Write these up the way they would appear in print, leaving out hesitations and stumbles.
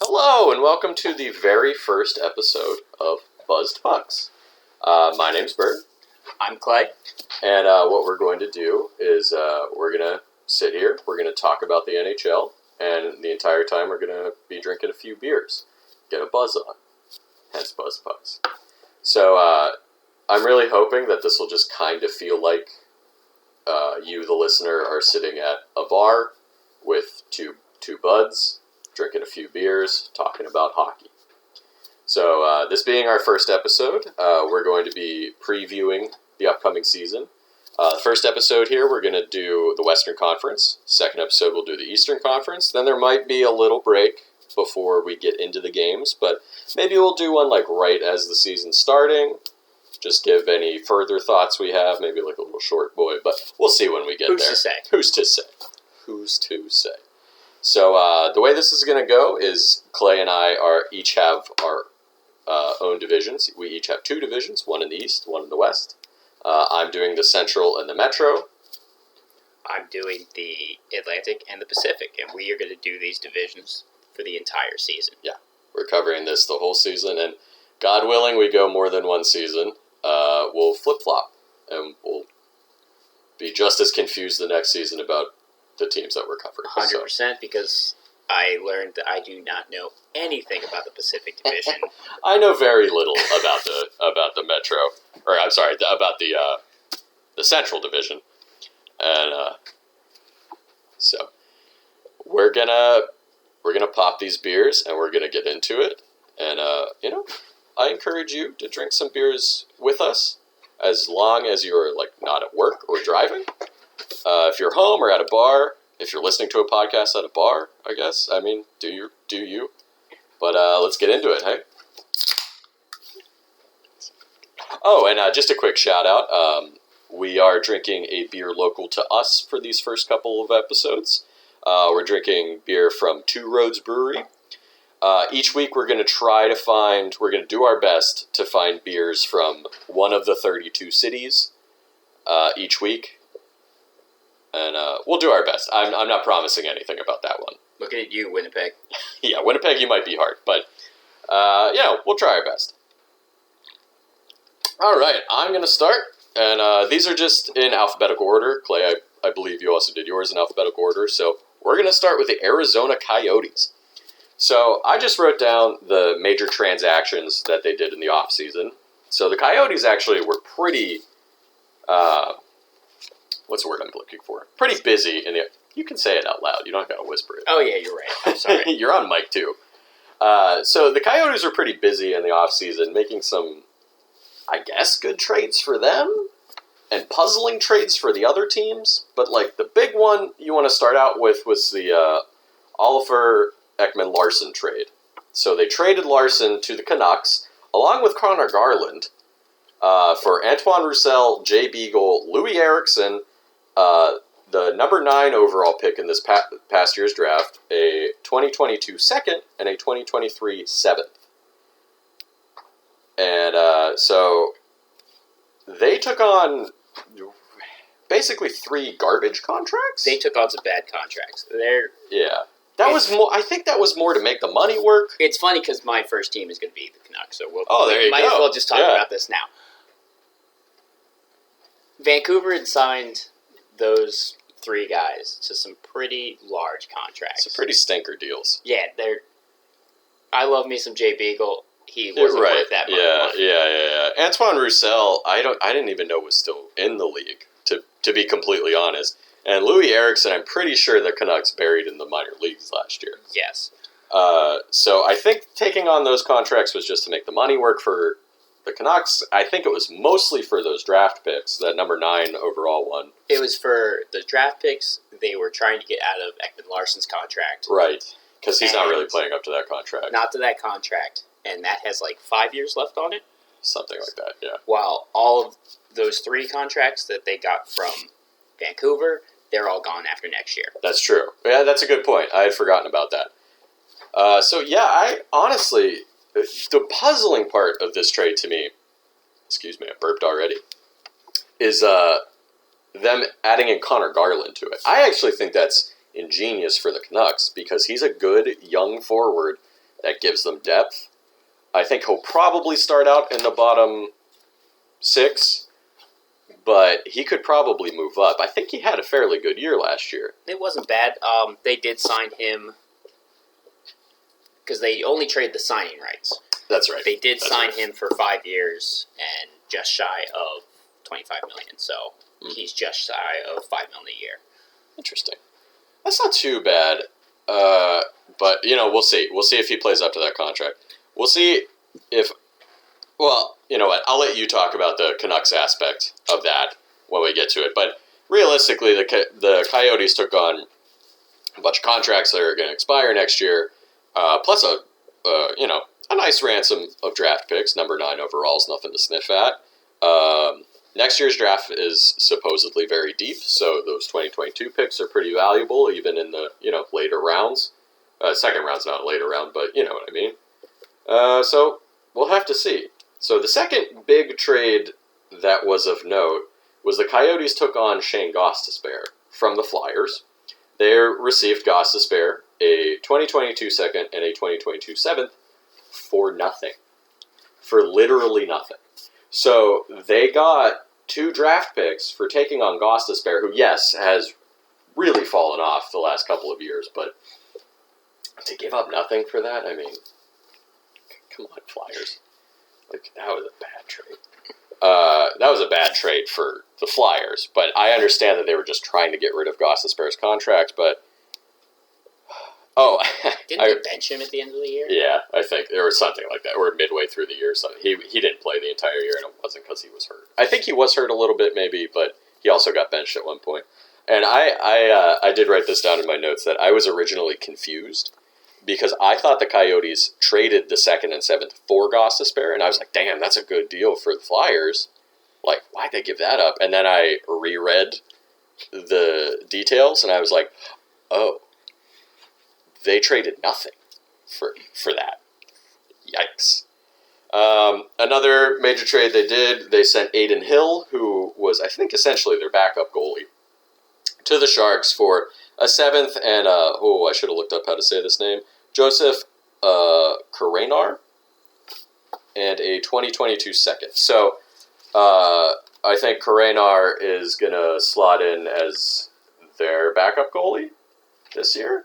Hello, and welcome to the very first episode of Buzzed Pucks. My name's Bert. I'm Clay. And what we're going to do is we're going to sit here, we're going to talk about the NHL, and the entire time we're going to be drinking a few beers. Get a buzz on. Hence Buzzed Pucks. So I'm really hoping that this will just kind of feel like you, the listener, are sitting at a bar with two buds, drinking a few beers, talking about hockey. So this being our first episode, we're going to be previewing the upcoming season. First episode here, we're going to do the Western Conference. Second episode, we'll do the Eastern Conference. Then there might be a little break before we get into the games, but maybe we'll do one like right as the season's starting. Just give any further thoughts we have, maybe like a little short boy, but we'll see when we get there. Who's to say? Who's to say? Who's to say? So the way this is going to go is Clay and I each have our own divisions. We each have two divisions, one in the East, one in the West. I'm doing the Central and the Metro. I'm doing the Atlantic and the Pacific, and we are going to do these divisions for the entire season. Yeah, we're covering this the whole season, and God willing, we go more than one season. We'll flip-flop, and we'll be just as confused the next season about the teams that we're covering. 100%, because I learned that I do not know anything about the Pacific Division. I know very little about the Metro, or I'm sorry, about the Central Division, and so we're gonna pop these beers and we're gonna get into it, and I encourage you to drink some beers with us, as long as you're like not at work or driving. If you're home or at a bar, if you're listening to a podcast at a bar, I guess. I mean, do you? But let's get into it, hey? Oh, and just a quick shout out. We are drinking a beer local to us for these first couple of episodes. We're drinking beer from Two Roads Brewery. Each week we're going to do our best to find beers from one of the 32 cities each week. And we'll do our best. I'm not promising anything about that one. Looking at you, Winnipeg. Yeah, Winnipeg, you might be hard, but we'll try our best. All right, I'm going to start, and these are just in alphabetical order. Clay, I believe you also did yours in alphabetical order, so we're going to start with the Arizona Coyotes. So I just wrote down the major transactions that they did in the offseason. So the Coyotes actually were pretty... what's the word I'm looking for? Pretty busy in the... You can say it out loud. You don't got to whisper it. Oh, yeah, you're right. I'm sorry. You're on mic, too. So the Coyotes are pretty busy in the offseason, making some, I guess, good trades for them, and puzzling trades for the other teams. But, like, the big one you want to start out with was the Oliver Ekman-Larsson trade. So they traded Larsson to the Canucks, along with Connor Garland, for Antoine Roussel, Jay Beagle, Louis Eriksson, the number 9 overall pick in this past year's draft, a 2022 second, and a 2023 7th. And so they took on basically 3 garbage contracts? They took on some bad contracts. I think that was more to make the money work. It's funny because my first team is going to be the Canucks, so we might as well just talk about this now. Vancouver had signed those 3 guys to some pretty large contracts. Some pretty stinker deals. Yeah, I love me some Jay Beagle. He wasn't worth that much money. Yeah. Antoine Roussel, I didn't even know was still in the league, to be completely honest. And Louis Eriksson, I'm pretty sure the Canucks buried in the minor leagues last year. Yes. So I think taking on those contracts was just to make the money work for the Canucks. I think it was mostly for those draft picks, that number 9 overall one. It was for the draft picks. They were trying to get out of Ekman-Larsson's contract. Right, because he's not really playing up to that contract. Not to that contract, and that has like 5 years left on it. Something like that, yeah. While all of those 3 contracts that they got from Vancouver, they're all gone after next year. That's true. Yeah, that's a good point. I had forgotten about that. I honestly... The puzzling part of this trade to me, excuse me, I burped already, is them adding in Connor Garland to it. I actually think that's ingenious for the Canucks because he's a good young forward that gives them depth. I think he'll probably start out in the bottom 6, but he could probably move up. I think he had a fairly good year last year. It wasn't bad. They did sign him because they only traded the signing rights. That's right. They did That's sign right. him for 5 years and just shy of $25 million. So he's just shy of $5 million a year. Interesting. That's not too bad. But we'll see. We'll see if he plays up to that contract. We'll see if. Well, you know what? I'll let you talk about the Canucks aspect of that when we get to it. But realistically, the Coyotes took on a bunch of contracts that are going to expire next year, plus a nice ransom of draft picks. Number 9 overall is nothing to sniff at. Next year's draft is supposedly very deep, so those 2022 picks are pretty valuable, even in the later rounds. Second round's not a later round, but you know what I mean. So we'll have to see. So the second big trade that was of note was the Coyotes took on Shane Gostisbehere from the Flyers. They received Gostisbehere a 2022 second and a 2022 seventh for nothing. For literally nothing. So they got 2 draft picks for taking on Gostisbehere, who, yes, has really fallen off the last couple of years, but to give up nothing for that, I mean, come on, Flyers. Like, that was a bad trade. That was a bad trade for the Flyers, but I understand that they were just trying to get rid of Gostisbehere's contract, but... Oh, Didn't they bench him at the end of the year? Yeah, I think there was something like that, or midway through the year. So he didn't play the entire year, and it wasn't because he was hurt. I think he was hurt a little bit, maybe, but he also got benched at one point. And I did write this down in my notes that I was originally confused because I thought the Coyotes traded the 2nd and 7th for Gostisbehere, and I was like, damn, that's a good deal for the Flyers. Like, why'd they give that up? And then I reread the details, and I was like, oh, they traded nothing for that. Yikes. Another major trade they did, they sent Adin Hill, who was, I think, essentially their backup goalie, to the Sharks for a 7th and I should have looked up how to say this name, Joseph Karanar, and a 2022 second. So I think Karanar is going to slot in as their backup goalie this year.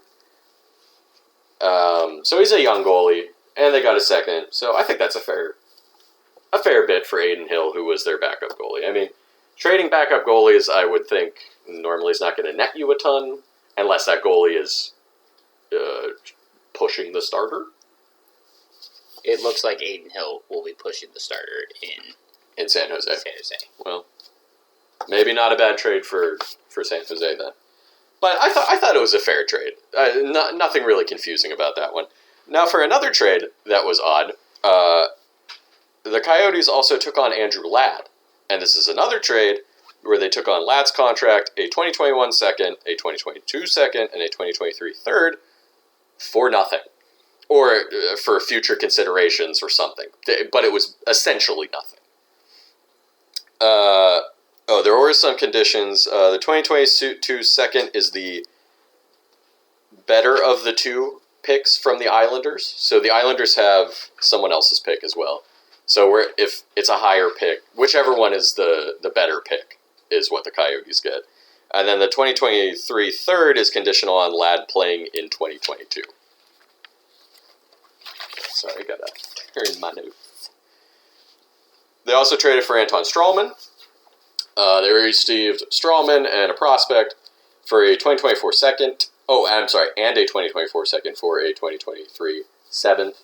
So he's a young goalie, and they got a second. So I think that's a fair bit for Adin Hill, who was their backup goalie. I mean, trading backup goalies, I would think, normally is not going to net you a ton, unless that goalie is pushing the starter. It looks like Adin Hill will be pushing the starter in San Jose. San Jose. Well, maybe not a bad trade for San Jose then. But I thought it was a fair trade. Nothing really confusing about that one. Now, for another trade that was odd, the Coyotes also took on Andrew Ladd. And this is another trade where they took on Ladd's contract, a 2021 second, a 2022 second, and a 2023 third for nothing. Or for future considerations or something. But it was essentially nothing. There were some conditions. The 2022 second is the better of the 2 picks from the Islanders. So the Islanders have someone else's pick as well. So if it's a higher pick, whichever one is the better pick is what the Coyotes get. And then the 2023 third is conditional on Ladd playing in 2022. Sorry, I gotta turn my notes. They also traded for Anton Strawman. They received Strawman and a prospect for a 2024 second. And a 2024 second for a 2023 seventh.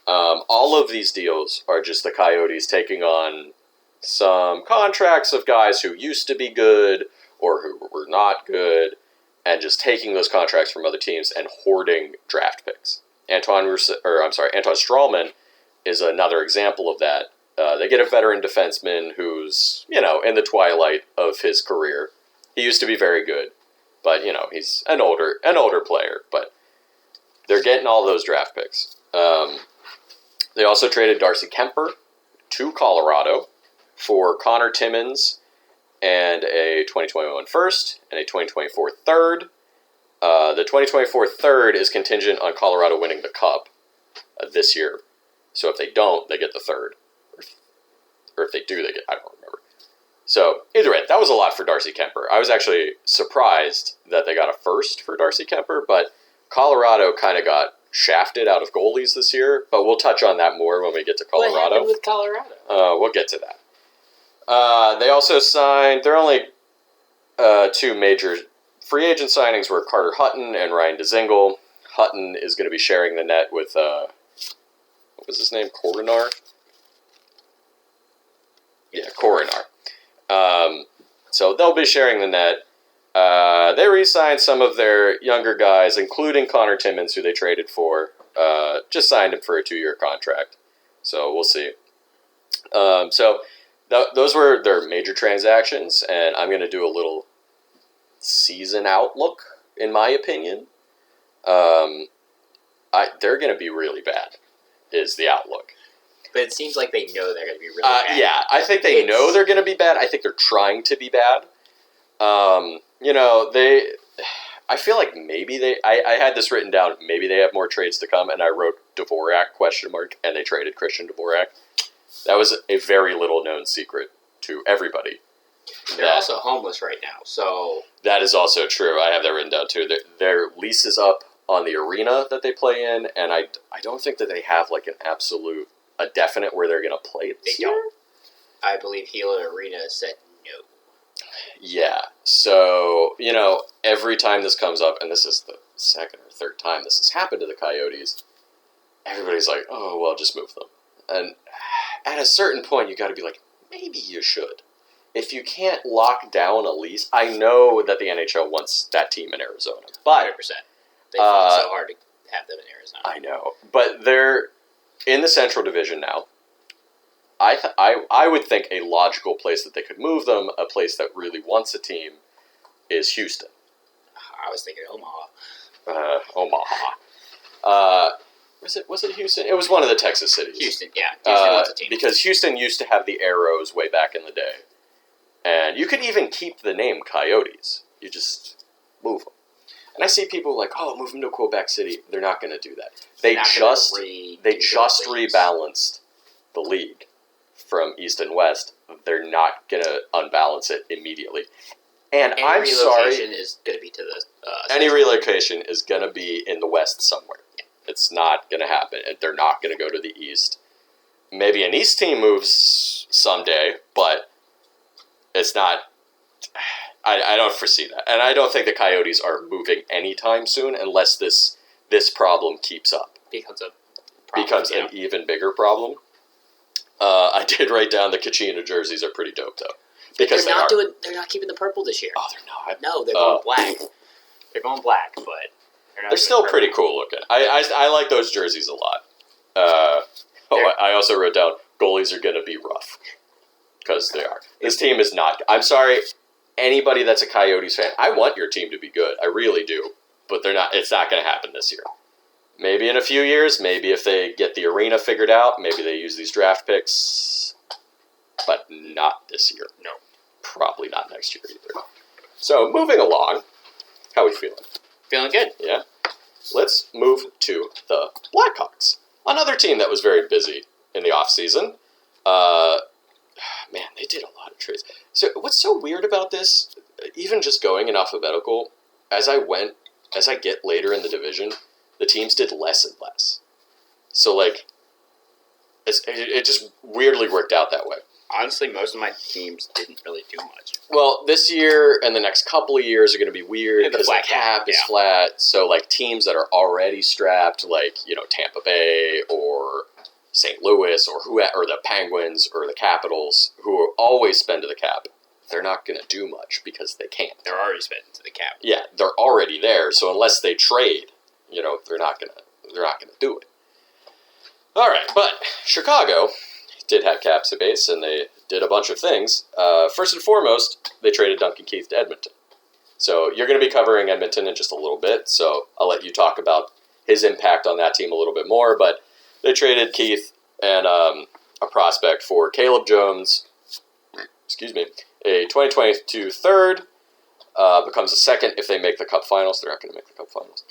All of these deals are just the Coyotes taking on some contracts of guys who used to be good or who were not good, and just taking those contracts from other teams and hoarding draft picks. Anton Strawman is another example of that. They get a veteran defenseman who's, in the twilight of his career. He used to be very good, but, he's an older player. But they're getting all those draft picks. They also traded Darcy Kemper to Colorado for Connor Timmins and a 2021 first and a 2024 third. The 2024 third is contingent on Colorado winning the Cup. this year. So if they don't, they get the third. Or if they do, they get, I don't remember. So either way, that was a lot for Darcy Kemper. I was actually surprised that they got a first for Darcy Kemper, but Colorado kind of got shafted out of goalies this year. But we'll touch on that more when we get to Colorado. What happened with Colorado? We'll get to that. They also signed, their only two major free agent signings were Carter Hutton and Ryan Dzingel. Hutton is going to be sharing the net with, what was his name? Coronar? Yeah, Coronar. So they'll be sharing the net. They re-signed some of their younger guys, including Connor Timmins, who they traded for. Just signed him for a 2-year contract. So we'll see. Those were their major transactions, and I'm going to do a little season outlook, in my opinion. They're going to be really bad, is the outlook. But it seems like they know they're going to be really bad. Yeah, I think they know they're going to be bad. I think they're trying to be bad. I feel like maybe I had this written down, maybe they have more trades to come, and I wrote Dvorak, ? And they traded Christian Dvorak. That was a very little known secret to everybody. They're also homeless right now, so... That is also true. I have that written down too. Their lease is up on the arena that they play in, and I don't think that they have like a definite where they're going to play this year. Don't. I believe Gila Arena said no. Yeah, so, every time this comes up, and this is the second or third time this has happened to the Coyotes, everybody's like, oh, well, just move them. And at a certain point, you got to be like, maybe you should. If you can't lock down a lease, I know that the NHL wants that team in Arizona, but 100%. They fought so hard to have them in Arizona. I know, but they're in the Central Division now. I would think a logical place that they could move them, a place that really wants a team, is Houston. I was thinking Omaha. Omaha. Was it Houston? It was one of the Texas cities. Houston, yeah. Houston wants a team. Because Houston used to have the Arrows way back in the day. And you could even keep the name Coyotes. You just move them. And I see people like, oh, move them to Quebec City. They're not going to do that. They just rebalanced the league from East and West. They're not going to unbalance it immediately. And I'm sorry. Any relocation is going to be to the... any relocation is going to be in the West somewhere. Yeah. It's not going to happen. They're not going to go to the East. Maybe an East team moves someday, but it's not... I don't foresee that. And I don't think the Coyotes are moving anytime soon unless this problem keeps up. Becomes an even bigger problem. I did write down the Kachina jerseys are pretty dope, though. Because they're not keeping the purple this year. Oh, they're not? No, they're going black. They're going black, but they're still pretty cool looking. I like those jerseys a lot. I also wrote down goalies are going to be rough. Because they are. This team is not... I'm sorry, anybody that's a Coyotes fan, I want your team to be good. I really do. But they're not. It's not going to happen this year. Maybe in a few years, maybe if they get the arena figured out, maybe they use these draft picks, but not this year. No. Probably not next year either. So, moving along, how are we feeling? Feeling good. Yeah. Let's move to the Blackhawks. Another team that was very busy in the offseason. Man, they did a lot of trades. So, what's so weird about this, even just going in alphabetical, as I get later in the division, the teams did less and less. So, it just weirdly worked out that way. Honestly, most of my teams didn't really do much. Well, this year and the next couple of years are going to be weird because the cap is flat. So, teams that are already strapped, Tampa Bay or St. Louis or the Penguins or the Capitals, who always spend to the cap, they're not going to do much because they can't. They're already spending to the cap. Yeah, they're already there. So unless they trade, they're not gonna do it. All right, but Chicago did have cap space, and they did a bunch of things. First and foremost, they traded Duncan Keith to Edmonton. So you're going to be covering Edmonton in just a little bit, so I'll let you talk about his impact on that team a little bit more. But they traded Keith and a prospect for Caleb Jones, a 2022 third, becomes a second if they make the Cup Finals. They're not going to make the Cup Finals.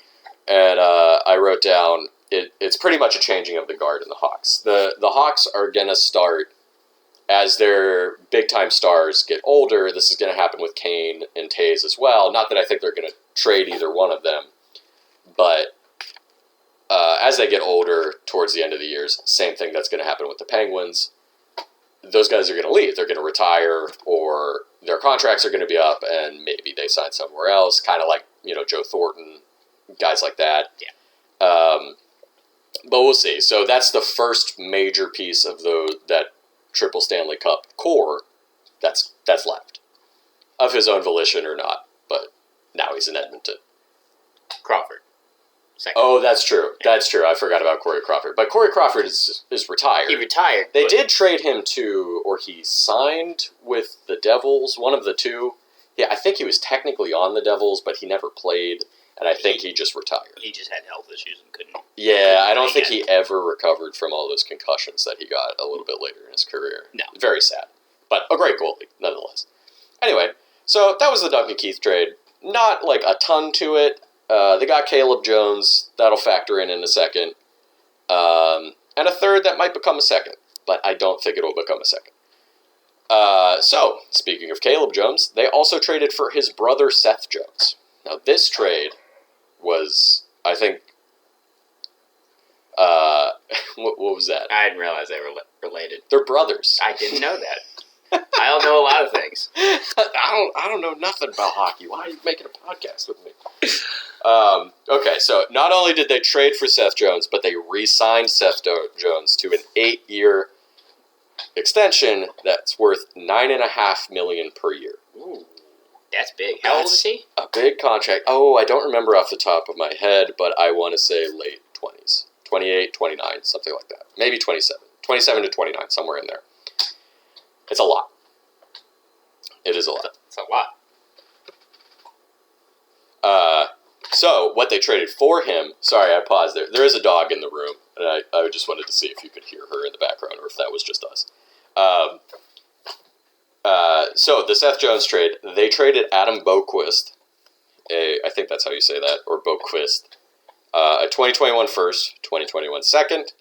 And I wrote down it's pretty much a changing of the guard in the Hawks. The Hawks are gonna start as their big time stars get older. This is gonna happen with Kane and Taze as well. Not that I think they're gonna trade either one of them, but as they get older towards the end of the years, same thing that's gonna happen with the Penguins. Those guys are gonna leave. They're gonna retire, or their contracts are gonna be up, and maybe they sign somewhere else. Kind of like Joe Thornton, guys like that. Yeah. But we'll see. So that's the first major piece of that Triple Stanley Cup core that's left, of his own volition or not. But now he's in Edmonton. Crawford. Second. Oh, that's true. That's true. I forgot about Corey Crawford. But Corey Crawford is retired. He retired. They did trade him or he signed with the Devils, one of the two. Yeah, I think he was technically on the Devils, but he never played, and I think he just retired. He just had health issues and couldn't. Yeah, I don't think he ever recovered from all those concussions that he got a little bit later in his career. No. Very sad. But a great goalie, nonetheless. Anyway, so that was the Duncan Keith trade. Not like a ton to it. They got Caleb Jones. That'll factor in a second. And a third that might become a second. But I don't think it'll become a second. So, speaking of Caleb Jones, they also traded for his brother Seth Jones. Now, this trade was, I think, what was that? I didn't realize they were related. They're brothers. I didn't know that. I don't know a lot of things. I don't know nothing about hockey. Why are you making a podcast with me? Okay, so not only did they trade for Seth Jones, but they re-signed Seth Jones to an 8-year extension that's worth $9.5 million per year. Ooh, that's big. How old is he? A big contract. Oh, I don't remember off the top of my head, but I want to say late 20s. 28, 29, something like that. Maybe 27. 27 to 29, somewhere in there. It's a lot. It is a lot. It's a lot. So, what they traded for him... Sorry, I paused there. There is a dog in the room, and I just wanted to see if you could hear her in the background, or if that was just us. So, the Seth Jones trade, they traded Adam Boqvist, I think that's how you say that, or Boqvist, a 2021 first, 2021 second,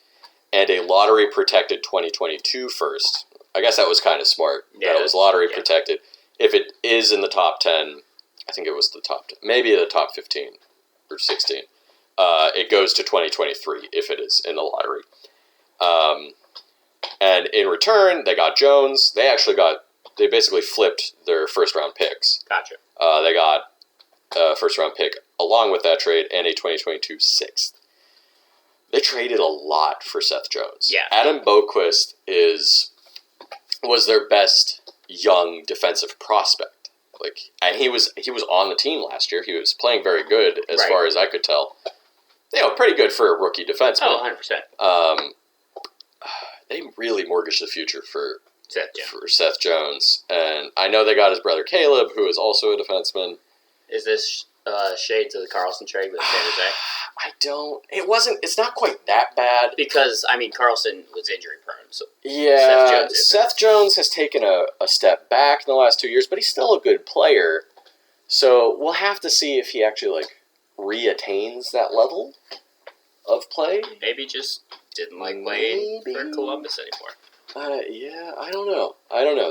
and a lottery-protected 2022 first. I guess that was kind of smart. Yeah, that it was lottery-protected. If it is in the top 10... I think it was the top 10, maybe the top 15 or 16. It goes to 2023 if it is in the lottery. And in return, they got Jones. They basically flipped their first round picks. Gotcha. They got a first round pick along with that trade and a 2022 sixth. They traded a lot for Seth Jones. Yeah. Adam Boqvist was their best young defensive prospect. And he was on the team last year. He was playing very good as far as I could tell. Pretty good for a rookie defenseman. Oh, 100%. They really mortgaged the future for Seth Jones. Seth Jones. And I know they got his brother Caleb, who is also a defenseman. Is this shades of the Carlson trade with San Jose? It's not quite that bad. Because, Carlson was injury prone. So yeah, Seth Jones has taken a step back in the last 2 years, but he's still a good player. So we'll have to see if he actually, re-attains that level of play. Maybe just didn't like playing for Columbus anymore. Yeah, I don't know.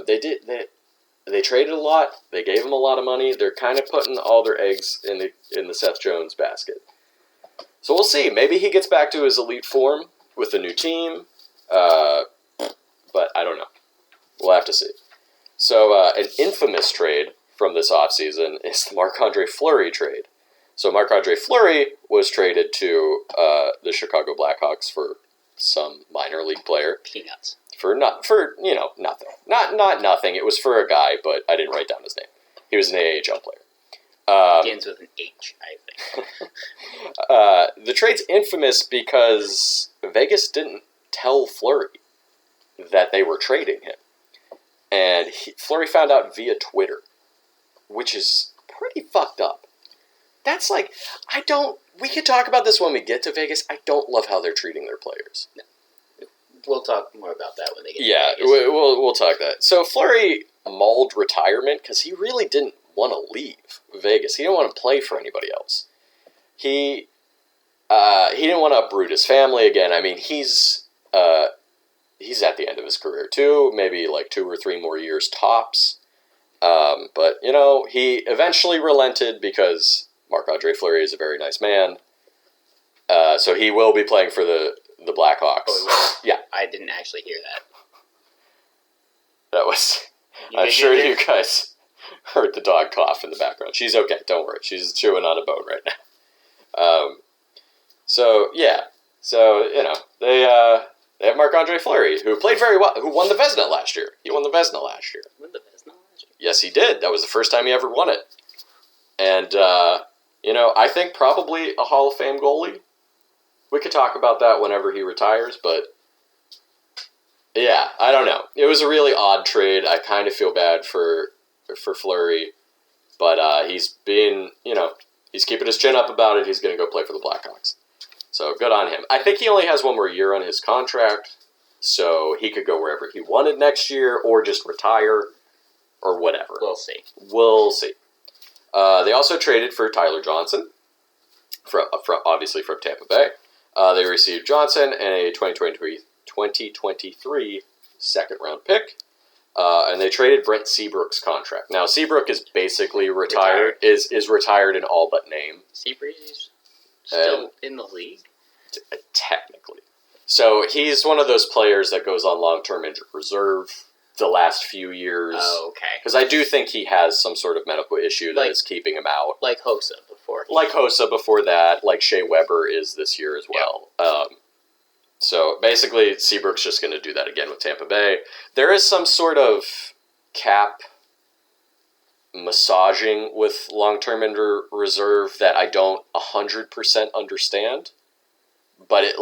They traded a lot. They gave him a lot of money. They're kind of putting all their eggs in the Seth Jones basket. So we'll see. Maybe he gets back to his elite form with the new team. But I don't know. We'll have to see. So an infamous trade from this offseason is the Marc-Andre Fleury trade. So Marc-Andre Fleury was traded to the Chicago Blackhawks for some minor league player. Peanuts. For nothing. Not nothing. It was for a guy, but I didn't write down his name. He was an AHL player. Begins with an H, I think. The trade's infamous because Vegas didn't tell Fleury that they were trading him. And Fleury found out via Twitter, which is pretty fucked up. That's we can talk about this when we get to Vegas. I don't love how they're treating their players. No. We'll talk more about that when they get to Vegas. We'll talk that. So Fleury mauled retirement because he really didn't want to leave Vegas. He didn't want to play for anybody else. He He didn't want to uproot his family again. I mean, he's at the end of his career too. Maybe like 2 or 3 more years tops. But he eventually relented because Marc-Andre Fleury is a very nice man. So he will be playing for the Blackhawks. Oh, he will? Yeah, I didn't actually hear that. that was. You I'm did sure hear you that? guys heard the dog cough in the background. She's okay. Don't worry. She's chewing on a bone right now. So they have Marc-Andre Fleury, who played very well, who won the Vezina last year. He won the Vezina last year. Won the Vezina last year? Yes, he did. That was the first time he ever won it. And I think probably a Hall of Fame goalie. We could talk about that whenever he retires, but yeah, I don't know. It was a really odd trade. I kind of feel bad for Fleury, but he's being, he's keeping his chin up about it. He's going to go play for the Blackhawks. So good on him. I think he only has 1 more year on his contract, so he could go wherever he wanted next year or just retire or whatever. We'll see. We'll see. They also traded for Tyler Johnson, obviously from Tampa Bay. They received Johnson and a 2023 second-round pick. And they traded Brent Seabrook's contract. Now, Seabrook is basically retired. Is retired in all but name. Seabreeze's still in the league? Technically. So he's one of those players that goes on long-term injured reserve the last few years. Oh, okay. Because I do think he has some sort of medical issue that is keeping him out. Like Hossa before. Like Hossa before that. Like Shea Weber is this year as well. Yeah. So basically, Seabrook's just going to do that again with Tampa Bay. There is some sort of cap massaging with long-term injured reserve that I don't 100% understand, but it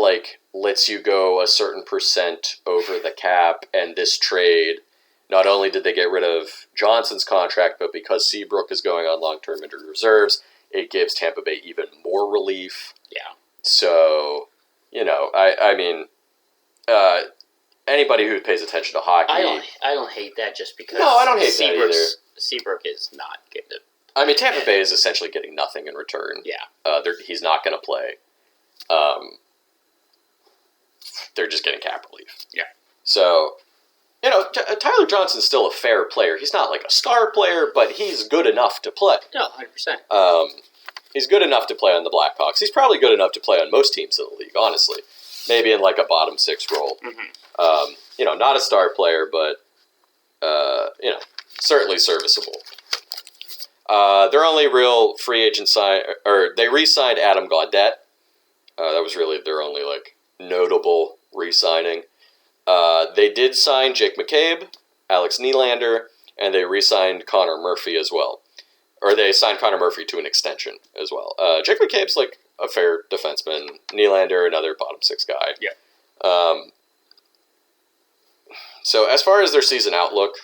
lets you go a certain percent over the cap. And this trade, not only did they get rid of Johnson's contract, but because Seabrook is going on long-term injured reserves, it gives Tampa Bay even more relief. Yeah. So. I mean, anybody who pays attention to hockey... I don't hate that just because... No, I don't hate that either. Seabrook is not getting to... I mean, Tampa Bay is essentially getting nothing in return. Yeah. He's not going to play. They're just getting cap relief. Yeah. So, Tyler Johnson's still a fair player. He's not like a star player, but he's good enough to play. No, 100%. He's good enough to play on the Blackhawks. He's probably good enough to play on most teams in the league, honestly. Maybe in like a bottom 6 role. Mm-hmm. Not a star player, but, certainly serviceable. Their only real free agent they re-signed Adam Gaudette. That was really their only, notable re-signing. They did sign Jake McCabe, Alex Nylander, and they re-signed Connor Murphy as well. Or they signed Connor Murphy to an extension as well. Jake McCabe's a fair defenseman. Nylander, another bottom 6 guy. Yeah. So as far as their season outlook,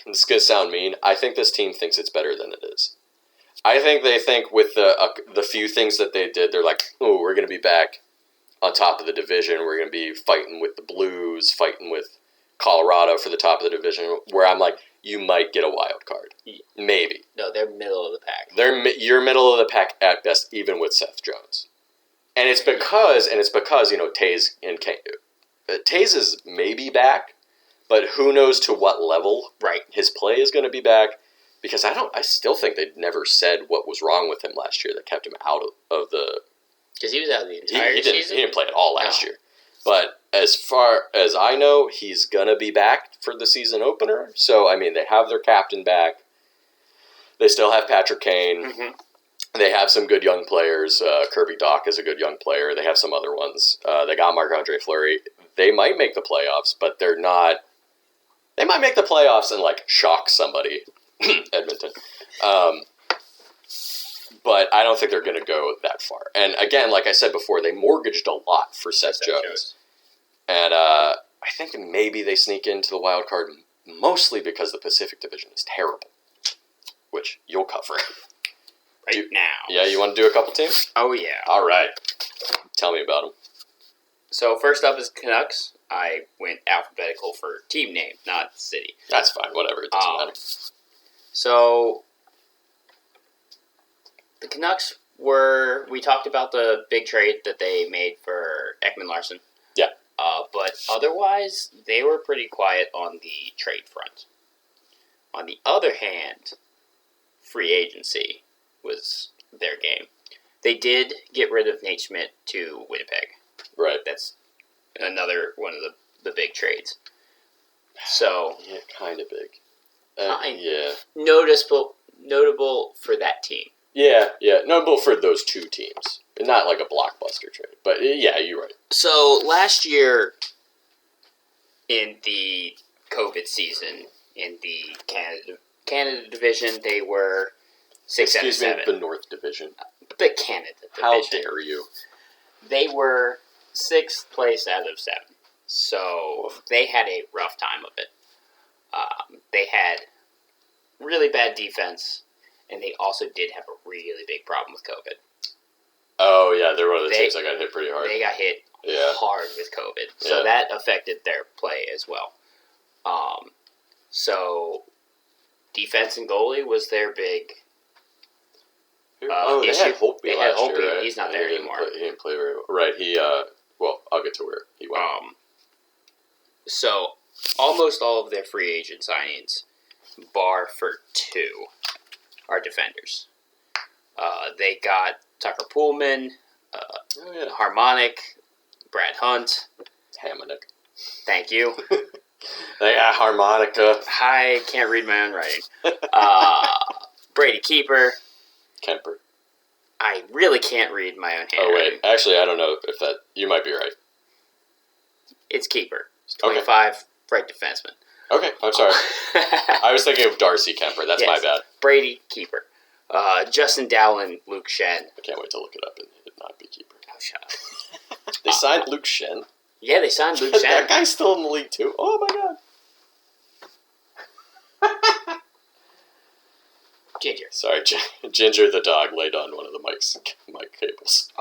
this is going to sound mean. I think this team thinks it's better than it is. I think they think with the few things that they did, they're like, oh, we're going to be back on top of the division. We're going to be fighting with the Blues, fighting with Colorado for the top of the division, where I'm like, you might get a wild card. Maybe. No, they're middle of the pack. You're middle of the pack at best, even with Seth Jones. And it's because Taze and Kane. Taze is maybe back, but who knows to what level his play is going to be back. Because I still think they never said what was wrong with him last year that kept him out of the... Because he was out of the entire season? He didn't play at all last year. But as far as I know, he's going to be back for the season opener. So, I mean, they have their captain back. They still have Patrick Kane. Mm-hmm. They have some good young players. Kirby Dach is a good young player. They have some other ones. They got Marc-Andre Fleury. They might make the playoffs, but they're not... They might make the playoffs and, shock somebody. Edmonton. But I don't think they're going to go that far. And again, like I said before, they mortgaged a lot for Seth Jones. And I think maybe they sneak into the wild card mostly because the Pacific Division is terrible, which you'll cover. Now. Yeah, you want to do a couple teams? Oh, yeah. All right. Tell me about them. So first up is Canucks. I went alphabetical for team name, not city. That's fine. Whatever. It doesn't matter. So the Canucks we talked about the big trade that they made for Ekman Larson. Yeah. But otherwise, they were pretty quiet on the trade front. On the other hand, free agency was their game. They did get rid of Nate Schmidt to Winnipeg. Right. That's another one of the big trades. So Yeah, kind of big. Yeah. Notable for that team. Yeah, notable for those two teams. Not like a blockbuster trade, but yeah, you're right. So last year, in the COVID season, in the Canada division, they were 6 out of 7. Excuse me, the North Division. The Canada division. How dare you? They were 6th place out of 7. So they had a rough time of it. They had really bad defense, and they also did have a really big problem with COVID. Oh, yeah, they're one of the teams that got hit pretty hard. They got hit hard with COVID. So that affected their play as well. So defense and goalie was their big they issue. had Holtby They last had Holtby. year, right? He's not And there he anymore. He didn't play very well. Right, well, I'll get to where he went. So almost all of their free agent signings, bar for 2, are defenders. They got Tucker Poolman, Harmonic, Brad Hunt. Hammonick. Thank you. They got Harmonica. I can't read my own writing. Brady Keeper. Kemper. I really can't read my own handwriting. Oh, wait. Actually, I don't know if that... You might be right. It's Keeper. He's 25, right defenseman. Okay, I'm sorry. I was thinking of Darcy Kemper. That's my bad. Brady Keeper. Justin Dowling, Luke Shen. I can't wait to look it up and it not be Keeper. Oh, shut up. They signed Luke Shen. Yeah, they signed Luke Shen. That guy's still in the league, too. Oh, my God. Ginger. Sorry, Ginger the dog laid on one of the mic cables.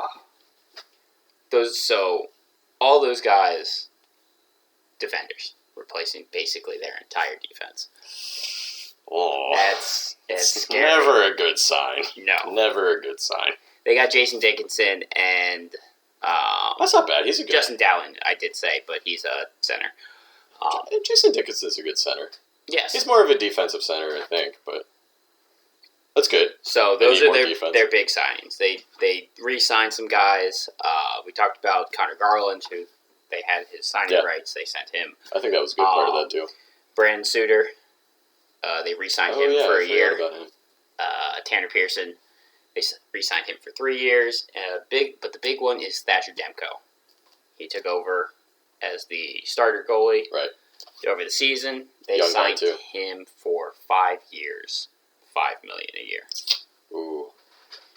All those guys, defenders, replacing basically their entire defense. Oh, That's scary. Never a good sign. No. Never a good sign. They got Jason Dickinson and that's not bad. He's a good... Justin Dowling, I did say, but he's a center. Jason Dickinson's a good center. Yes. He's more of a defensive center, I think, but that's good. So those are their big signings. They re-signed some guys. We talked about Connor Garland, who they had his signing rights. They sent him. I think that was a good part of that, too. Brandon Suter, they re-signed him for a year. About him. Tanner Pearson, they re-signed him for 3 years. But the big one is Thatcher Demko. He took over as the starter goalie over the season. They signed him for 5 years, $5 million a year. Ooh,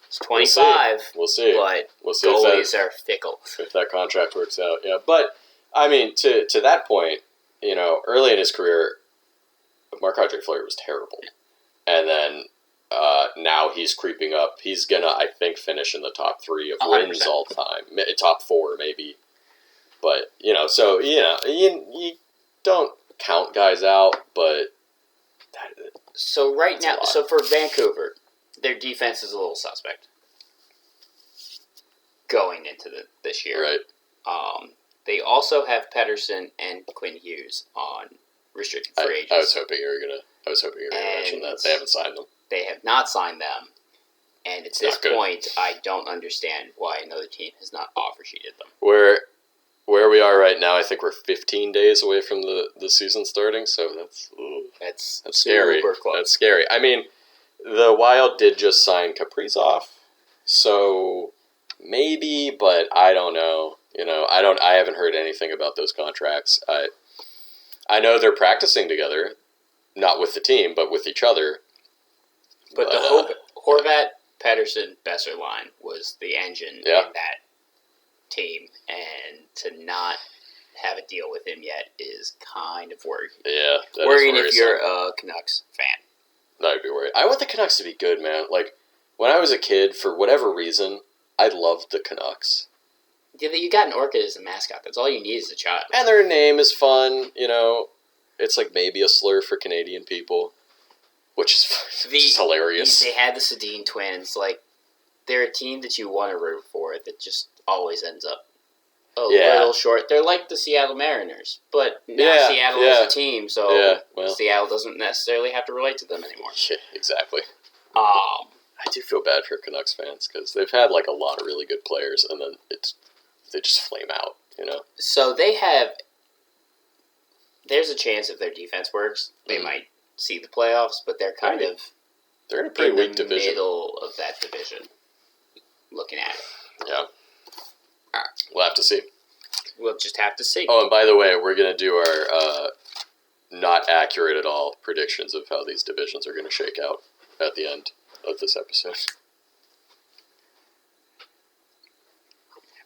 it's 25. We'll see. But we'll see goalies are fickle. If that contract works out, yeah. But I mean, to that point, early in his career, Marc-Andre Fleury was terrible, and then now he's creeping up. He's gonna, I think, finish in the top 3 of 100%. wins all time, top 4 maybe. But so you don't count guys out, but so right now, so for Vancouver, their defense is a little suspect going into this year. Right. They also have Pedersen and Quinn Hughes on restricted free agents. I was hoping you were gonna mention that. They haven't signed them. They have not signed them, and at this point, I don't understand why another team has not offer sheeted them. Where we are right now, I think we're 15 days away from the season starting, so that's scary. Super close. That's scary. I mean, the Wild did just sign Kaprizov, so maybe, but I don't know. I haven't heard anything about those contracts. I know they're practicing together, not with the team, but with each other. But the Horvat, Pedersen, Besser line was the engine in that team, and to not have a deal with him yet is kind of worrying. Yeah, worrying if you're a Canucks fan. I'd be worried. I want the Canucks to be good, man. Like, when I was a kid, for whatever reason, I loved the Canucks. Yeah, you got an orchid as a mascot. That's all you need as a child. And their name is fun, It's like maybe a slur for Canadian people, which is hilarious. They had the Sedin twins. Like, they're a team that you want to root for that just always ends up a little short. They're like the Seattle Mariners, but now Seattle is a team, so Seattle doesn't necessarily have to relate to them anymore. Yeah, exactly. I do feel bad for Canucks fans because they've had like a lot of really good players, and then they just flame out, you know. So there's a chance if their defense works, they might see the playoffs, but they're they're in a pretty weak division. Middle of that division. Looking at it, yeah. We'll have to see. We'll just have to see. Oh, and by the way, we're gonna do our not accurate at all predictions of how these divisions are gonna shake out at the end of this episode.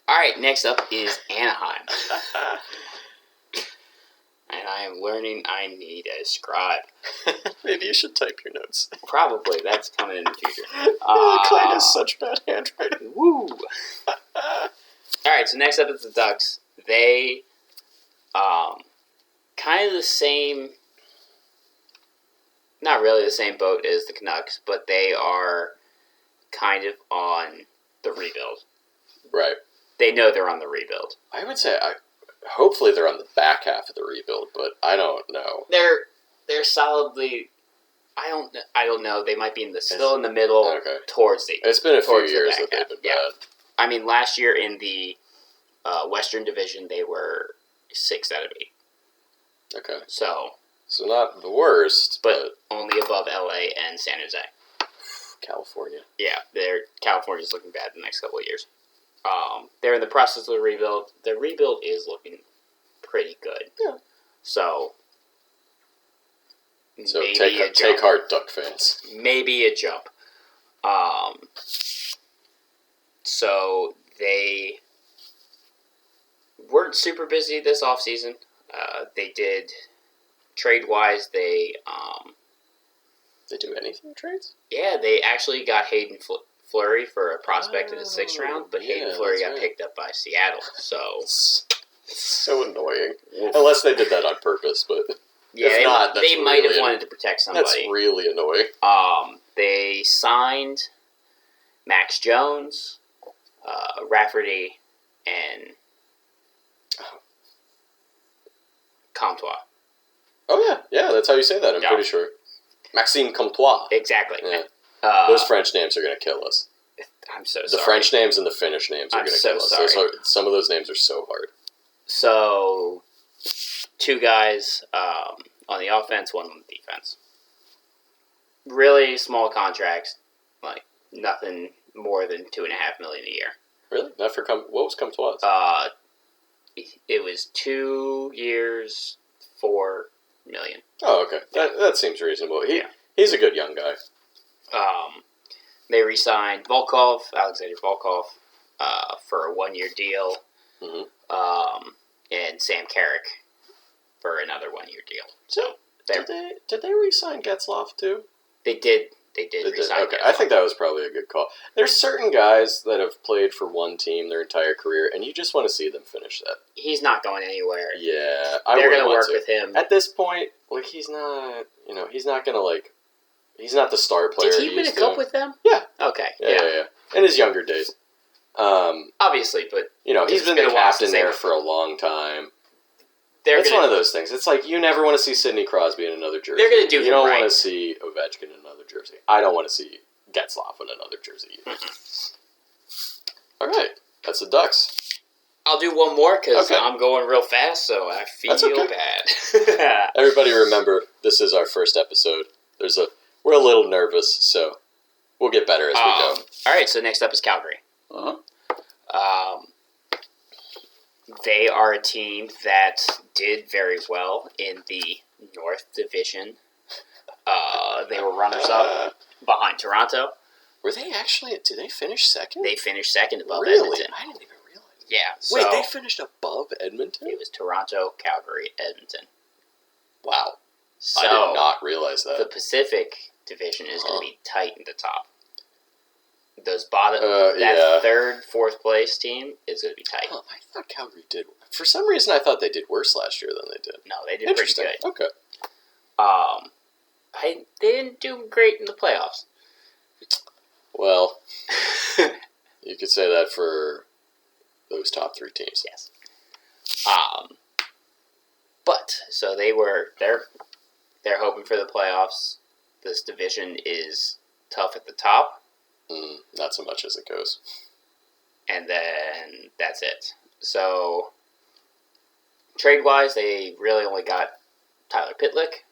All right, next up is Anaheim. And I am learning I need a scribe. Maybe you should type your notes. Probably. That's coming in the future. Clay has such bad handwriting. Woo! Alright, so next up is the Ducks. They, kind of the same, not really the same boat as the Canucks, but they are kind of on the rebuild. Right. They know they're on the rebuild. I would say, hopefully they're on the back half of the rebuild, but I don't know. They're solidly. I don't know. They might be still in the middle, towards the. It's been a few years that they've been bad. I mean, last year in the Western Division, they were 6 out of 8. Okay. So not the worst, but only above LA and San Jose. California. Yeah, California's looking bad the next couple of years. They're in the process of the rebuild. The rebuild is looking pretty good. Yeah. So take heart, Duck fans. Maybe a jump. So they weren't super busy this offseason. They did trade-wise. They do anything trades? Yeah, they actually got Hayden Fleury for a prospect in the 6th round, but Hayden Fleury got picked up by Seattle. So annoying. Unless they did that on purpose, but they might have wanted to protect somebody. That's really annoying. They signed Max Jones, Rafferty, and Comtois. Oh yeah, that's how you say that. I'm pretty sure. Maxime Comtois. Exactly. Yeah. Those French names are going to kill us. I'm so sorry. The French names and the Finnish names are going to kill us. Sorry. Some of those names are so hard. So, 2 guys on the offense, 1 on the defense. Really small contracts, like nothing more than $2.5 million a year. Really? Not for what was Comtois? It was 2 years, $4 million. Oh, okay. That seems reasonable. He's a good young guy. They re-signed Alexander Volkov, for a 1-year deal, and Sam Carrick for another 1-year deal. So did they re-sign Getzlaf too? They did. They re-sign. Okay, Getzlaf. I think that was probably a good call. There's certain guys that have played for one team their entire career, and you just want to see them finish that. He's not going anywhere. Yeah, they're going to work with him at this point. Like he's not, he's not going to he's not the star player. Did he win a cup with them? Yeah. Okay. Yeah. In his younger days. Obviously, but he's been the captain there for a long time. It's one of those things. It's like you never want to see Sidney Crosby in another jersey. They're going to do. You don't want to see Ovechkin in another jersey. I don't want to see Getzlaf in another jersey either. All right, that's the Ducks. I'll do one more because I'm going real fast, so I feel bad. Everybody, remember this is our first episode. We're a little nervous, so we'll get better as we go. All right, so next up is Calgary. They are a team that did very well in the North Division. They were runners-up behind Toronto. Were they actually? Did they finish second? They finished second above I Edmonton. didn't even realize. Yeah. Wait, they finished above Edmonton? It was Toronto, Calgary, Edmonton. Wow. So I did not realize that. The Pacific Division is going to be tight in the top. Those that 3rd, 4th place team is going to be tight. I thought Calgary did. For some reason, I thought they did worse last year than they did. No, they did pretty good. Okay. They didn't do great in the playoffs. Well, you could say that for those top 3 teams. Yes. But so they're hoping for the playoffs. This division is tough at the top. Not so much as it goes. And then that's it. So trade-wise, they really only got Tyler Pitlick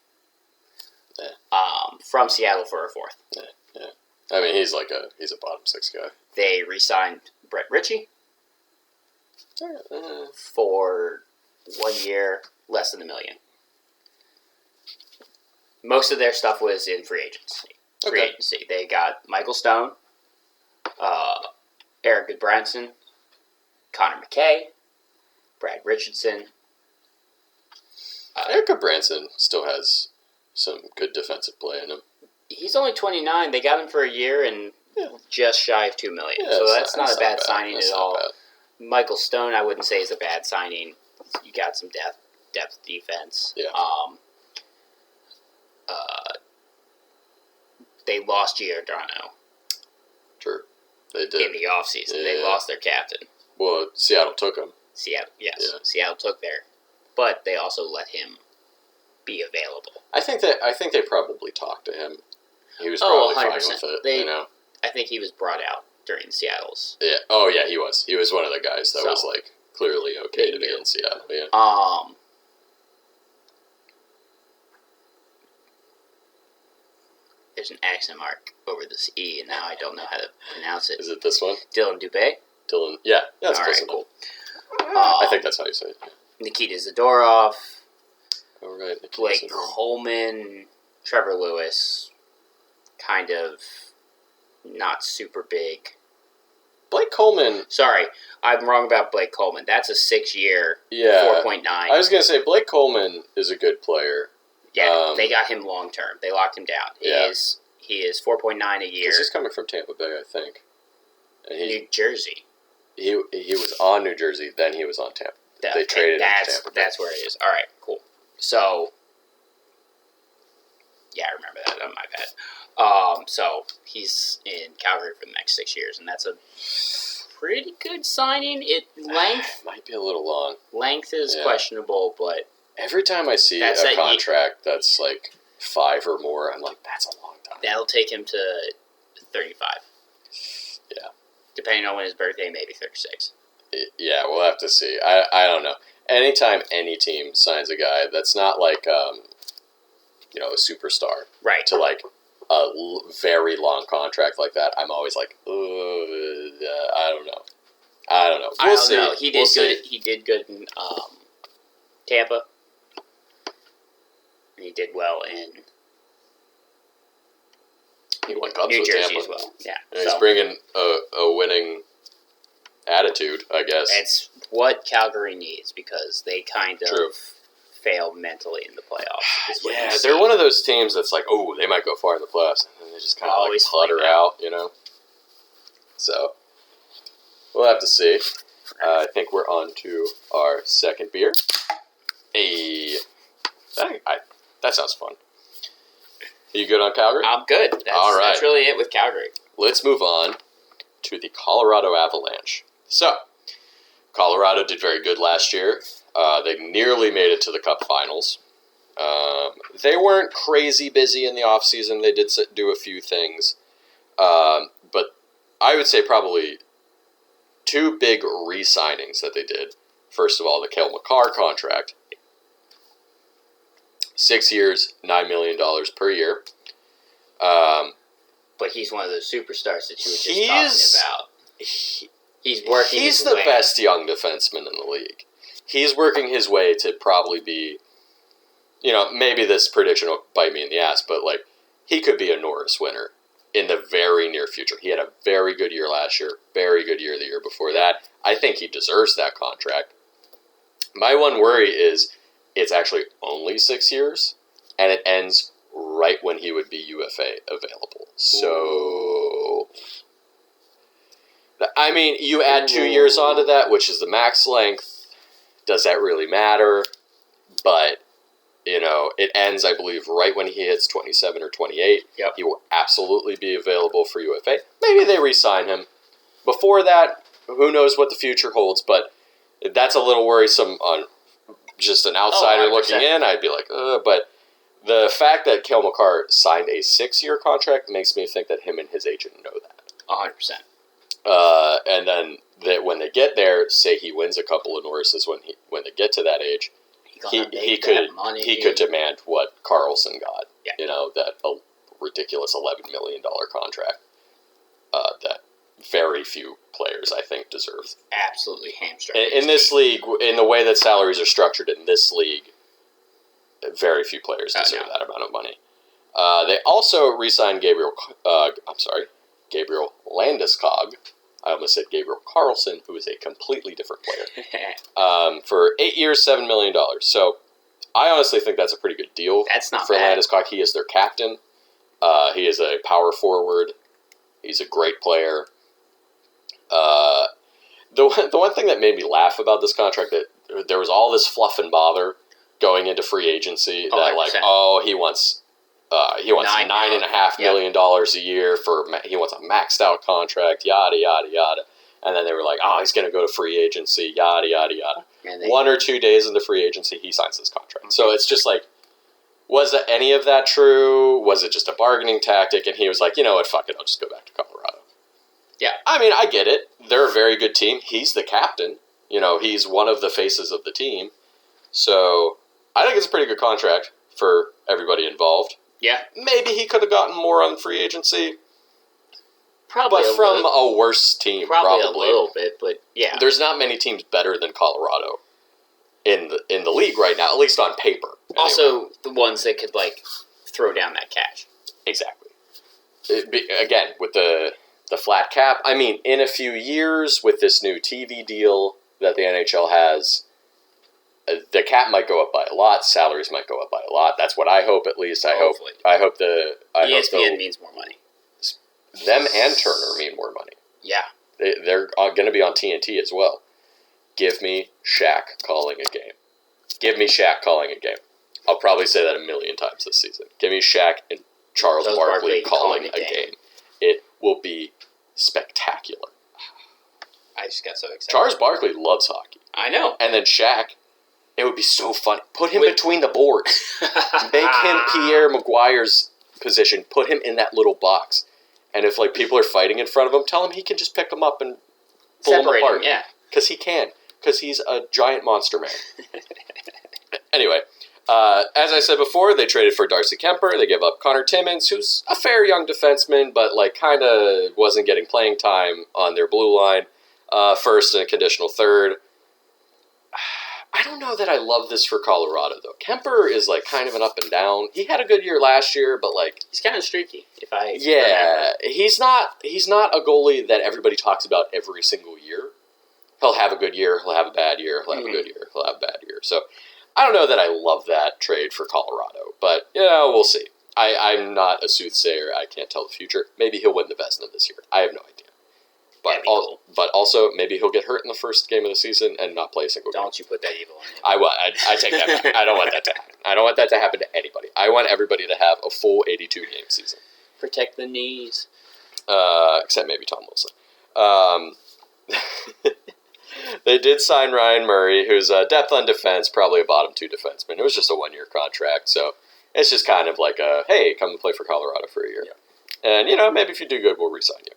from Seattle for a 4th. Yeah. I mean, he's a bottom 6 guy. They re-signed Brett Ritchie for 1 year, less than $1 million. Most of their stuff was in free agency. They got Michael Stone, Eric Goodbranson, Connor McKay, Brad Richardson. Eric Goodbranson still has some good defensive play in him. He's only 29. They got him for a year and just shy of $2 million. So that's not a bad signing at all. Michael Stone, I wouldn't say is a bad signing. You got some depth defense. Yeah. They lost Giordano. True. They did. In the offseason. Yeah. They lost their captain. Well, Seattle took him. Seattle took their, but they also let him be available. I think they probably talked to him. He was probably fine with it. I think he was brought out during Seattle's. Yeah. Oh yeah, he was. He was one of the guys that was like clearly okay to be in Seattle. Yeah. There's an accent mark over this E, and now I don't know how to pronounce it. Is it this one? Dylan Dubé? Yeah, that's all right, cool. I think that's how you say it. Nikita Zadorov. Oh, right. Blake Coleman, Trevor Lewis, kind of not super big. Blake Coleman. Sorry, I'm wrong about Blake Coleman. That's a 6-year, 4.9. I was going to say, Blake Coleman is a good player. Yeah, they got him long term. They locked him down. He is 4.9 a year. Because he's coming from Tampa Bay, I think. And New Jersey. He was on New Jersey, then he was on Tampa. They traded him to Tampa Bay. That's where it is. All right, cool. So, yeah, I remember that. Oh, my bad. So he's in Calgary for the next 6 years, and that's a pretty good signing. Length might be a little long. Length is questionable, but every time I see a contract that's like 5 or more, I'm like, that's a long time. That'll take him to 35. Yeah. Depending on when his birthday, maybe 36. Yeah, we'll have to see. I don't know. Anytime any team signs a guy that's not like, a superstar. Right. To like a very long contract like that, I'm always like, I don't know. We'll see. Know. He did good. He did good in Tampa. And he did well in He won cups New with Jersey Tampa as well. Yeah. And he's bringing a winning attitude, I guess. It's what Calgary needs because they kind of fail mentally in the playoffs. Yeah, they're one of those teams that's like, oh, they might go far in the playoffs, and then they just kind of like clutter out, So, we'll have to see. I think we're on to our second beer. That sounds fun. Are you good on Calgary? I'm good. All right. That's really it with Calgary. Let's move on to the Colorado Avalanche. So, Colorado did very good last year. They nearly made it to the Cup Finals. They weren't crazy busy in the offseason. They did do a few things. But I would say probably 2 big re-signings that they did. First of all, the Cale Makar contract. 6 years, $9 million per year. But he's one of those superstars that you were just talking about. He's working He's his the way. best young defenseman in the league. He's working his way to probably be, maybe this prediction will bite me in the ass, but like he could be a Norris winner in the very near future. He had a very good year last year, very good year the year before that. I think he deserves that contract. My one worry is it's actually only 6 years, and it ends right when he would be UFA available. So, I mean, you add 2 years onto that, which is the max length. Does that really matter? But it ends, I believe, right when he hits 27 or 28. Yep. He will absolutely be available for UFA. Maybe they re-sign him. Before that, who knows what the future holds, but that's a little worrisome on just an outsider looking in. I'd be like, but the fact that Cale Makar signed a 6-year contract makes me think that him and his agent know that. 100%. And then that when they get there, say he wins a couple of Norrises when they get to that age, he could demand what Carlson got. Yeah. That a ridiculous $11 million contract that very few players, I think, deserve. Absolutely hamstrung. In this league, in the way that salaries are structured in this league, very few players deserve that amount of money. They also re-signed Gabriel Landeskog. I almost said Gabriel Carlson, who is a completely different player, for 8 years, $7 million. So I honestly think that's a pretty good deal. That's not for bad. Landeskog. He is their captain. He is a power forward. He's a great player. The one thing that made me laugh about this contract, that there was all this fluff and bother going into free agency, that 100%. he wants $9.5 million a year he wants a maxed out contract, yada yada yada, and then they were like, he's going to go to free agency, yada yada yada. 1 or 2 days into free agency, he signs this contract. Mm-hmm. So it's just like, was any of that true? Was it just a bargaining tactic? And he was like, you know what, fuck it, I'll just go back to Colorado. Yeah. I mean, I get it. They're a very good team. He's the captain. He's one of the faces of the team. So I think it's a pretty good contract for everybody involved. Yeah. Maybe he could have gotten more on free agency. Probably. But from a worse team, probably. A little bit, but yeah. There's not many teams better than Colorado in the league right now, at least on paper. Anyway. Also, the ones that could, throw down that cash. Exactly. Again, with the flat cap, I mean, in a few years, with this new TV deal that the NHL has, the cap might go up by a lot. Salaries might go up by a lot. That's what I hope, at least. Hopefully. ESPN means more money. Them and Turner mean more money. Yeah. They're going to be on TNT as well. Give me Shaq calling a game. Give me Shaq calling a game. I'll probably say that 1 million times this season. Give me Shaq and Charles Barkley calling a game. It will be spectacular. I just got so excited. Charles Barkley loves hockey. I know. And then Shaq, it would be so fun. Put him between the boards. Make him Pierre Maguire's position. Put him in that little box. And if people are fighting in front of him, tell him he can just pick them up and pull them apart. Yeah. Because he can. Because he's a giant monster man. Anyway, as I said before, they traded for Darcy Kemper. They gave up Connor Timmins, who's a fair young defenseman, but kind of wasn't getting playing time on their blue line. First and a conditional third. I don't know that I love this for Colorado, though. Kemper is kind of an up and down. He had a good year last year, but he's kind of streaky. remember. He's not a goalie that everybody talks about every single year. He'll have a good year. He'll have a bad year. He'll have a good year. He'll have a bad year. So I don't know that I love that trade for Colorado, but we'll see. I'm not a soothsayer. I can't tell the future. Maybe he'll win the Vezina this year. I have no idea. But cool. But also, maybe he'll get hurt in the first game of the season and not play a single game. Don't you put that evil on him. I take that back. I don't want that to happen. I don't want that to happen to anybody. I want everybody to have a full 82-game season. Protect the knees. Except maybe Tom Wilson. They did sign Ryan Murray, who's a depth on defense, probably a bottom 2 defenseman. It was just a 1-year contract, so it's just kind of like hey, come and play for Colorado for a year. Yeah. And, maybe if you do good, we'll re-sign you.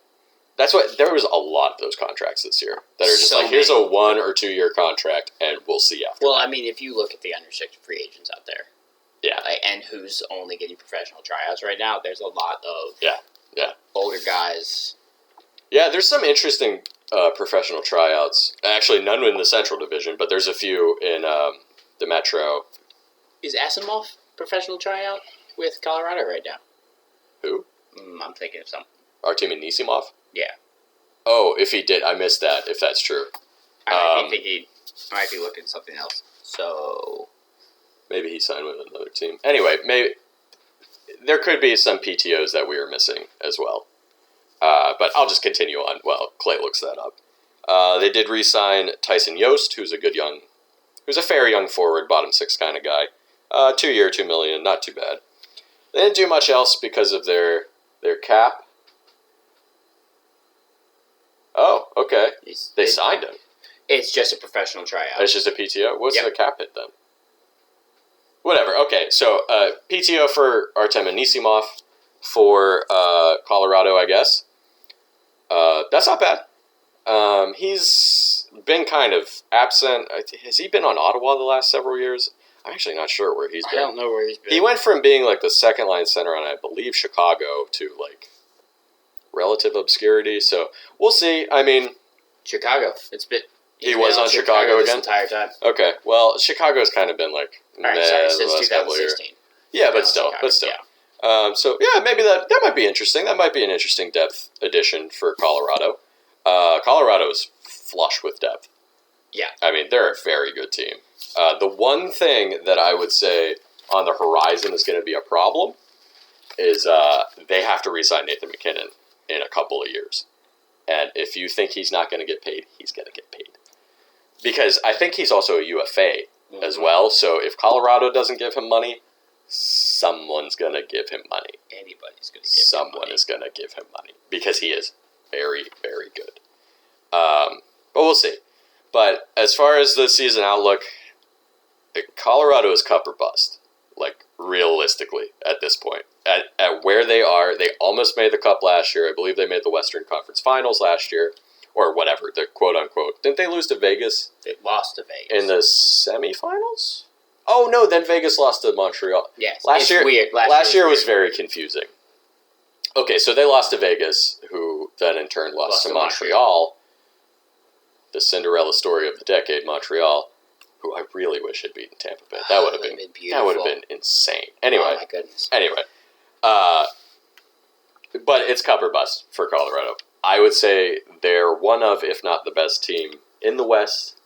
There was a lot of those contracts this year that are just here's a 1 or 2 year contract, and we'll see after. Well, I mean, if you look at the unrestricted free agents out there, and who's only getting professional tryouts right now, there's a lot of older guys. Yeah, there's some interesting professional tryouts. Actually, none in the Central Division, but there's a few in the Metro. Is Asimov professional tryout with Colorado right now? Who? I'm thinking of something. Artemi Nisimov? Yeah. Oh, if he did, I missed that, if that's true. I might be looking at something else. So maybe he signed with another team. Anyway, maybe there could be some PTOs that we are missing as well. But I'll just continue on while Clay looks that up. They did re-sign Tyson Yost, who's a fair young forward, bottom 6 kind of guy. 2-year, $2 million, not too bad. They didn't do much else because of their cap. Oh, okay. They signed him. It's just a professional tryout. It's just a PTO? What's the cap hit then? Whatever. Okay, so PTO for Artem Anisimov for Colorado, I guess. That's not bad. He's been kind of absent. Has he been on Ottawa the last several years? I'm actually not sure where he's been. I don't know where he's been. He went from being like the second line center on, I believe, Chicago to like relative obscurity. So we'll see. I mean, Chicago. He was on Chicago again? this entire time. Okay. Well, Chicago's kind of been like since 2016. Yeah, but still. Yeah. So yeah, maybe that might be interesting. That might be an interesting depth addition for Colorado. Colorado's flush with depth. Yeah. I mean, they're a very good team. The one thing that I would say on the horizon is going to be a problem is they have to re-sign Nathan MacKinnon in a couple of years. And if you think he's not going to get paid, he's going to get paid. Because I think he's also a UFA as well. So if Colorado doesn't give him money, someone's going to give him money. Anybody's going to give him money. Someone is going to give him money. Because he is very, very good. But we'll see. But as far as the season outlook, Colorado is cup or bust. Like, realistically, at this point. At where they are, they almost made the cup last year. I believe they made the Western Conference Finals last year. Or whatever, the quote-unquote. Didn't they lose to Vegas? They lost to Vegas. In the semifinals? Oh, no, then Vegas lost to Montreal. Yes, last year, weird. Last year was very confusing. Okay, so they lost to Vegas, who then in turn lost to Montreal. The Cinderella story of the decade, Montreal, who I really wish had beaten Tampa Bay. That would have been beautiful. That would have been insane. Anyway. Oh, my goodness. Anyway. But it's cup or bust for Colorado. I would say they're one of, if not the best team in the West.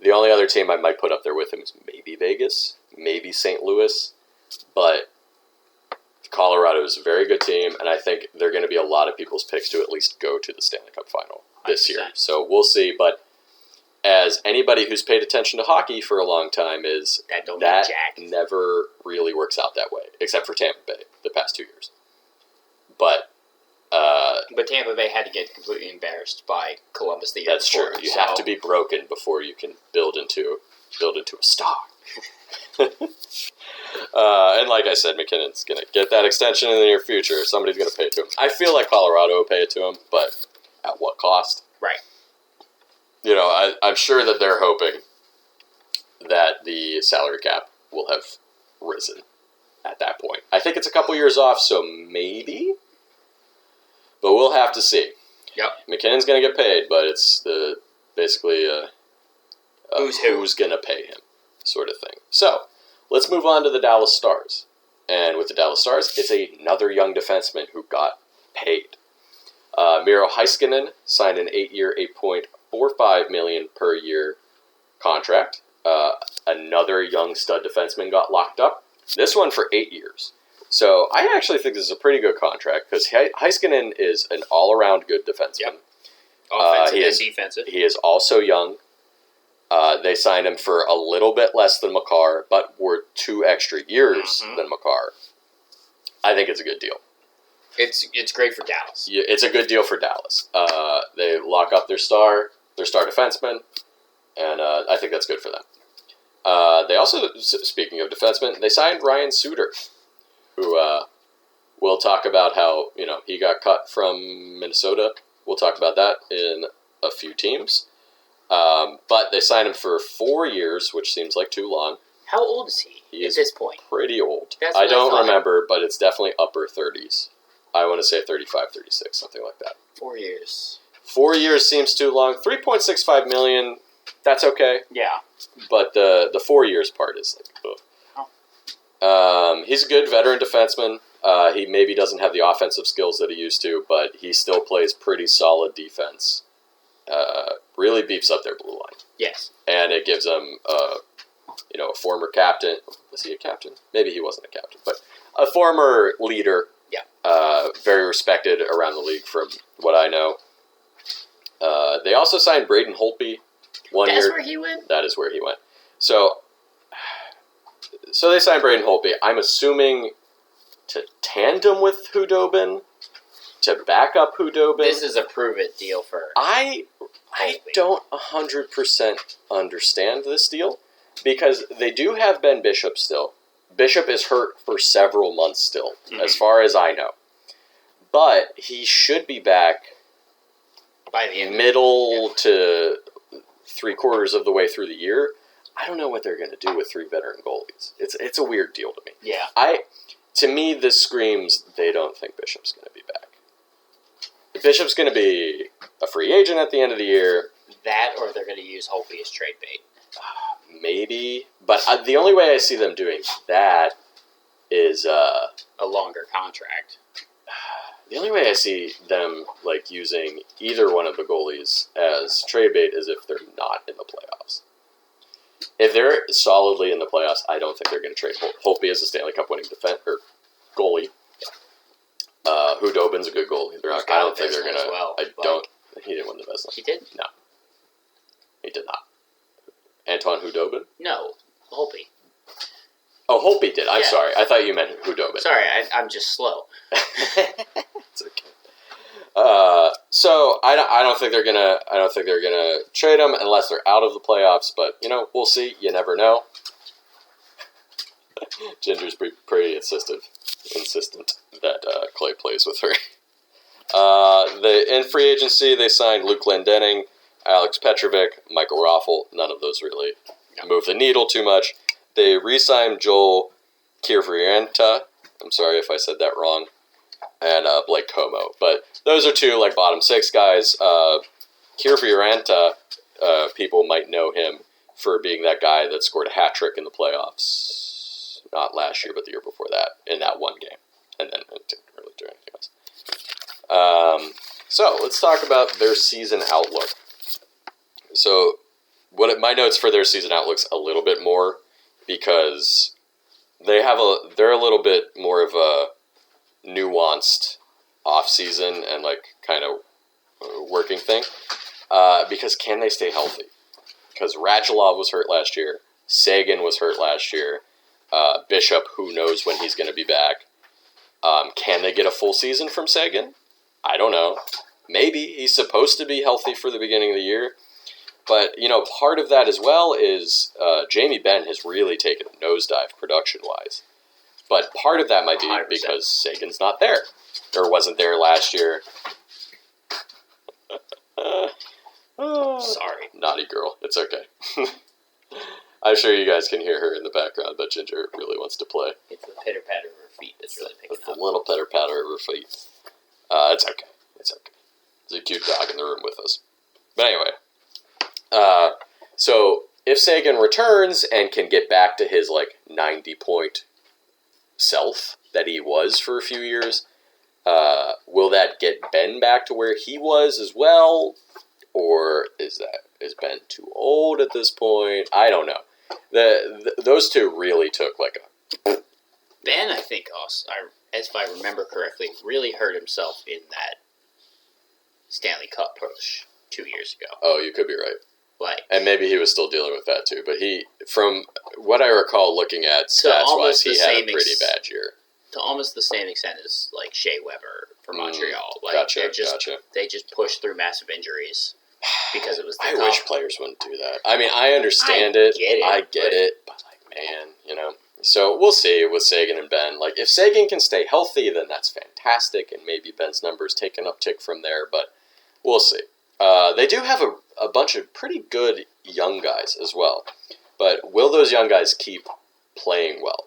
The only other team I might put up there with them is maybe Vegas, maybe St. Louis, but Colorado is a very good team, and I think they're going to be a lot of people's picks to at least go to the Stanley Cup Final this 100%. Year. So we'll see, but as anybody who's paid attention to hockey for a long time is that never really works out that way, except for Tampa Bay the past 2 years. But Tampa Bay had to get completely embarrassed by Columbus the year That's before. True. You have to be broken before you can build into a star. And like I said, MacKinnon's going to get that extension in the near future. Somebody's going to pay it to him. I feel like Colorado will pay it to him, but at what cost? Right. You know, I'm sure that they're hoping that the salary cap will have risen at that point. I think it's a couple years off, so maybe. But we'll have to see. Yep. MacKinnon's going to get paid, but it's basically who's going to pay him sort of thing. So, let's move on to the Dallas Stars. And with the Dallas Stars, it's another young defenseman who got paid. Miro Heiskanen signed an 8-year, $8.45 million per year contract. Another young stud defenseman got locked up. This one for 8 years. So I actually think this is a pretty good contract because Heiskanen is an all-around good defenseman. Yep. Offensive and defensive. He is also young. They signed him for a little bit less than Makar, but were 2 extra years than Makar. I think it's a good deal. It's great for Dallas. Yeah, it's a good deal for Dallas. They lock up their star defenseman, and I think that's good for them. They also, speaking of defensemen, they signed Ryan Suter, who we'll talk about how he got cut from Minnesota. We'll talk about that in a few teams. But they signed him for 4 years, which seems like too long. How old is he at this point? Pretty old. I don't remember, but it's definitely upper 30s. I want to say 35, 36, something like that. 4 years. 4 years seems too long. $3.65 million, that's okay. Yeah. But the 4 years part is like, ugh. He's a good veteran defenseman. He maybe doesn't have the offensive skills that he used to, but he still plays pretty solid defense. Really beefs up their blue line. Yes. And it gives them, a former captain. Was he a captain? Maybe he wasn't a captain, but a former leader. Yeah. Very respected around the league from what I know. They also signed Braden Holtby 1 year. That's where he went? That is where he went. So, So they signed Braden Holtby. I'm assuming to tandem with Hudobin, to back up Hudobin. This is a prove-it deal for I don't 100% understand this deal because they do have Ben Bishop still. Bishop is hurt for several months still, as far as I know. But he should be back by the end middle to 3/4 of the way through the year. I don't know what they're going to do with 3 veteran goalies. It's a weird deal to me. Yeah. To me, this screams they don't think Bishop's going to be back. Bishop's going to be a free agent at the end of the year. That, or they're going to use Holtby as trade bait. Maybe. But the only way I see them doing that is... a longer contract. The only way I see them using either one of the goalies as trade bait is if they're not in the playoffs. If they're solidly in the playoffs, I don't think they're going to trade Holtby as a Stanley Cup winning goalie. Hudobin's a good goalie. I don't think they're going to. Well, he didn't win the Vezina. He did? No, he did not. Anton Hudobin? No, Holtby. Oh, Holtby did. I'm sorry. I thought you meant Hudobin. Sorry, I'm just slow. It's okay. So I don't think they're gonna trade him unless they're out of the playoffs. But we'll see. You never know. Ginger's pretty insistent that Clay plays with her. In free agency, they signed Luke Glendening, Alex Petrovic, Michael Raffle. None of those really move the needle too much. They re-signed Joel Kirivianta. I'm sorry if I said that wrong. And Blake Como. But those are 2 bottom 6 guys. Kirivianta, people might know him for being that guy that scored a hat trick in the playoffs. Not last year, but the year before that, in that one game. And then it didn't really do anything else. So let's talk about their season outlook. So my notes for their season outlook's a little bit more because they're a little bit more of a nuanced off-season and kind of working thing. Because can they stay healthy? Because Radulov was hurt last year. Sagan was hurt last year. Bishop, who knows when he's going to be back. Can they get a full season from Sagan? I don't know. Maybe. He's supposed to be healthy for the beginning of the year. But, part of that as well is Jamie Benn has really taken a nosedive production-wise. But part of that might be 100%. Because Sagan's not there. Or wasn't there last year. Sorry. Naughty girl. It's okay. I'm sure you guys can hear her in the background, but Ginger really wants to play. It's the pitter-patter of her feet that's really picking up. It's the little pitter-patter of her feet. It's okay. It's okay. There's a cute dog in the room with us. But anyway. So if Sagan returns and can get back to his 90-point self that he was for a few years, will that get Ben back to where he was as well? Or is Ben too old at this point? I don't know. Those 2 really took Ben, I think, also, if I remember correctly, really hurt himself in that Stanley Cup push 2 years ago. Oh, you could be right. And maybe he was still dealing with that too. But from what I recall looking at stats-wise, he had a pretty bad year. To almost the same extent as Shea Weber for Montreal. Gotcha. They just pushed through massive injuries because it was the I wish players wouldn't do that. I mean, I understand it. I get it. But man, So we'll see with Sagan and Ben. If Sagan can stay healthy, then that's fantastic. And maybe Ben's numbers take an uptick from there. But we'll see. They do have a bunch of pretty good young guys as well. But will those young guys keep playing well?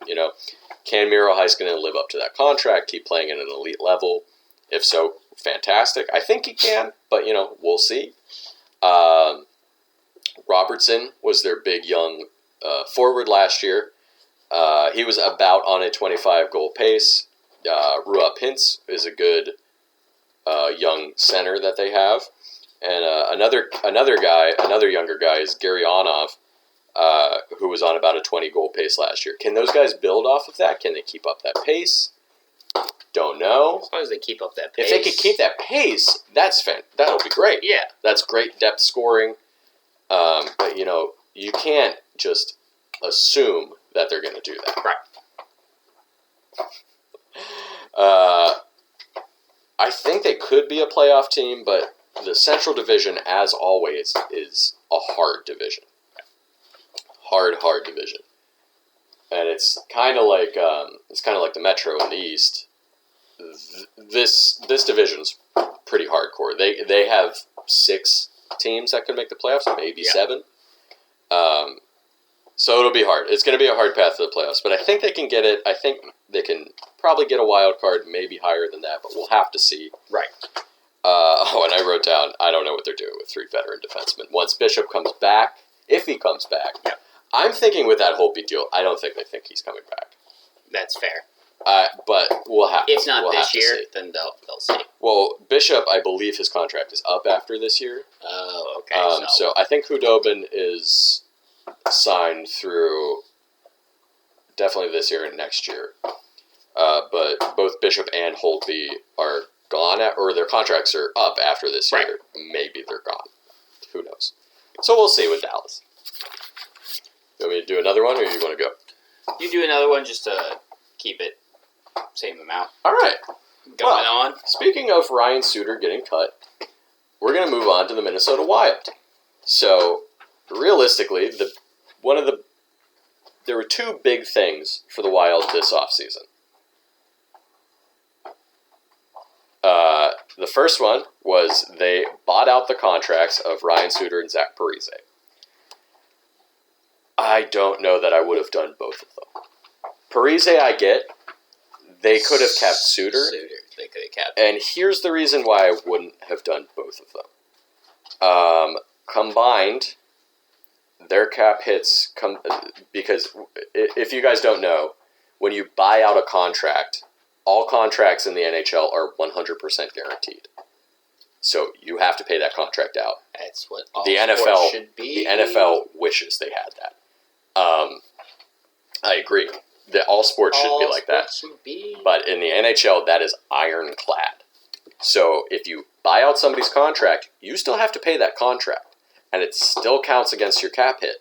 Can Miro Heiskanen live up to that contract, keep playing at an elite level? If so, fantastic. I think he can, but, we'll see. Robertson was their big young forward last year. He was about on a 25-goal pace. Rua Pintz is a good young center that they have. And another younger guy is Gary Onov, who was on about a 20-goal pace last year. Can those guys build off of that? Can they keep up that pace? Don't know. As long as they keep up that pace. If they could keep that pace, that'll be great. Yeah. That's great depth scoring. But, you can't just assume that they're going to do that. Right. I think they could be a playoff team, but the Central Division, as always, is a hard division. Hard division. And it's kind of like the Metro in the East. This division's pretty hardcore. They have 6 teams that could make the playoffs, maybe 7. So it'll be hard. It's going to be a hard path to the playoffs, but I think they can get it. I think they can probably get a wild card, maybe higher than that, but we'll have to see. Right. And I wrote down, I don't know what they're doing with 3 veteran defensemen. Once Bishop comes back, if he comes back, I'm thinking with that Holtby deal, I don't think they think he's coming back. That's fair. But we'll have to. If not this year, then they'll see. Well, Bishop, I believe his contract is up after this year. Oh, okay. So I think Khudobin is signed through definitely this year and next year. But both Bishop and Holtby are gone, or their contracts are up after this year. Right. Maybe they're gone. Who knows? So we'll see with Dallas. You want me to do another one, or you want to go? You do another one just to keep it same amount. All right. Going on. Speaking of Ryan Suter getting cut, we're going to move on to the Minnesota Wild. So, realistically, there were 2 big things for the Wild this offseason. The first one was they bought out the contracts of Ryan Suter and Zach Parise. I don't know that I would have done both of them. Parise, I get. They could have kept Suter. They could have kept. And here's the reason why I wouldn't have done both of them. Combined, their cap hits because if you guys don't know, when you buy out a contract, all contracts in the NHL are 100% guaranteed. So you have to pay that contract out. That's what all the sports NFL should be. The NFL wishes they had that. I agree. All sports should be like that. But in the NHL, that is ironclad. So if you buy out somebody's contract, you still have to pay that contract, and it still counts against your cap hit.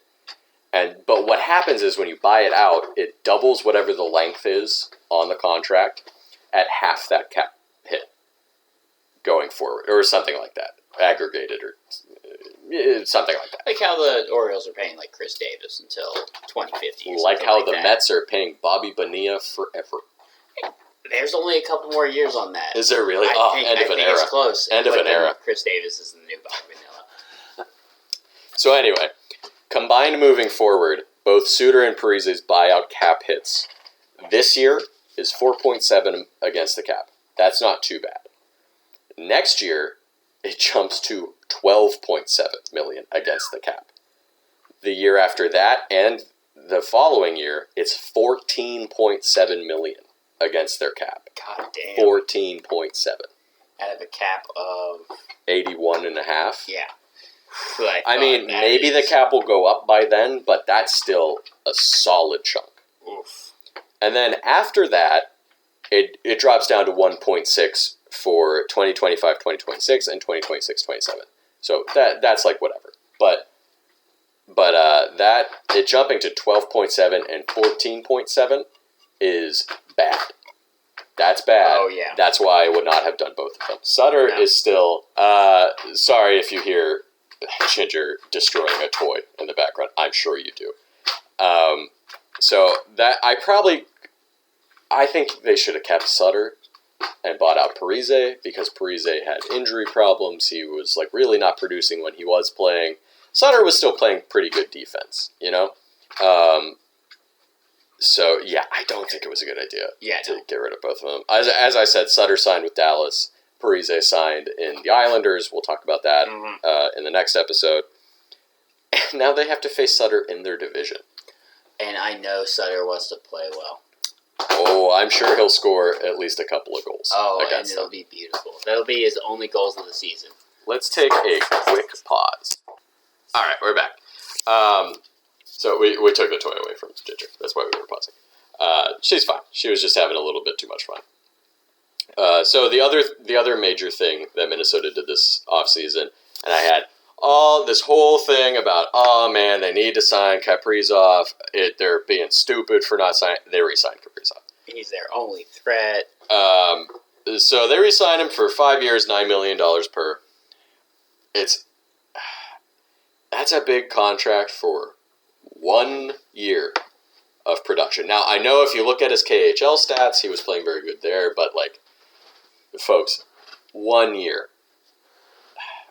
But what happens is when you buy it out, it doubles whatever the length is on the contract at half that cap hit going forward, or something like that, aggregated or something like that. Like how the Orioles are paying like Chris Davis until 2050. Like how the Mets are paying Bobby Bonilla forever. There's only a couple more years on that. Is there really? I think it's close. End of an era. Chris Davis is the new Bobby Bonilla. So anyway, combined moving forward, both Suter and Parise's buyout cap hits this year is 4.7 against the cap. That's not too bad. Next year, it jumps to 12.7 million against the cap. The year after that and the following year, it's 14.7 million against their cap. God damn. 14.7. Out of a cap of 81.5. Yeah. I mean, maybe the cap will go up by then, but that's still a solid chunk. Oof. And then after that, it drops down to 1.6 for 2025, 2026, and 2026, 27. So that's like whatever. But that it jumping to 12.7 and 14.7 is bad. That's bad. Oh, yeah. That's why I would not have done both of them. Sutter is still... sorry if you hear Ginger destroying a toy in the background. I'm sure you do. So that I think they should have kept Sutter and bought out Parise because Parise had injury problems. He was like really not producing when he was playing. Sutter was still playing pretty good defense, you know? So, yeah, I don't think it was a good idea to get rid of both of them. As I said, Sutter signed with Dallas. Parise signed in the Islanders. We'll talk about that in the next episode. And now they have to face Sutter in their division. And I know Sutter wants to play well. Oh, I'm sure he'll score at least a couple of goals. Oh, and it'll be beautiful. That'll be his only goals of the season. Let's take a quick pause. All right, we're back. So we took the toy away from Ginger. That's why we were pausing. She's fine. She was just having a little bit too much fun. So the other major thing that Minnesota did this offseason, and I had all this whole thing about, oh man, they need to sign Kaprizov. They're being stupid for not signing. They re-signed Kaprizov. He's their only threat. So they re-signed him for 5 years, $9 million per. That's a big contract for 1 year of production. Now, I know if you look at his KHL stats, he was playing very good there, but, like, folks, 1 year.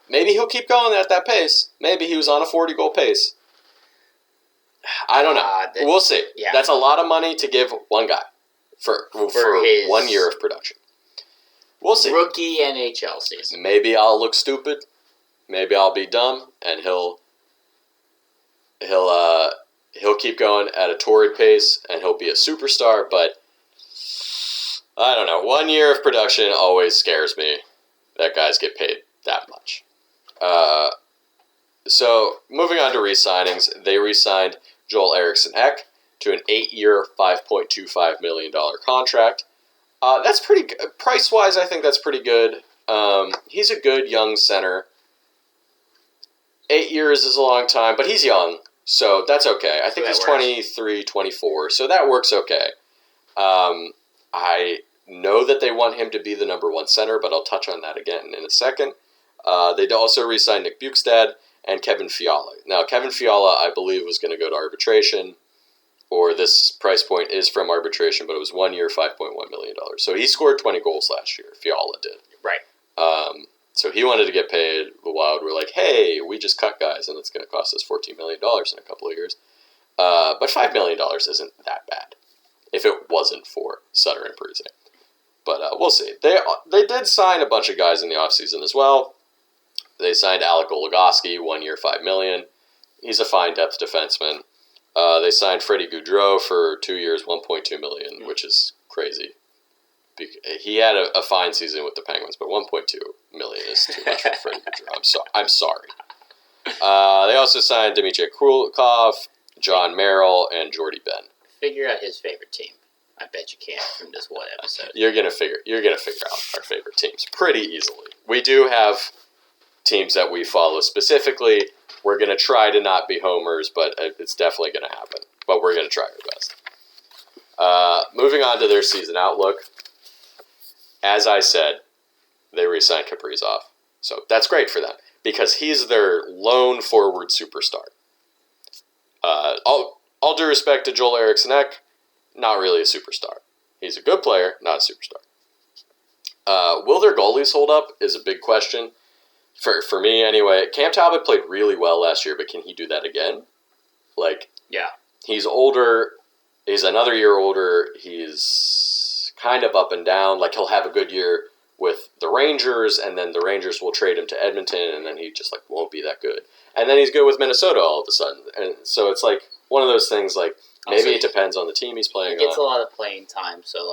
Maybe he'll keep going at that pace. Maybe he was on a 40-goal pace. I don't know. We'll see. Yeah. That's a lot of money to give one guy for his 1 year of production. We'll see. Rookie NHL season. Maybe I'll look stupid. Maybe I'll be dumb, and he'll keep going at a torrid pace, and he'll be a superstar. But I don't know. 1 year of production always scares me. That guys get paid that much. So moving on to re-signings, they re-signed Joel Eriksson Ek to an 8-year, $5.25 million contract. That's pretty good. Price-wise, I think that's pretty good. He's a good young center. 8 years is a long time, but he's young, so that's okay. I think he's 23, 24, so that works okay. I know that they want him to be the number one center, but I'll touch on that again in a second. They also re-signed Nick Bjugstad and Kevin Fiala. Now, Kevin Fiala, I believe, was going to go to arbitration, or this price point is from arbitration, but it was 1 year, $5.1 million. So he scored 20 goals last year. Fiala did. Right. So he wanted to get paid. The Wild were like, hey, we just cut guys, and it's going to cost us $14 million in a couple of years. But $5 million isn't that bad if it wasn't for Sutter and Parise. But we'll see. They did sign a bunch of guys in the offseason as well. They signed Alec Goligoski, 1 year, $5 million. He's a fine depth defenseman. They signed Freddie Gaudreau for 2 years, $1.2 million, which is crazy. He had a fine season with the Penguins, but $1.2 million is too much for Freddie Gaudreau. I'm sorry. They also signed Dmitry Kulikov, John Merrill, and Jordy Ben. Figure out his favorite team. I bet you can't from this one episode. You're gonna figure out our favorite teams pretty easily. We do have teams that we follow specifically. We're gonna try to not be homers, but it's definitely gonna happen. But we're gonna try our best. Moving on to their season outlook. As I said, they re-signed Kaprizov. So that's great for them because he's their lone forward superstar. All due respect to Joel Eriksson Ek, not really a superstar. He's a good player, not a superstar. Will their goalies hold up is a big question. For me, anyway. Cam Talbot played really well last year, but can he do that again? Yeah. He's older. He's another year older. He's kind of up and down. He'll have a good year with the Rangers, and then the Rangers will trade him to Edmonton, and then he just won't be that good. And then he's good with Minnesota all of a sudden. And so it's one of those things maybe it depends on the team he's playing on. He gets a lot of playing time, so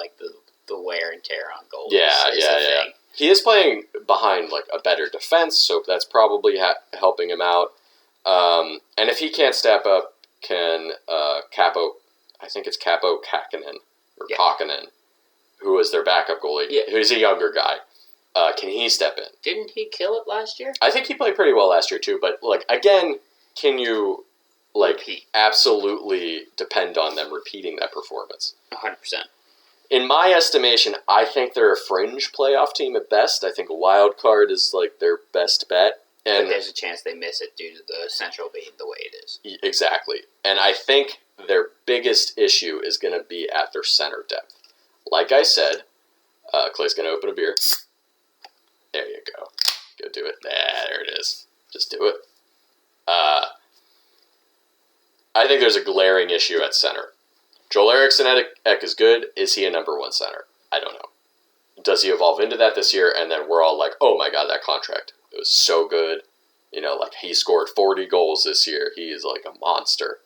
the wear and tear on goals. Yeah. Thing. He is playing behind a better defense, so that's probably helping him out. And if he can't step up, can Capo? I think it's Capo Kakkonen or Kakkonen, who is their backup goalie. Yeah. Who's a younger guy. Can he step in? Didn't he kill it last year? I think he played pretty well last year too. But again, can you absolutely depend on them repeating that performance? 100%. In my estimation, I think they're a fringe playoff team at best. I think a wild card is their best bet. And but there's a chance they miss it due to the Central being the way it is. Exactly. And I think their biggest issue is going to be at their center depth. Like I said, Clay's going to open a beer. There you go. Go do it. There it is. Just do it. I think there's a glaring issue at center. Joel Eriksson Ek is good. Is he a number one center? I don't know. Does he evolve into that this year? And then we're all like, oh my God, that contract. It was so good. He scored 40 goals this year. He is a monster.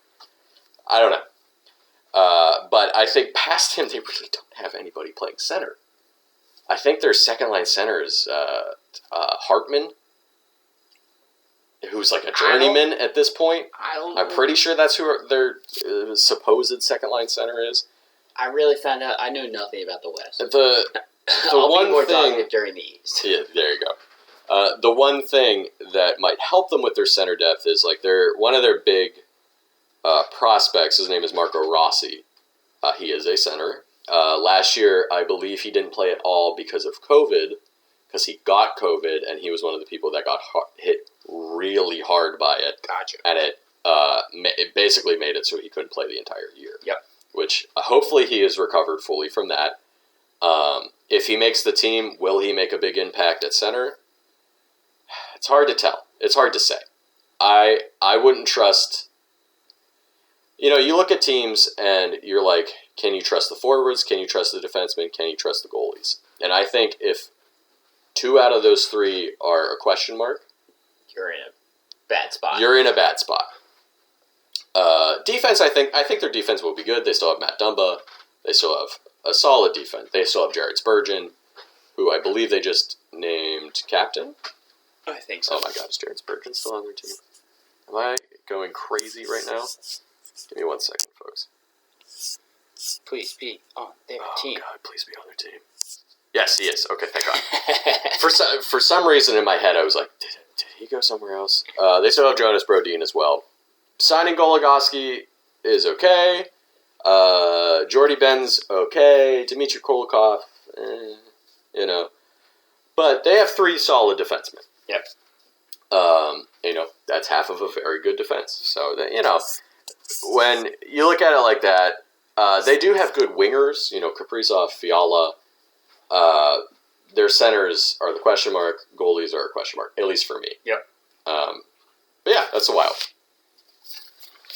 I don't know. But I think past him, they really don't have anybody playing center. I think their second-line center is Hartman, who's a journeyman at this point. I'm pretty sure that's who their supposed second-line center is. I really found out. I know nothing about the West. The I'll one be more thing talkative during the East. Yeah, there you go. The one thing that might help them with their center depth is like one of their big prospects. His name is Marco Rossi. He is a center. Last year, I believe he didn't play at all because of COVID, because he got COVID and he was one of the people that got hit really hard by it. Gotcha. And it basically made it so he couldn't play the entire year. Yep. Which hopefully he is recovered fully from that. If he makes the team, will he make a big impact at center? It's hard to tell. It's hard to say. I wouldn't trust. You look at teams and you're like, can you trust the forwards? Can you trust the defensemen? Can you trust the goalies? And I think if 2 out of those 3 are a question mark, you're in a bad spot. You're in a bad spot. Defense, I think their defense will be good. They still have Matt Dumba. They still have a solid defense. They still have Jared Spurgeon, who I believe they just named captain. I think so. Oh my God, is Jared Spurgeon still on their team? Am I going crazy right now? Give me 1 second, folks. Please be on their team. Oh God, please be on their team. Yes, he is. Okay, thank God. For some reason in my head, I was like, did he go somewhere else? They still have Jonas Brodin as well. Signing Goligoski is okay. Jordy Ben's okay. Dmitry Kulikov, But they have 3 solid defensemen. Yep. That's half of a very good defense. So, when you look at it like that, they do have good wingers. Kaprizov, Fiala. Their centers are the question mark. Goalies are a question mark, at least for me. Yep. But yeah, that's a Wild.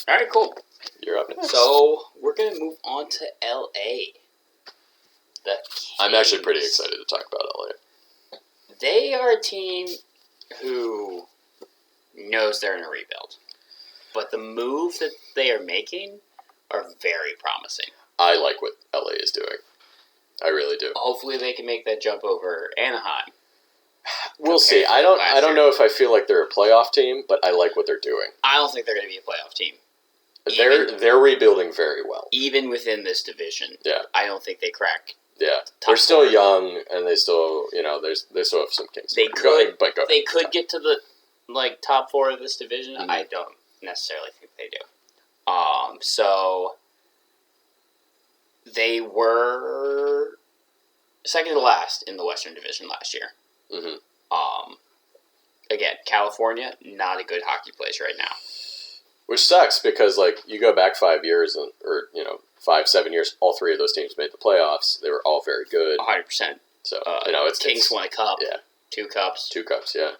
All right, cool. You're up next. So we're gonna move on to LA. I'm actually pretty excited to talk about LA. They are a team who knows they're in a rebuild, but the moves that they are making are very promising. I like what LA is doing. I really do. Hopefully, they can make that jump over Anaheim. We'll see. I don't know if I feel like they're a playoff team, but I like what they're doing. I don't think they're going to be a playoff team. They're rebuilding very well. Even within this division, yeah, I don't think they crack. Yeah, they're still young, and they still, they still have some kings. They could get to the top 4 of this division. Mm-hmm. I don't necessarily think they do. So they were second to last in the Western Division last year. Mm-hmm. Again, California, not a good hockey place right now. Which sucks because, you go back 5 years, or 5-7 years, all 3 of those teams made the playoffs. They were all very good. 100%. So, Kings won a cup. Yeah. 2 cups. 2 cups, yeah.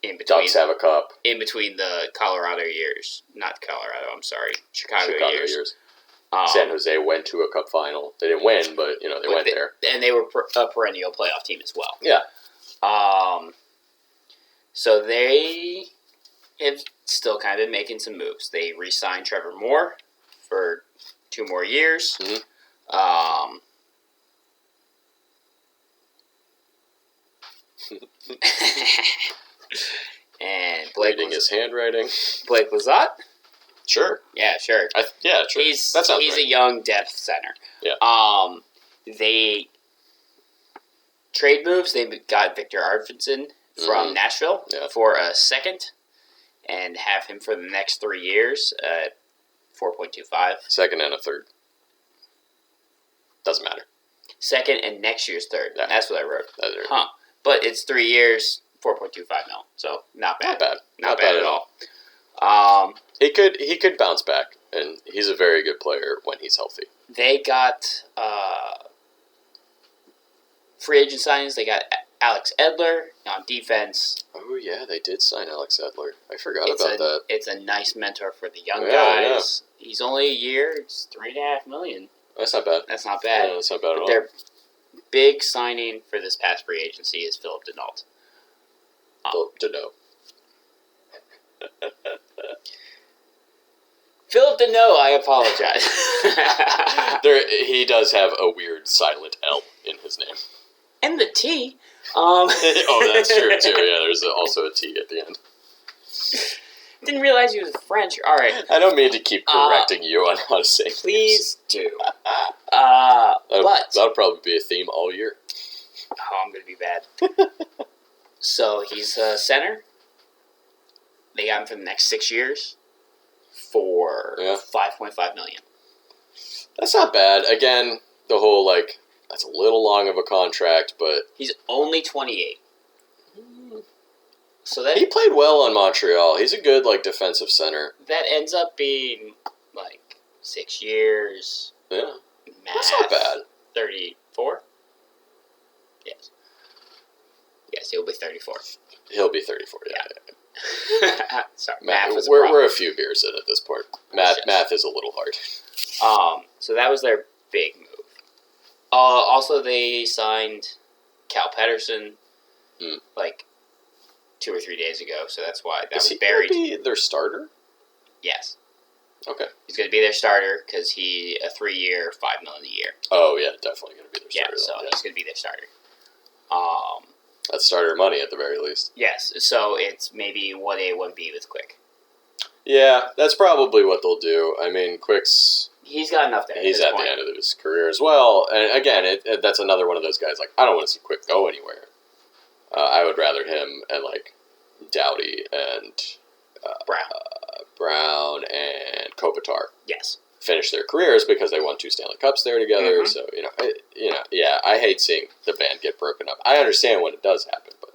In between, Ducks have a cup. In between the Colorado years. Not Colorado, I'm sorry. Chicago years. San Jose went to a cup final. They didn't win, but, they went there. And they were a perennial playoff team as well. Yeah. So they have still kind of been making some moves. They re-signed Trevor Moore for 2 more years. Mm-hmm. And reading his handwriting. Blake Lizotte? Sure. Yeah, sure. Sure. He's right. a young depth center. Yeah. They trade moves. They got Victor Arvidsson from Nashville for a second, and have him for the next 3 years at $4.25. Second and a third. Doesn't matter. Second and next year's third. Yeah. That's what I wrote. That's right. Huh. But it's 3 years, $4.25 mil. So not bad. Not bad at all. He could bounce back, and he's a very good player when he's healthy. They got free agent signings. They got Alex Edler on defense. Oh, yeah, they did sign Alex Edler. I forgot about that. It's a nice mentor for the young guys. Yeah. He's only a year. It's $3.5 million. That's not bad. That's not bad. Yeah, that's not bad at all. Their big signing for this past free agency is Philip Denault. Philip Deneau, I apologize. He does have a weird silent L in his name. And the T. Oh, that's true, too. Yeah, there's also a T at the end. Didn't realize he was French. All right. I don't mean to keep correcting you on how to say things. Please do. That'll probably be a theme all year. Oh, I'm going to be bad. So he's a center. They got him for the next 6 years for $5.5 million. That's not bad. Again, the whole that's a little long of a contract, but he's only 28. So that he played well on Montreal. He's a good defensive center. That ends up being 6 years. Yeah, Math, that's not bad. 34. Yes, he'll be 34. He'll be 34. Yeah. Sorry, math is we're a few beers in at this point. Math is a little hard. So that was their big move. Also, they signed Cal Pedersen 2 or 3 days ago, so that's why that was buried. Is he gonna be their starter? Yes. Okay. He's going to be their starter because he a 3-year, $5 million a year. Oh yeah, definitely going to be their starter. Yeah, so he's going to be their starter. That's starter money at the very least. Yes, so it's maybe 1A, 1B with Quick. Yeah, that's probably what they'll do. I mean, Quick's... He's got enough there. He's at the end of his career as well. And again, that's another one of those guys, I don't want to see Quick go anywhere. I would rather him and, Doughty and... Brown and Kopitar. Yes. Finish their careers because they won 2 Stanley Cups there together. So, I hate seeing the band get broken up. I understand when it does happen, but...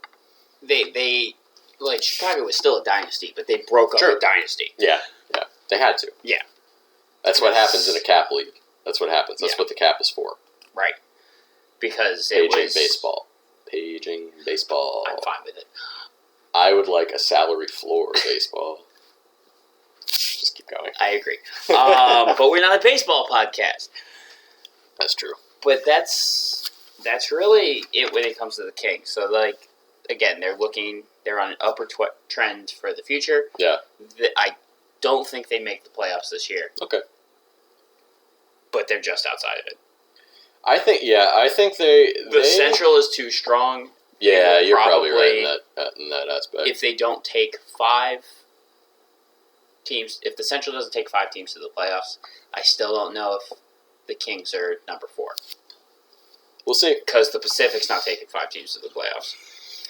They Chicago was still a dynasty, but they broke up a dynasty. Yeah. They had to. Yeah. That's what happens in a cap league. That's what happens. That's what the cap is for. Right. Because Paging baseball. I'm fine with it. I would like a salary floor baseball. Just keep going. I agree. But we're not a baseball podcast. That's true. But that's really it when it comes to the Kings. So, again, they're on an upward trend for the future. Yeah. I don't think they make the playoffs this year. Okay. But they're just outside of it. I think they... The Central is too strong. Yeah, you're probably right in that aspect. If they don't take 5 teams, if the Central doesn't take 5 teams to the playoffs, I still don't know if the Kings are number 4. We'll see. Because the Pacific's not taking 5 teams to the playoffs.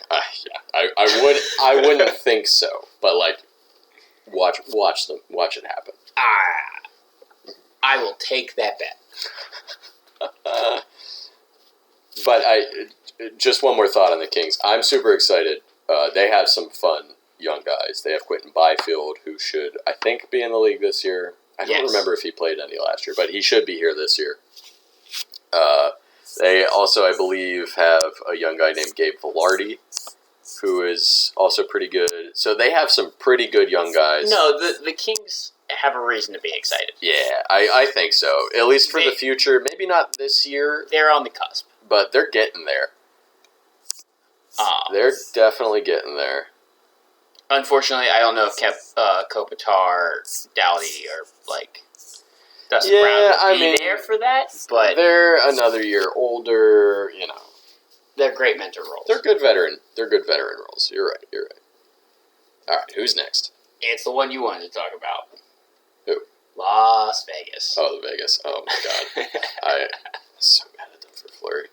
I wouldn't think so, but watch it happen. I will take that bet. But just one more thought on the Kings. I'm super excited. They have some fun young guys. They have Quentin Byfield, who should, I think, be in the league this year. I don't remember if he played any last year, but he should be here this year. They also, I believe, have a young guy named Gabe Velarde, who is also pretty good. So they have some pretty good young guys. No, the Kings have a reason to be excited. Yeah, I think so. At least for the future. Maybe not this year. They're on the cusp. But they're getting there. They're definitely getting there. Unfortunately, I don't know if Kopitar, Doughty, or Dustin Brown will be there for that. But they're another year older. They're great mentor roles. They're good veteran roles. You're right. All right, who's next? It's the one you wanted to talk about. Who? Las Vegas. Oh, the Vegas. Oh my God, I'm so mad at them for Fleury.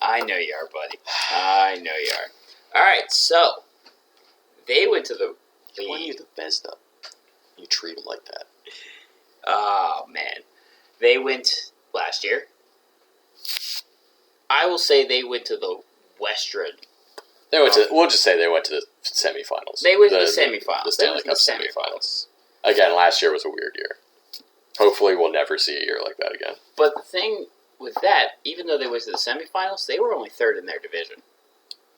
I know you are, buddy. I know you are. All right, so they went to the. They won you the Vezina. You treat them like that. Oh man, they went last year. I will say they went to the Western. We'll just say they went to the semifinals. They went to the semifinals. The Stanley Cup semifinals. Again, last year was a weird year. Hopefully, we'll never see a year like that again. But the thing with that, even though they went to the semifinals, they were only 3rd in their division.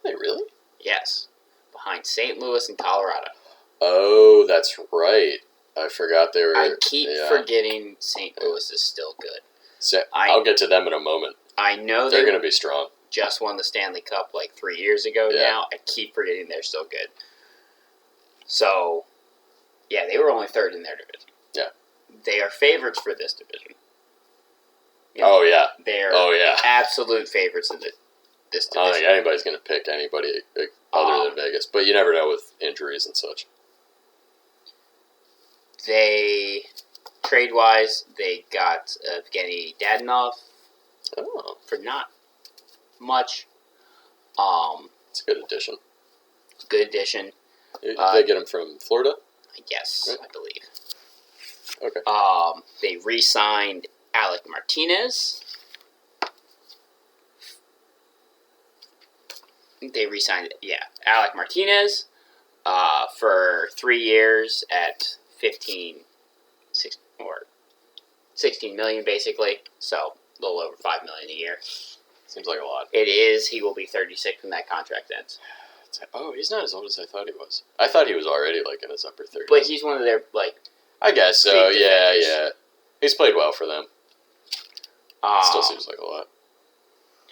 They really? Yes, behind St. Louis and Colorado. Oh, that's right. I forgot they were. I keep forgetting St. Louis is still good. So, I'll get to them in a moment. I know they're going to be strong. Just won the Stanley Cup 3 years ago now. I keep forgetting they're still good. So, yeah, they were only 3rd in their division. Yeah. They are favorites for this division. They're absolute favorites in this division. I don't think anybody's going to pick anybody other than Vegas, but you never know with injuries and such. They, trade-wise, they got Evgeny Dadonov for not much. It's a good addition. Good addition. Did they get him from Florida? Yes, Right. I believe. Okay. They re-signed Alec Martinez. Alec Martinez for 3 years at 16 million basically. So a little over $5 million a year. Seems like a lot. It is. He will be 36 when that contract ends. Oh, he's not as old as I thought he was. I thought he was already like in his upper 30s. But he's one of their I guess so. big Yeah, defenders. yeah. He's played well for them. Still seems like a lot.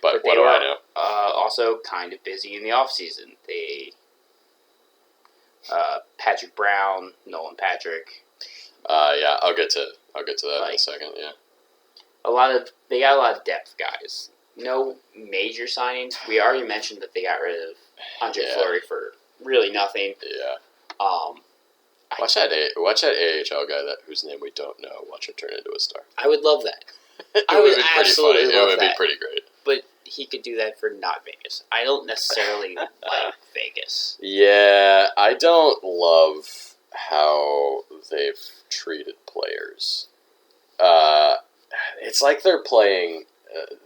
But what do I know? Also kind of busy in the offseason. They Patrick Brown, Nolan Patrick. Yeah, I'll get to that in a second. Yeah. They got a lot of depth guys. No major signings. We already mentioned that they got rid of Andre Fleury for really nothing. Yeah. Watch that AHL guy whose name we don't know. Watch him turn into a star. I would love that. It I would be pretty absolutely funny. love It would that. be pretty great. But he could do that for not Vegas. I don't necessarily like Vegas. Yeah, I don't love how they've treated players. It's like they're playing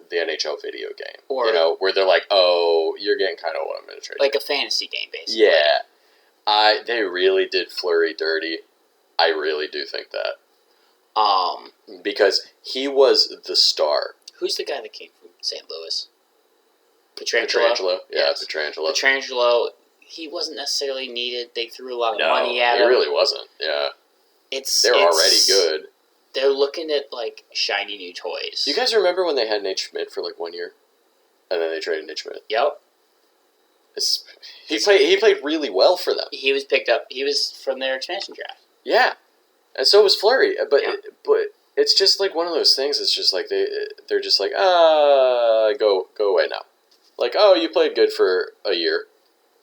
the NHL video game, Or where they're like, "Oh, you're getting kind of what I'm going to trade." like a fantasy game, basically. Yeah, they really did Fleury dirty. I really do think that. Because he was the star. Who's the guy that came from St. Louis? Pietrangelo? Yeah, Yes. Pietrangelo. Pietrangelo, he wasn't necessarily needed. They threw a lot of No, money at he him. really wasn't. Yeah. They're already good. They're looking at, like, shiny new toys. Do you guys remember when they had Nate Schmidt for, like, 1 year? And then they traded Nate Schmidt? Yep. He played really well for them. He was picked up. He was from their expansion draft. Yeah. And so was Fleury. But Yeah. but it's just, like, one of those things. It's just, like, they're just like, go away now. Like, oh, you played good for a year.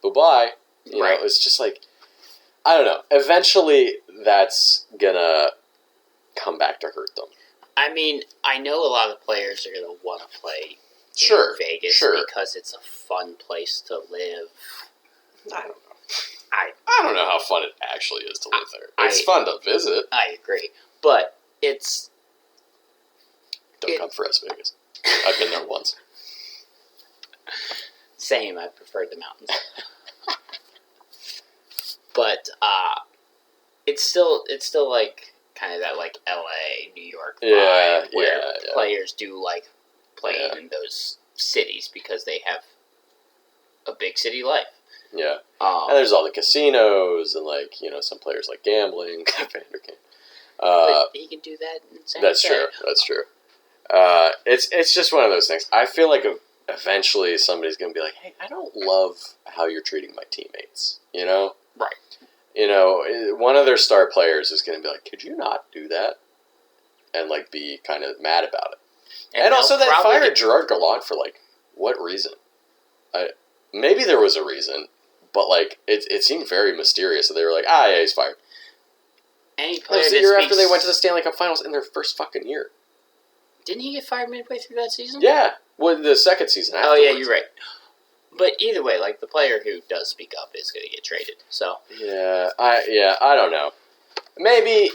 Bye-bye. You know, it's just like, I don't know. Eventually, that's gonna come back to hurt them. I mean, I know a lot of players are going to want to play in Vegas because it's a fun place to live. I don't know. I don't know how fun it actually is to live there. It's fun to visit. I agree. But it's... Don't come for us, Vegas. I've been there once. Same, I preferred the mountains. But it's still like kind of that like LA, New York vibe where players do like playing in those cities because they have a big city life. Yeah. And there's all the casinos and like, some players like gambling. But he can do that in San Jose. That's true. It's just one of those things. I feel like eventually somebody's going to be like, hey, I don't love how you're treating my teammates, Right. One of their star players is going to be like, could you not do that? And, like, be kind of mad about it. And also they fired Gerard Gallant for, like, what reason? Maybe there was a reason, but, like, it seemed very mysterious. So they were like, yeah, he's fired. Any player that was the year after they went to the Stanley Cup Finals in their first fucking year. Didn't he get fired midway through that season? Yeah. Well, the second season afterwards. Oh, yeah, you're right. But either way, like, the player who does speak up is going to get traded. So I don't know. Maybe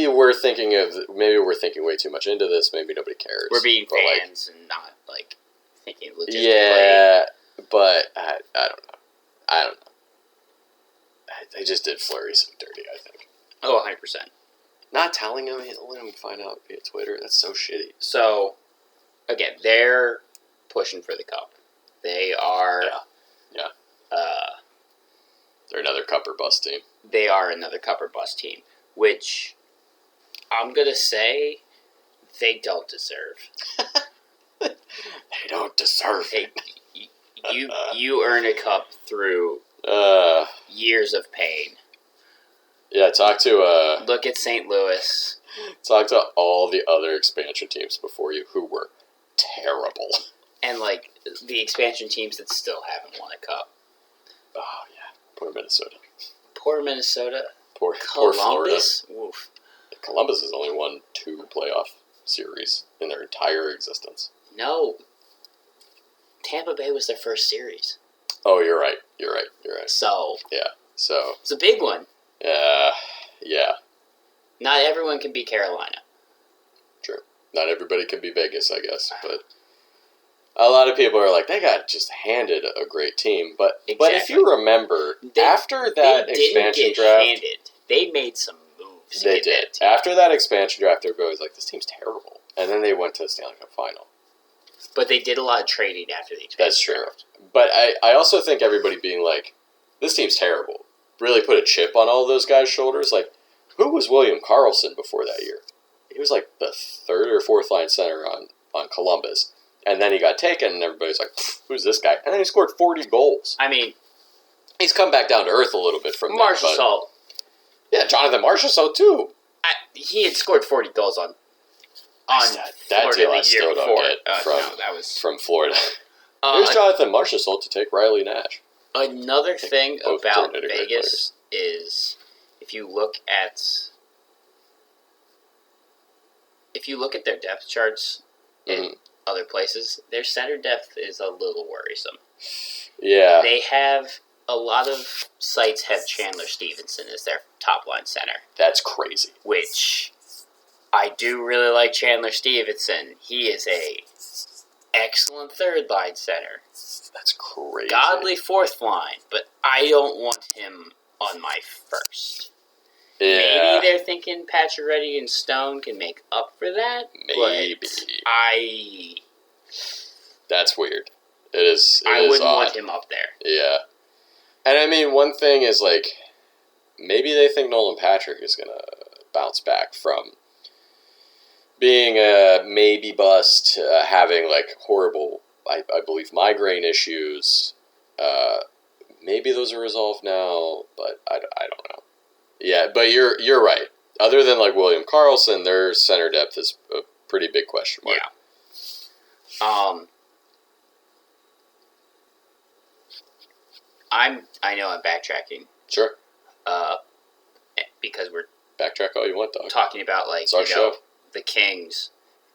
we're thinking way too much into this. Maybe nobody cares. We're being fans and not like thinking logistically. Yeah, but I don't know. They just did Fleury some dirty, I think. Oh, 100%. Not telling him, letting him find out via Twitter. That's so shitty. So, again, they're pushing for the cup. They are... Yeah. They're another cup or bust team. They are another cup or bust team, which I'm going to say they don't deserve. They don't deserve it. You earn a cup through years of pain. Yeah, look at St. Louis. Talk to all the other expansion teams before you who were terrible. And, like, the expansion teams that still haven't won a cup. Oh, yeah. Poor Minnesota. Poor Minnesota. Poor Columbus. Florida. Oof. Columbus has only won 2 playoff series in their entire existence. No. Tampa Bay was their first series. Oh, you're right. So So it's a big one. yeah. Not everyone can be Carolina. True. Not everybody can be Vegas, I guess, but a lot of people are like, they got just handed a great team. But if you remember, after that expansion draft, they made some moves. They did. After that expansion draft, everybody was like, this team's terrible. And then they went to the Stanley Cup final. But they did a lot of trading after the expansion draft. But I also think everybody being like, this team's terrible, really put a chip on all of those guys' shoulders. Like, who was William Karlsson before that year? He was like the third or fourth line center on Columbus. And then he got taken, and everybody's like, who's this guy? And then he scored 40 goals. I mean, he's come back down to earth a little bit from Marchessault. Yeah, Jonathan Marchessault, too. He had scored 40 goals on that deal I still don't get from Florida. Here's Jonathan Marchessault to take Riley Nash. Another thing about Vegas is if you look at their depth charts in other places, their center depth is a little worrisome. Yeah. They have a lot of sites have Chandler Stevenson as their top line center. That's crazy. Which I do really like Chandler Stevenson. He is a excellent third line center. That's crazy. Godly fourth line, but I don't want him on my first. Yeah. Maybe they're thinking Pacioretty and Stone can make up for that. Maybe. That's weird. It is. I wouldn't want him up there. Yeah. And I mean, one thing is like, maybe they think Nolan Patrick is gonna bounce back from being a maybe bust, having like horrible, I believe, migraine issues. Maybe those are resolved now, but I don't know. Yeah, but you're right. Other than like William Karlsson, their center depth is a pretty big question mark. Yeah. I know I'm backtracking. Sure. Because we're backtrack all you want, dog. Talking about like it's our show. The Kings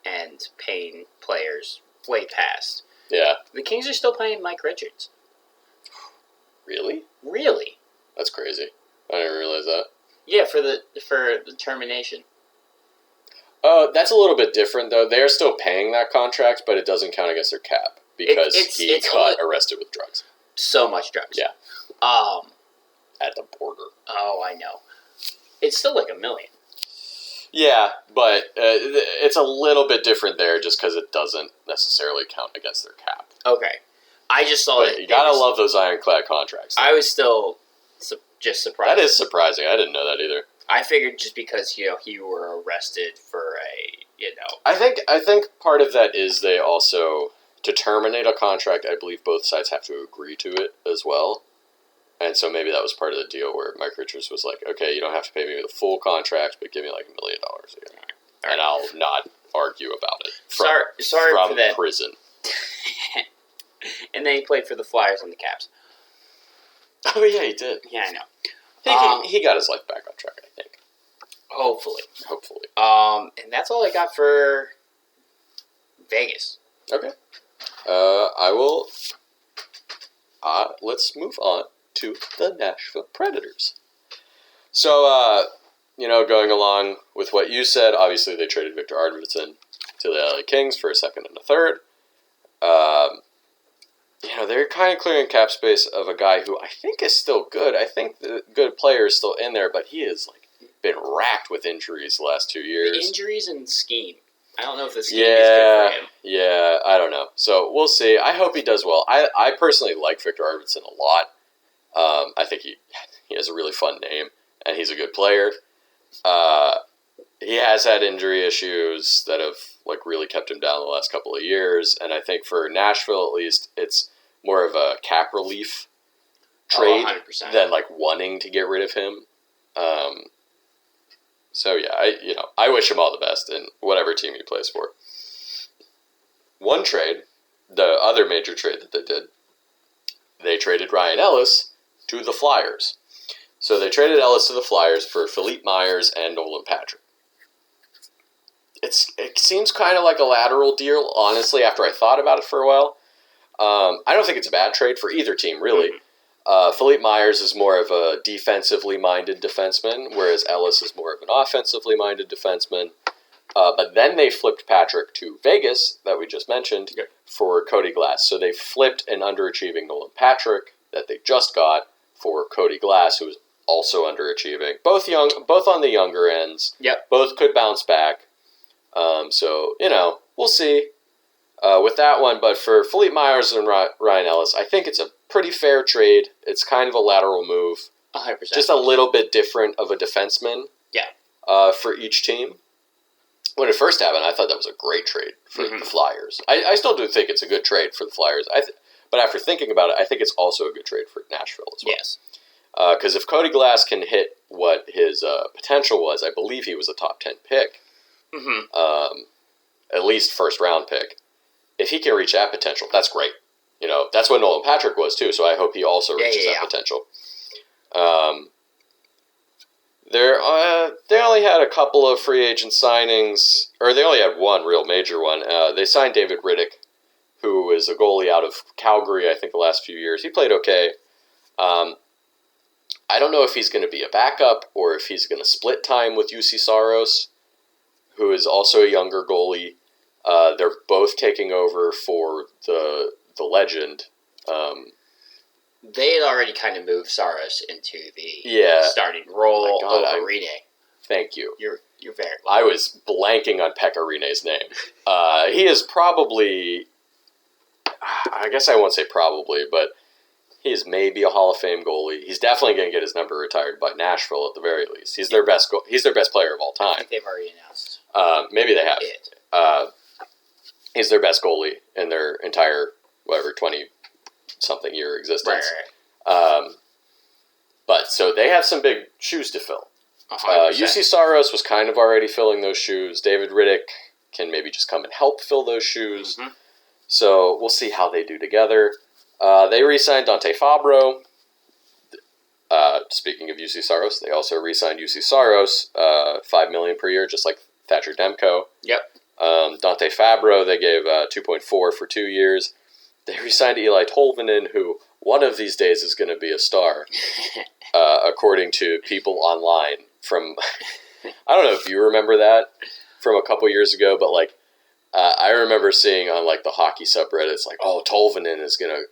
and paying players way past. Yeah. The Kings are still paying Mike Richards. Really? Really? That's crazy. I didn't realize that. Yeah, for the termination. Oh, that's a little bit different though. They're still paying that contract, but it doesn't count against their cap because he got arrested with drugs. So much drugs. Yeah. At the border. Oh, I know. It's still like $1 million. Yeah, but it's a little bit different there just because it doesn't necessarily count against their cap. Okay. I just saw it. You gotta love those ironclad contracts. I was still just surprised. That is surprising. I didn't know that either. I figured just because you were arrested for I think part of that is they also, to terminate a contract, I believe both sides have to agree to it as well. And so maybe that was part of the deal where Mike Richards was like, okay, you don't have to pay me the full contract, but give me like $1 million a year. Right. And I'll not argue about it. Sorry from for that. Prison. And then he played for the Flyers and the Caps. Oh, yeah, he did. Yeah, I know. He got his life back on track, I think. Hopefully. And that's all I got for Vegas. Okay. Let's move on to the Nashville Predators. So, going along with what you said, obviously they traded Victor Arvidsson to the LA Kings for a second and a third. They're kind of clearing cap space of a guy who I think is still good. I think the good player is still in there, but he has been racked with injuries the last 2 years. The injuries and scheme. I don't know if the scheme is good for him. Yeah, I don't know. So we'll see. I hope he does well. I personally like Victor Arvidsson a lot. I think he has a really fun name, and he's a good player. He has had injury issues that have really kept him down the last couple of years, and I think for Nashville at least, it's more of a cap relief trade than wanting to get rid of him. So yeah, I wish him all the best in whatever team he plays for. One trade, the other major trade that they traded Ryan Ellis to the Flyers. So they traded Ellis to the Flyers for Philippe Myers and Nolan Patrick. It seems kind of like a lateral deal, honestly, after I thought about it for a while. I don't think it's a bad trade for either team, really. Philippe Myers is more of a defensively minded defenseman, whereas Ellis is more of an offensively minded defenseman. But then they flipped Patrick to Vegas, that we just mentioned, for Cody Glass. So they flipped an underachieving Nolan Patrick that they just got for Cody Glass, who is also underachieving. Both on the younger ends. Yep. Both could bounce back. So, we'll see with that one. But for Philippe Myers and Ryan Ellis, I think it's a pretty fair trade. It's kind of a lateral move. 100%. Just a little bit different of a defenseman. Yeah. For each team. When it first happened, I thought that was a great trade for the Flyers. I still do think it's a good trade for the Flyers. But after thinking about it, I think it's also a good trade for Nashville as well. Yes. Because if Cody Glass can hit what his potential was, I believe he was a top 10 pick, at least first round pick. If he can reach that potential, that's great. That's what Nolan Patrick was too. So I hope he also reaches that potential. They only had a couple of free agent signings, or they only had one real major one. They signed David Riddick, who is a goalie out of Calgary, I think, the last few years. He played okay. I don't know if he's going to be a backup or if he's going to split time with UC Saros, who is also a younger goalie. They're both taking over for the legend. They had already kind of moved Saros into the starting role over Rene. Thank you. You're very welcome. I was blanking on Pekka Rine's name. He is probably, I guess I won't say probably, but he is maybe a Hall of Fame goalie. He's definitely going to get his number retired by Nashville at the very least. He's their best. He's their best player of all time. I think they've already announced. Maybe they have. He's their best goalie in their entire 20-something year existence. Right. But so they have some big shoes to fill. 100%. UC Saros was kind of already filling those shoes. David Riddick can maybe just come and help fill those shoes. Mm-hmm. So we'll see how they do together. They re-signed Dante Fabro. Speaking of UC Saros, they also re-signed UC Saros, $5 million per year, just like Thatcher Demko. Yep. Dante Fabro, they gave 2.4 for 2 years. They re-signed Eli Tolvanen, who one of these days is going to be a star, according to people online. From I don't know if you remember that from a couple years ago, but I remember seeing on the hockey subreddits Tolvanen is gonna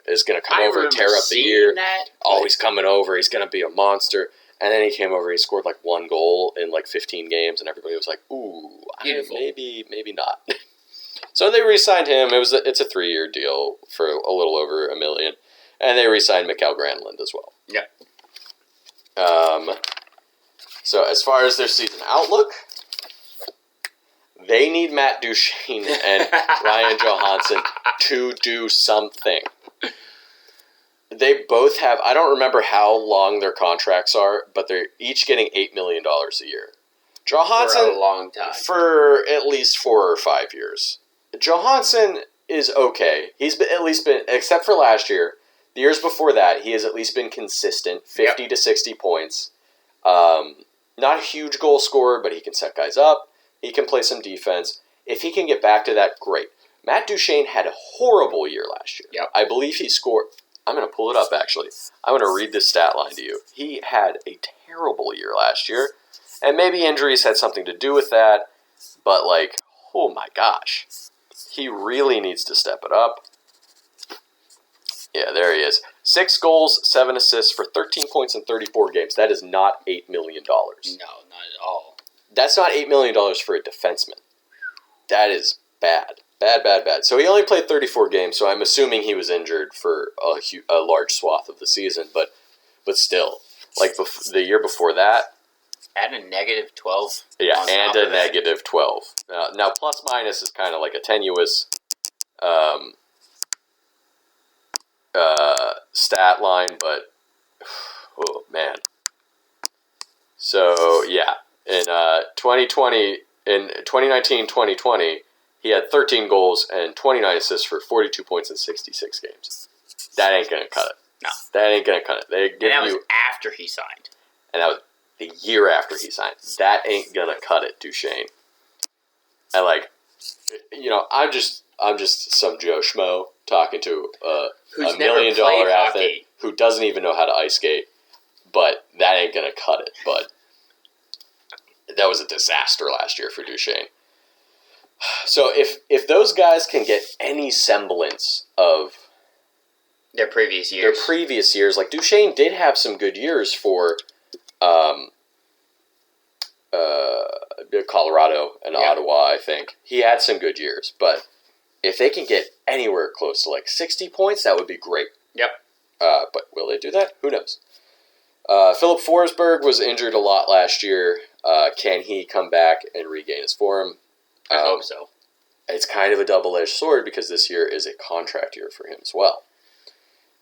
come over and tear up the year. He's coming over. He's gonna be a monster. And then he came over. He scored one goal in 15 games, and everybody was like, "Ooh, maybe not." So they re-signed him. It's a 3-year deal for a little over $1 million, and they re-signed Mikael Granlund as well. Yep. So as far as their season outlook, they need Matt Duchene and Ryan Johansson to do something. They both have, I don't remember how long their contracts are, but they're each getting $8 million a year. Johansson, for a long time. For at least 4 or 5 years. Johansson is okay. He's at least been, except for last year, the years before that, he has at least been consistent, 50 to 60 points. Not a huge goal scorer, but he can set guys up. He can play some defense. If he can get back to that, great. Matt Duchene had a horrible year last year. Yep. I believe he scored... I'm going to pull it up, actually. I'm going to read this stat line to you. He had a terrible year last year, and maybe injuries had something to do with that, but, oh my gosh. He really needs to step it up. Yeah, there he is. 6 goals, 7 assists for 13 points in 34 games. That is not $8 million. No, not at all. That's not $8 million for a defenseman. That is bad. Bad. So he only played 34 games, so I'm assuming he was injured for a large swath of the season, but still. The year before that... And a negative 12. Yeah, and a negative 12. Now, plus minus is kind of a tenuous stat line, but... Oh, man. So, yeah. In 2019-2020, he had 13 goals and 29 assists for 42 points in 66 games. That ain't going to cut it. No. That ain't going to cut it. And that was after he signed. And that was the year after he signed. That ain't going to cut it, Duchene. And, I'm just some Joe Schmo talking to Who's $1 never million played athlete hockey. who doesn't even know how to ice skate, but that ain't gonna cut it. But that was a disaster last year for Duchesne. So if those guys can get any semblance of their previous years, like Duchesne did have some good years for Colorado and Ottawa, I think. He had some good years, but if they can get anywhere close to like 60 points, that would be great. Yep. But will they do that? Who knows? Philip Forsberg was injured a lot last year. Can he come back and regain his form? I hope so. It's kind of a double-edged sword because this year is a contract year for him as well.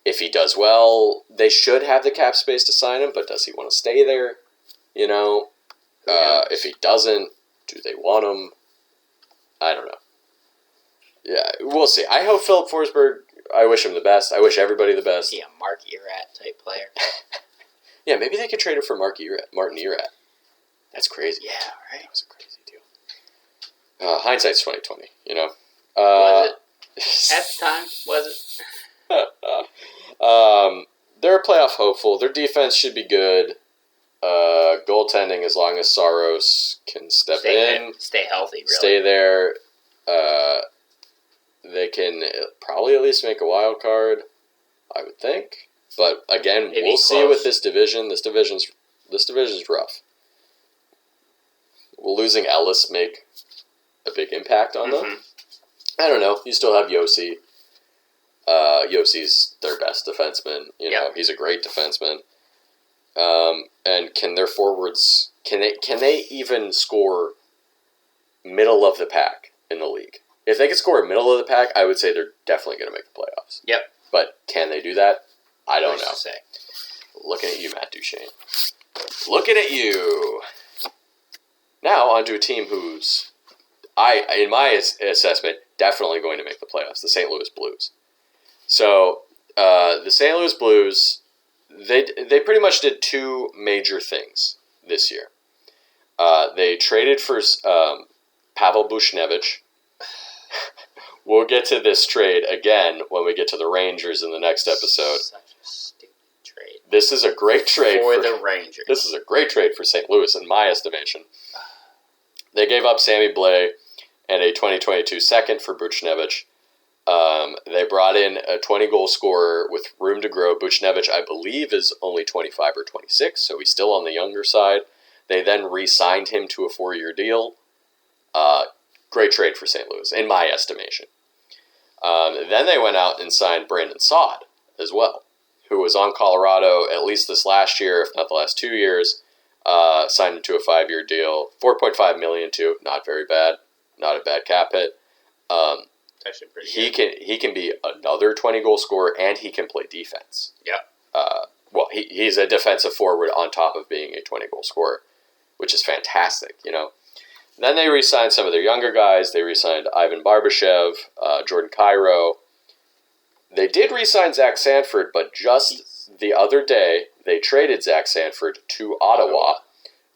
If he does well, they should have the cap space to sign him, but does he want to stay there? You know? If he doesn't, do they want him? I don't know. Yeah, we'll see. I hope Philip Forsberg, I wish him the best. I wish everybody the best. Is he a Mark Erat type player? Yeah, maybe they could trade him for Martin Erat. That's crazy. Yeah, right. That was a crazy deal. Hindsight's 20/20, you know? Was it? At the time, was it? They're a playoff hopeful. Their defense should be good. Goaltending, as long as Saros can stay healthy, really. Stay there. They can probably at least make a wild card, I would think. But again, we'll see with this division. This division's rough. Will losing Ellis make a big impact on them? I don't know. You still have Yossi. Yossi's their best defenseman. You know, he's a great defenseman. And can their forwards can they even score middle of the pack in the league? If they could score middle of the pack, I would say they're definitely going to make the playoffs. Yep. But can they do that? I don't know. To say. Looking at you, Matt Duchesne. Looking at you. Now on to a team who's, in my assessment, definitely going to make the playoffs. The St. Louis Blues. So the St. Louis Blues. They pretty much did two major things this year. They traded for Pavel Buchnevich. We'll get to this trade again when we get to the Rangers in the next episode. Such a stupid trade. This is a great trade for the Rangers. This is a great trade for St. Louis, in my estimation. They gave up Sammy Blais and a 2022 second for Buchnevich. They brought in a 20-goal scorer with room to grow. Buchnevich, I believe, is only 25 or 26, so he's still on the younger side. They then re-signed him to a 4-year deal. Great trade for St. Louis, in my estimation. Then they went out and signed Brandon Saad as well, who was on Colorado at least this last year, if not the last 2 years. Signed him to a 5-year deal, $4.5 million too. Not very bad, not a bad cap hit. Actually pretty good. He can be another 20-goal scorer, and he can play defense. Yeah. Well, he's a defensive forward on top of being a 20-goal scorer, which is fantastic, you know. Then they re-signed some of their younger guys. They re-signed Ivan Barbashev, Jordan Cairo. They did re-sign Zach Sanford, but just the other day, they traded Zach Sanford to Ottawa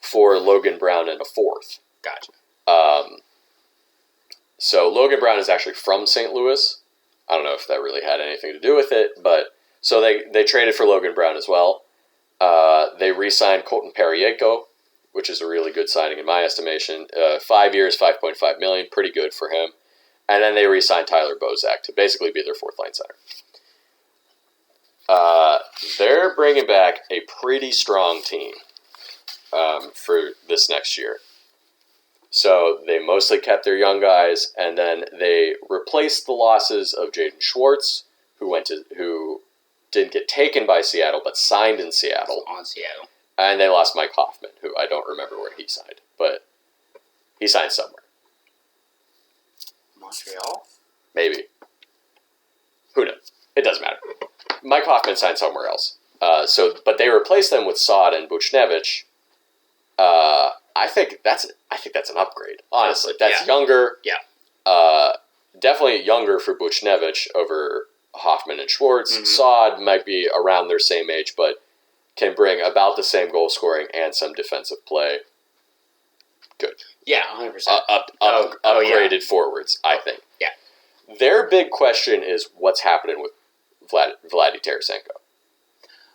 for Logan Brown and a fourth. Gotcha. So Logan Brown is actually from St. Louis. I don't know if that really had anything to do with it, but so they traded for Logan Brown as well. They re-signed Colton Parayko, which is a really good signing in my estimation. 5 years, $5.5 million, pretty good for him. And then they re-signed Tyler Bozak to basically be their fourth line center. They're bringing back a pretty strong team for this next year. So they mostly kept their young guys, and then they replaced the losses of Jaden Schwartz, who didn't get taken by Seattle, but signed in Seattle. On Seattle. And they lost Mike Hoffman, who I don't remember where he signed, but he signed somewhere. Montreal? Maybe. Who knows? It doesn't matter. Mike Hoffman signed somewhere else. But they replaced them with Saad and Buchnevich. I think that's an upgrade. Honestly, that's younger. Yeah. Definitely younger for Buchnevich over Hoffman and Schwartz. Mm-hmm. Saad might be around their same age, but can bring about the same goal scoring and some defensive play. Good. Yeah, 100%. Upgraded forwards, I think. Yeah. Their big question is what's happening with Vladdy Tarasenko.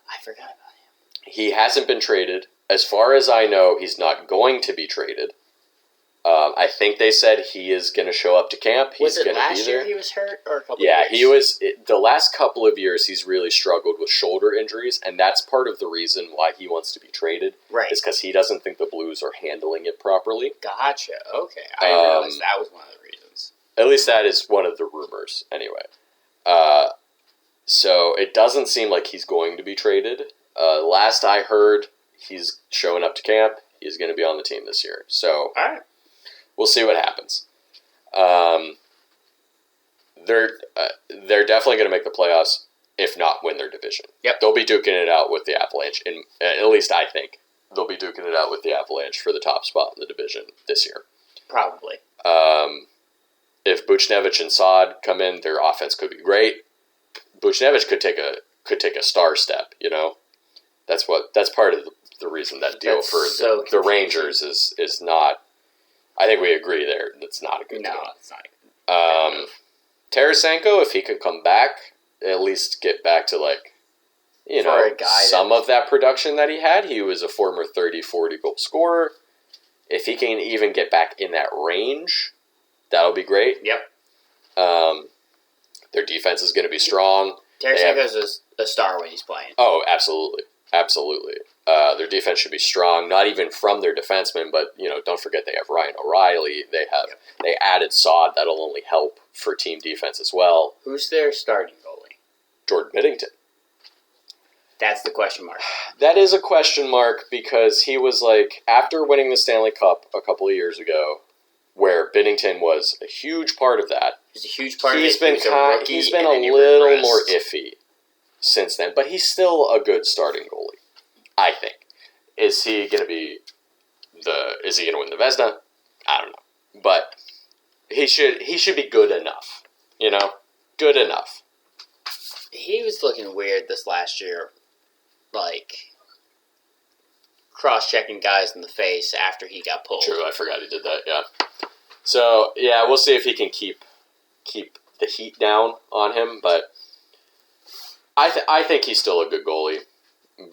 I forgot about him. He hasn't been traded. As far as I know, he's not going to be traded. I think they said he is going to show up to camp. He's going to be there. Last year he was hurt, or a couple? Yeah, years? he was. The last couple of years, he's really struggled with shoulder injuries, and that's part of the reason why he wants to be traded. Right. Is because he doesn't think the Blues are handling it properly. Gotcha. Okay, I didn't realize that was one of the reasons. At least that is one of the rumors, anyway. So it doesn't seem like he's going to be traded. Last I heard, he's showing up to camp. He's going to be on the team this year. So all right. We'll see what happens. They're definitely going to make the playoffs, if not win their division. Yep. They'll be duking it out with the Avalanche, and at least I think they'll be duking it out with the Avalanche for the top spot in the division this year. Probably. If Buchnevich and Saad come in, their offense could be great. Buchnevich could take a star step. You know, that's part of the reason that deal for the Rangers is not. I think we agree there. That's not a good deal. No, it's not a good move. Tarasenko, if he could come back, at least get back to some of that production that he had. He was a former 30-40 goal scorer. If he can even get back in that range, that'll be great. Yep. Their defense is going to be strong. Tarasenko's a star when he's playing. Oh, absolutely. Absolutely. Their defense should be strong, not even from their defensemen, but don't forget they have Ryan O'Reilly. They added Saad. That'll only help for team defense as well. Who's their starting goalie? Jordan Binnington. That's the question mark. That is a question mark because he was after winning the Stanley Cup a couple of years ago, where Binnington was a huge part of that. He's a huge part of it. He's been a little more iffy since then, but he's still a good starting goalie, I think. Is he going to win the Vezina? I don't know. But he should be good enough, Good enough. He was looking weird this last year, cross-checking guys in the face after he got pulled. True, I forgot he did that, yeah. So, yeah, we'll see if he can keep the heat down on him, but I think he's still a good goalie.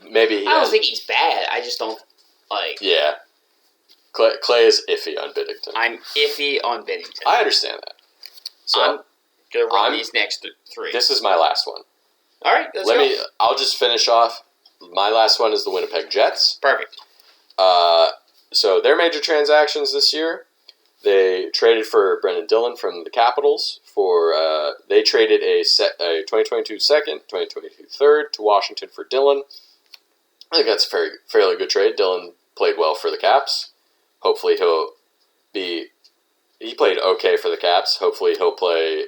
Maybe I don't think he's bad. I just don't Yeah, Clay is iffy on Binnington. I'm iffy on Binnington. I understand that. So I'm gonna run these next three. This is my last one. All right, let's go. I'll just finish off. My last one is the Winnipeg Jets. Perfect. So their major transactions this year. They traded for Brendan Dillon from the Capitals they traded a 2022 second, 2022 third to Washington for Dillon. I think that's a fairly good trade. Dillon played well for the Caps. Hopefully he played okay for the Caps. Hopefully he'll play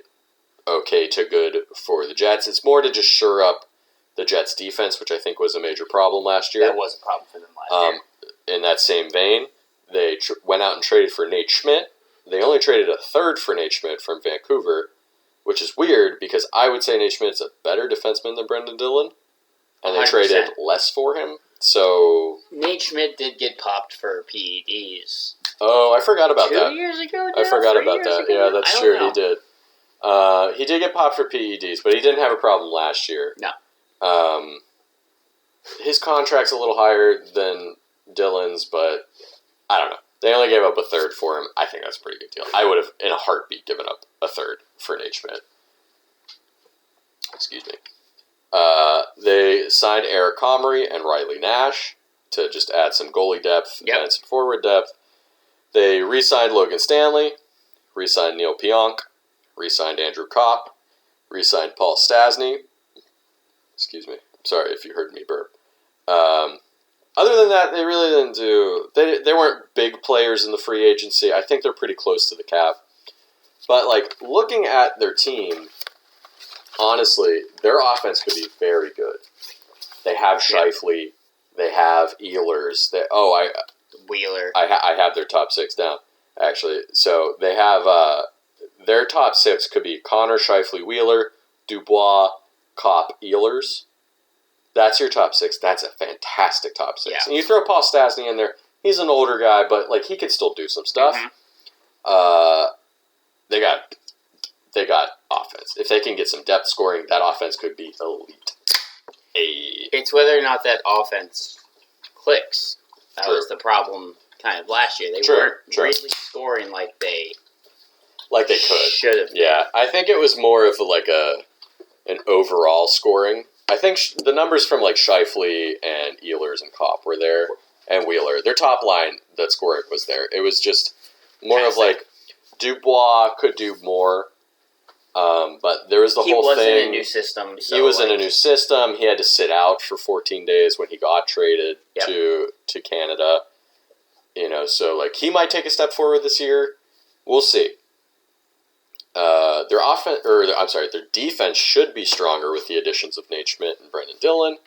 okay to good for the Jets. It's more to just shore up the Jets' defense, which I think was a major problem last year. That was a problem for them last year. In that same vein, they went out and traded for Nate Schmidt. They only traded a third for Nate Schmidt from Vancouver, which is weird because I would say Nate Schmidt's a better defenseman than Brendan Dillon, and they 100%. traded less for him. So Nate Schmidt did get popped for PEDs. Oh, I forgot about that. 2 years ago? I forgot about that. Yeah, that's true. He did. He did get popped for PEDs, but he didn't have a problem last year. No. His contract's a little higher than Dillon's, but I don't know. They only gave up a third for him. I think that's a pretty good deal. I would have, in a heartbeat, given up a third for Nate Schmidt. Excuse me. They signed Eric Comrie and Riley Nash to just add some goalie depth and some forward depth. They re-signed Logan Stanley, re-signed Neil Pionk, re-signed Andrew Kopp, re-signed Paul Stastny. Excuse me. I'm sorry if you heard me burp. Other than that, they really didn't do... They weren't big players in the free agency. I think they're pretty close to the cap. But, looking at their team, honestly, their offense could be very good. They have Scheifele. They have Ehlers. Wheeler. I have their top six down, actually. So, they have... their top six could be Connor, Scheifele, Wheeler, Dubois, Kopp, Ehlers. That's your top six. That's a fantastic top six. Yeah. And you throw Paul Stastny in there. He's an older guy, but he could still do some stuff. Mm-hmm. They got they can get some depth scoring, that offense could be elite. It's whether or not that offense clicks. That was the problem kind of last year. They weren't really scoring like they could. Should have. Yeah, I think it was more of an overall scoring. I think the numbers from like Scheifele and Ehlers and Kopp were there, and Wheeler. Their top line that scored was there. It was just more of like Dubois could do more, but there was the whole thing. He was in a new system. So he was in a new system. He had to sit out for 14 days when he got traded to Canada. So like he might take a step forward this year. We'll see. Their defense should be stronger with the additions of Nate Schmidt and Brendan Dillon,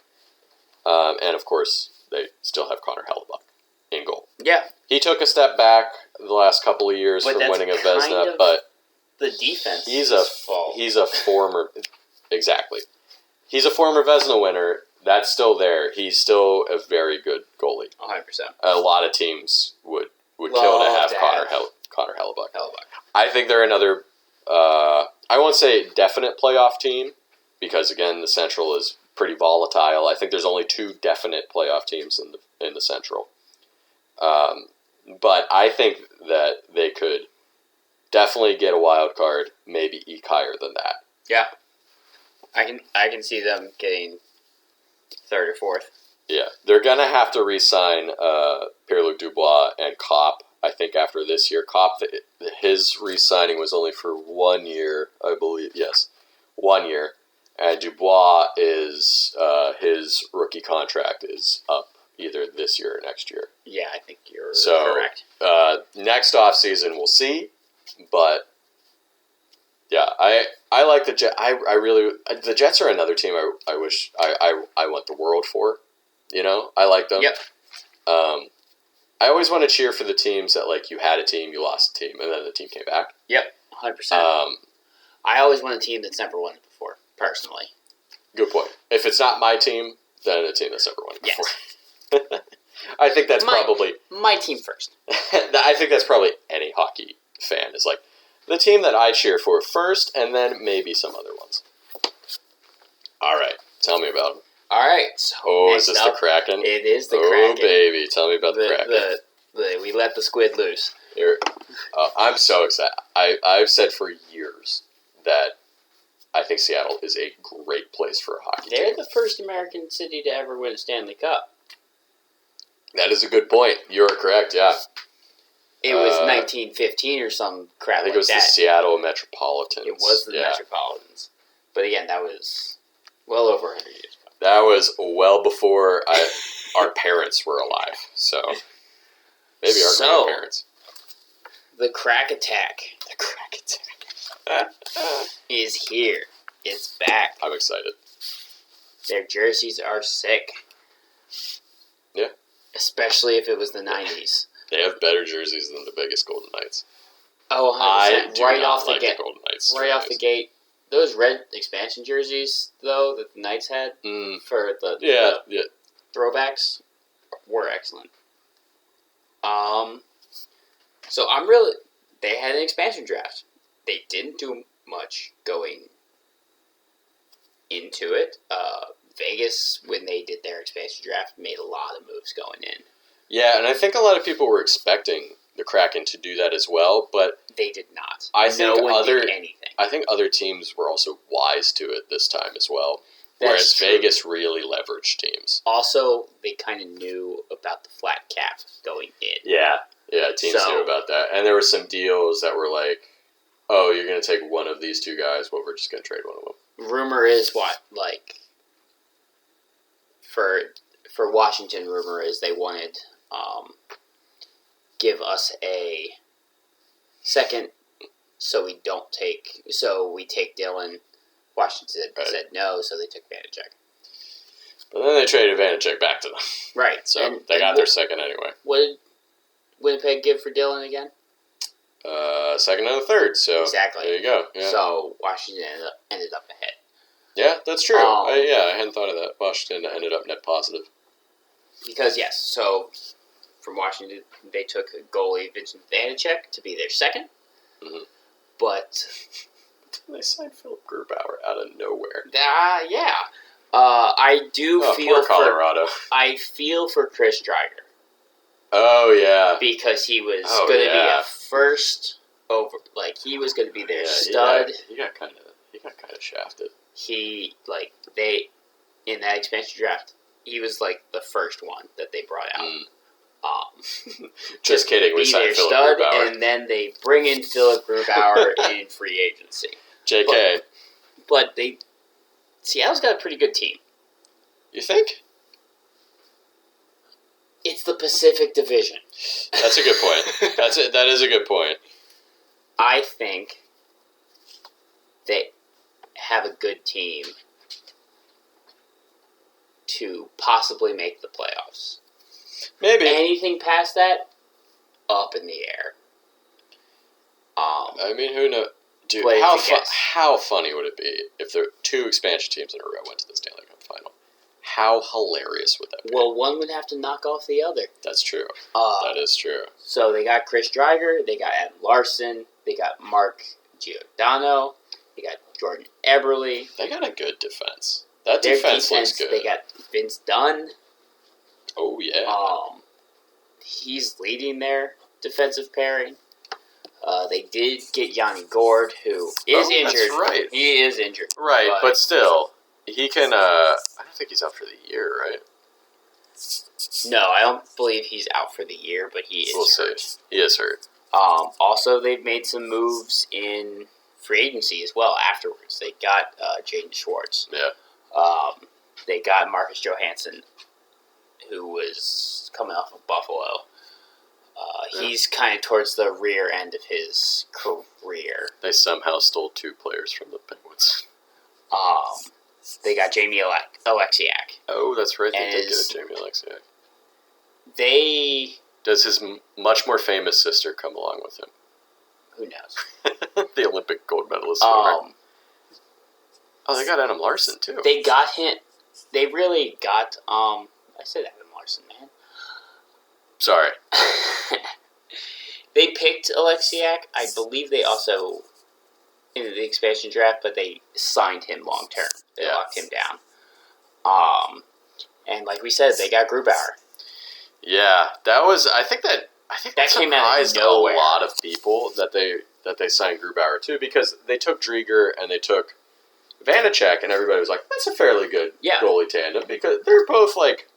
and of course they still have Connor Hellebuck in goal. Yeah, he took a step back the last couple of years from winning a Vezina, but the defense. He's a former He's a former Vezina winner. That's still there. He's still a very good goalie. 100%. A lot of teams would kill to have Connor Hellebuck. I think they're another. I won't say definite playoff team because again the Central is pretty volatile. I think there's only 2 definite playoff teams in the Central. But I think that they could definitely get a wild card, maybe eke higher than that. Yeah, I can see them getting 3rd or 4th. Yeah, they're gonna have to re-sign Pierre-Luc Dubois and Kopp. I think after this year, Kopp, his re-signing was only for 1 year, I believe. Yes, 1 year. And Dubois is his rookie contract is up either this year or next year. Yeah, I think you're correct. Next offseason, we'll see. But yeah, I like the Jets. The Jets are another team I wish I want the world for. I like them. Yep. I always want to cheer for the teams that, like, you had a team, you lost a team, and then the team came back. Yep, 100%. I always want a team that's never won it before, personally. Good point. If it's not my team, then a team that's never won it before. I think that's probably... My team first. I think that's probably any hockey fan, is like, the team that I cheer for first, and then maybe some other ones. All right, tell me about them. All right. So is this the Kraken? It is the Kraken. Oh, baby. Tell me about the Kraken. We let the squid loose. I'm so excited. I've said for years that I think Seattle is a great place for a hockey team. They're the first American city to ever win a Stanley Cup. That is a good point. You're correct, yeah. It was 1915 or some crap like that. I think it was the Seattle Metropolitans. It was the Metropolitans. But again, that was well over 100 years ago. That was well before our parents were alive. So, maybe our grandparents. The Crack Attack. The Crack Attack. is here. It's back. I'm excited. Their jerseys are sick. Yeah. Especially if it was the 90s. They have better jerseys than the Vegas Golden Knights. Oh, 100%. I do right not off like the the Golden Knights. Right off the gate. Those red expansion jerseys, though, that the Knights had for the throwbacks were excellent. So I'm really... They had an expansion draft. They didn't do much going into it. Vegas, when they did their expansion draft, made a lot of moves going in. Yeah, and I think a lot of people were expecting the Kraken to do that as well, but they did not. I think did anything. I think other teams were also wise to it this time as well. Whereas Vegas really leveraged teams. Also, they kind of knew about the flat cap going in. Yeah, teams knew about that. And there were some deals that were like, oh, you're going to take one of these 2 guys, well, we're just going to trade one of them. Rumor is for Washington, rumor is they wanted give us a second so we take Dylan. Washington said no, so they took Vanacek. But then they traded Vanacek back to them. Right. So they got their second anyway. What did Winnipeg give for Dylan again? Second and a third. So exactly. There you go. Yeah. So Washington ended up ahead. Yeah, that's true. I hadn't thought of that. Washington ended up net positive. Because, yes, so from Washington, they took goalie Vincent Vanacek to be their second. Mm-hmm. But signed Philip Grubauer out of nowhere. Yeah. I do feel poor Colorado. I feel for Chris Driger. Oh yeah, because he was going to be a first over. Like he was going to be their stud. He got kind of shafted. They in that expansion draft, he was like the first one that they brought out. Just kidding. We signed Philip Grubauer, and then they bring in Philip Grubauer in free agency. JK. But Seattle's got a pretty good team. You think? It's the Pacific Division. That's a good point. That is a good point. I think they have a good team to possibly make the playoffs. Maybe. Anything past that, up in the air. I mean, who knows? Dude, how funny would it be if there 2 expansion teams in a row went to the Stanley Cup final? How hilarious would that be? Well, one would have to knock off the other. That's true. That is true. So they got Chris Driger, they got Adam Larson, they got Mark Giordano, they got Jordan Eberle. They got a good defense. That defense looks good. They got Vince Dunn. Oh, yeah. He's leading their defensive pairing. They did get Yanni Gourde, who is injured. That's right. He is injured. Right, but still, he can, I don't think he's out for the year, right? No, I don't believe he's out for the year, but he is hurt. See. He is hurt. Also, they've made some moves in free agency as well afterwards. They got Jaden Schwartz. Yeah. They got Marcus Johansson, who was coming off of Buffalo. He's kind of towards the rear end of his career. They somehow stole 2 players from the Penguins. They got Jamie Alexiak. Oh, that's right. They did get a Jamie Alexiak. Does his much more famous sister come along with him? Who knows? The Olympic gold medalist swimmer. They got Adam Larson, too. They got him. They really got, I said Adam Larson, man. Sorry. They picked Alexiak. I believe they also, in the expansion draft, but they signed him long term. They locked him down. And like we said, they got Grubauer. Yeah, I think that came out of surprised nowhere. a lot of people that they signed Grubauer too, because they took Drieger and they took Vanacek, and everybody was like, "That's a fairly good goalie tandem," because they're both like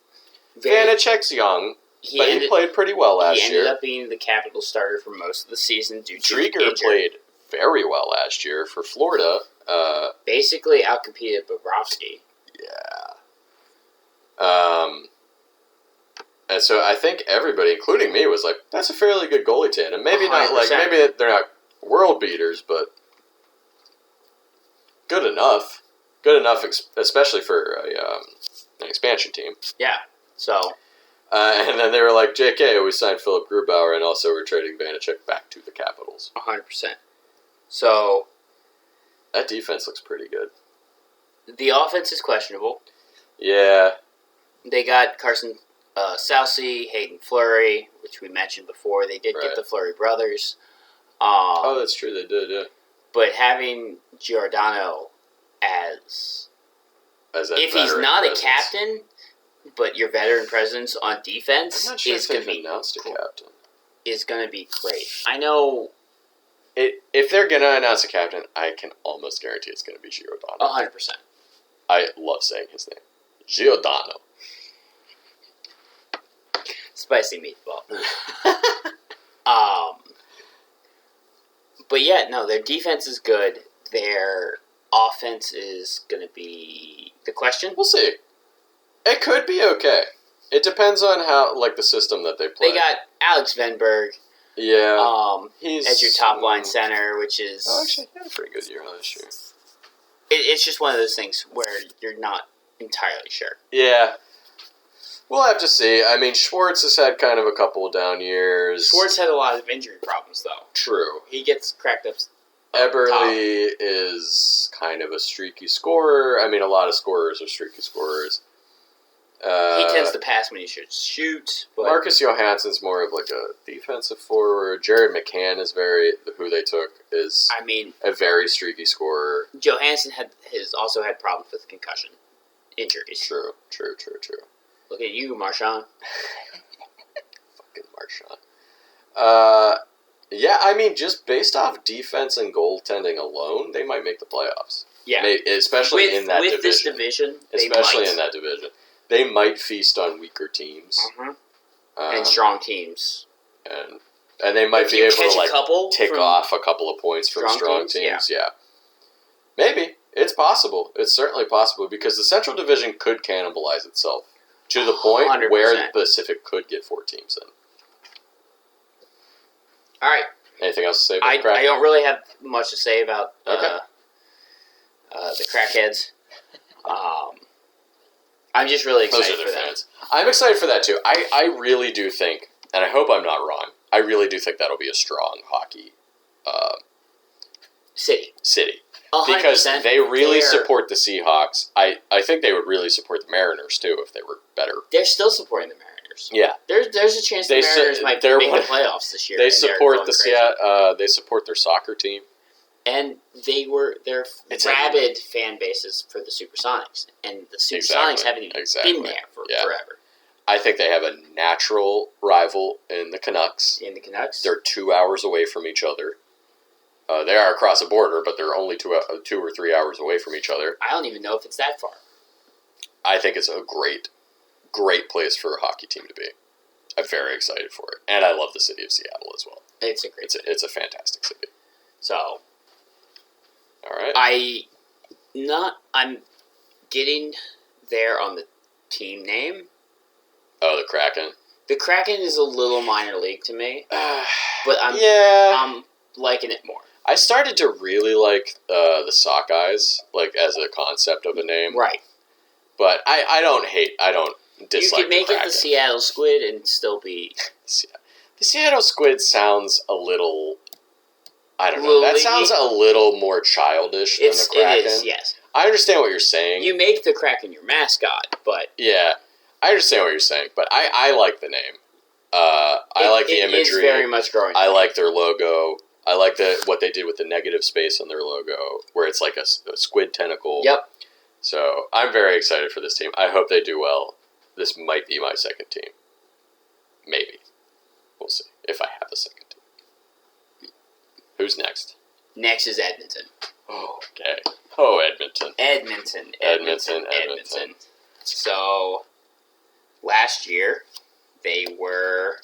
Vanacek's young, but he played pretty well last year. He ended up being the Capital starter for most of the season due to Drieger played very well last year for Florida. Basically outcompeted Bobrovsky. Yeah. And so I think everybody, including me, was like, "That's a fairly good goalie tandem." Maybe 100%. Maybe they're not world beaters, but good enough. Good enough, especially for an expansion team. Yeah. So. And then they were like, "JK, we signed Philip Grubauer, and also we're trading Vanacek back to the Capitals." 100%. So. That defense looks pretty good. The offense is questionable. Yeah. They got Carson Soucy, Hayden Fleury, which we mentioned before. They did get the Fleury brothers. That's true. They did, yeah. But having Giordano as if he's not a captain, but your veteran presence on defense, I'm not sure is going to be announced a captain. Is going to be great. I know. If they're going to announce a captain, I can almost guarantee it's going to be Giordano. 100%. I love saying his name. Giordano. Spicy meatball. But yeah, no, their defense is good. Their offense is going to be the question. We'll see. It could be okay. It depends on how, the system that they play. They got Alex Venberg. Yeah. He's as your top line center, which is... Oh, actually, he had a pretty good year last year. It's just one of those things where you're not entirely sure. Yeah. We'll have to see. I mean, Schwartz has had kind of a couple of down years. Schwartz had a lot of injury problems, though. True. He gets cracked up. Eberle is kind of a streaky scorer. I mean, a lot of scorers are streaky scorers. He tends to pass when he should shoot. But Marcus Johansson's more of a defensive forward. Jared McCann is who they took is a very streaky scorer. Johansson has also had problems with concussion injuries. True. Look at you, Marshawn. Fucking Marshawn. Yeah, I mean, just based off defense and goaltending alone, they might make the playoffs. Yeah. Especially in that division. With this division, especially in that division. They might feast on weaker teams. Mm-hmm. And strong teams. And they might be able to tick off a couple of points from strong teams. Yeah. Maybe. It's possible. It's certainly possible because the Central Division could cannibalize itself to the point 100%. where the Pacific could get 4 teams in. All right. Anything else to say about the Kraken? I don't really have much to say about Okay. The Crackheads. I'm just really excited Those are for their that. fans. I'm excited for that too. I really do think, and I hope I'm not wrong, I really do think that'll be a strong hockey city. 100%. Because they really support the Seahawks. I think they would really support the Mariners too if they were better. They're still supporting the Mariners. Yeah. There's a chance the Mariners might make the playoffs this year. They support they support their soccer team. And they're rabid fan bases for the Supersonics. And the Supersonics haven't even been there for forever. I think they have a natural rival in the Canucks. They're 2 hours away from each other. They are across the border, but they're only 2 or 3 hours away from each other. I don't even know if it's that far. I think it's a great place for a hockey team to be. I'm very excited for it. And I love the city of Seattle as well. It's a great city. It's a fantastic city. So... All right. I'm getting there on the team name. Oh, the Kraken. The Kraken is a little minor league to me, but I'm liking it more. I started to really like the Sockeyes, like as a concept of a name. Right. But I don't dislike. You could make the it the Seattle Squid and still be. The Seattle Squid sounds a little. I don't know. That sounds a little more childish than the Kraken. It is, yes. I understand what you're saying. You make the Kraken your mascot, but... Yeah, I understand what you're saying, but I like the name. I like the imagery. It is very much growing. I like their logo. I like what they did with the negative space on their logo, where it's like a squid tentacle. Yep. So I'm very excited for this team. I hope they do well. This might be my second team. Maybe. We'll see if I have a second team. Who's next? Next is Edmonton. Oh, okay. Oh, Edmonton. Edmonton. So, last year, they were